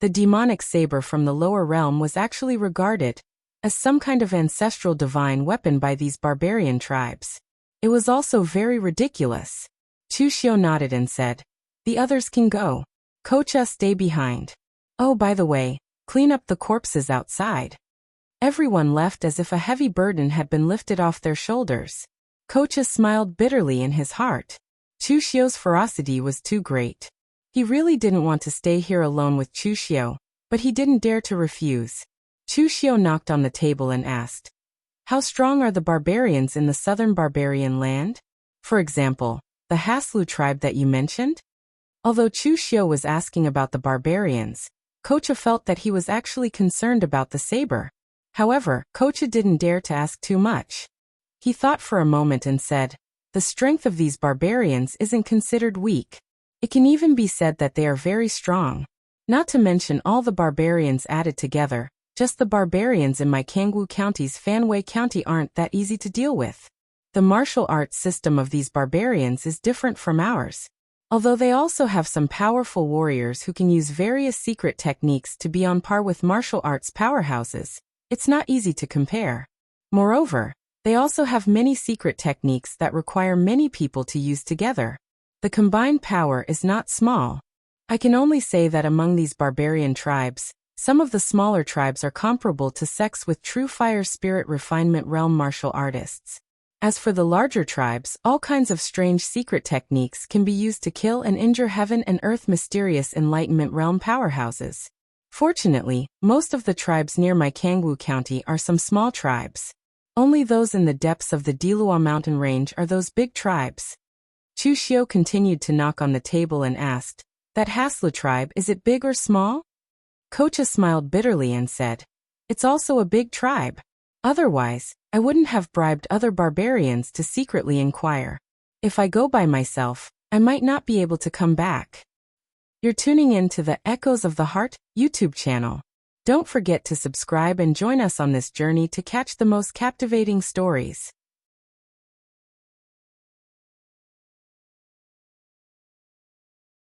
The demonic saber from the lower realm was actually regarded as some kind of ancestral divine weapon by these barbarian tribes. It was also very ridiculous. Chu Xiu nodded and said, "The others can go. Kocha, stay behind. Oh, by the way, clean up the corpses outside." Everyone left as if a heavy burden had been lifted off their shoulders. Kocha smiled bitterly in his heart. Chu Xiu's ferocity was too great. He really didn't want to stay here alone with Chu Xiu, but he didn't dare to refuse. Chu Xiu knocked on the table and asked, "How strong are the barbarians in the southern barbarian land? For example, the Haslu tribe that you mentioned?" Although Chu Xiu was asking about the barbarians, Kocha felt that he was actually concerned about the saber. However, Kocha didn't dare to ask too much. He thought for a moment and said, "The strength of these barbarians isn't considered weak. It can even be said that they are very strong. Not to mention all the barbarians added together, just the barbarians in my Kangwu County's Fanwei County aren't that easy to deal with. The martial arts system of these barbarians is different from ours. Although they also have some powerful warriors who can use various secret techniques to be on par with martial arts powerhouses, it's not easy to compare. Moreover, they also have many secret techniques that require many people to use together. The combined power is not small. I can only say that among these barbarian tribes, some of the smaller tribes are comparable to sects with true fire spirit refinement realm martial artists. As for the larger tribes, all kinds of strange secret techniques can be used to kill and injure heaven and earth mysterious enlightenment realm powerhouses. Fortunately, most of the tribes near my Kangwu County are some small tribes. Only those in the depths of the Dilua mountain range are those big tribes." Chu Xiu continued to knock on the table and asked, "That Hasla tribe, is it big or small?" Kocha smiled bitterly and said, "It's also a big tribe. Otherwise, I wouldn't have bribed other barbarians to secretly inquire. If I go by myself, I might not be able to come back." You're tuning in to the Echoes of the Heart YouTube channel. Don't forget to subscribe and join us on this journey to catch the most captivating stories.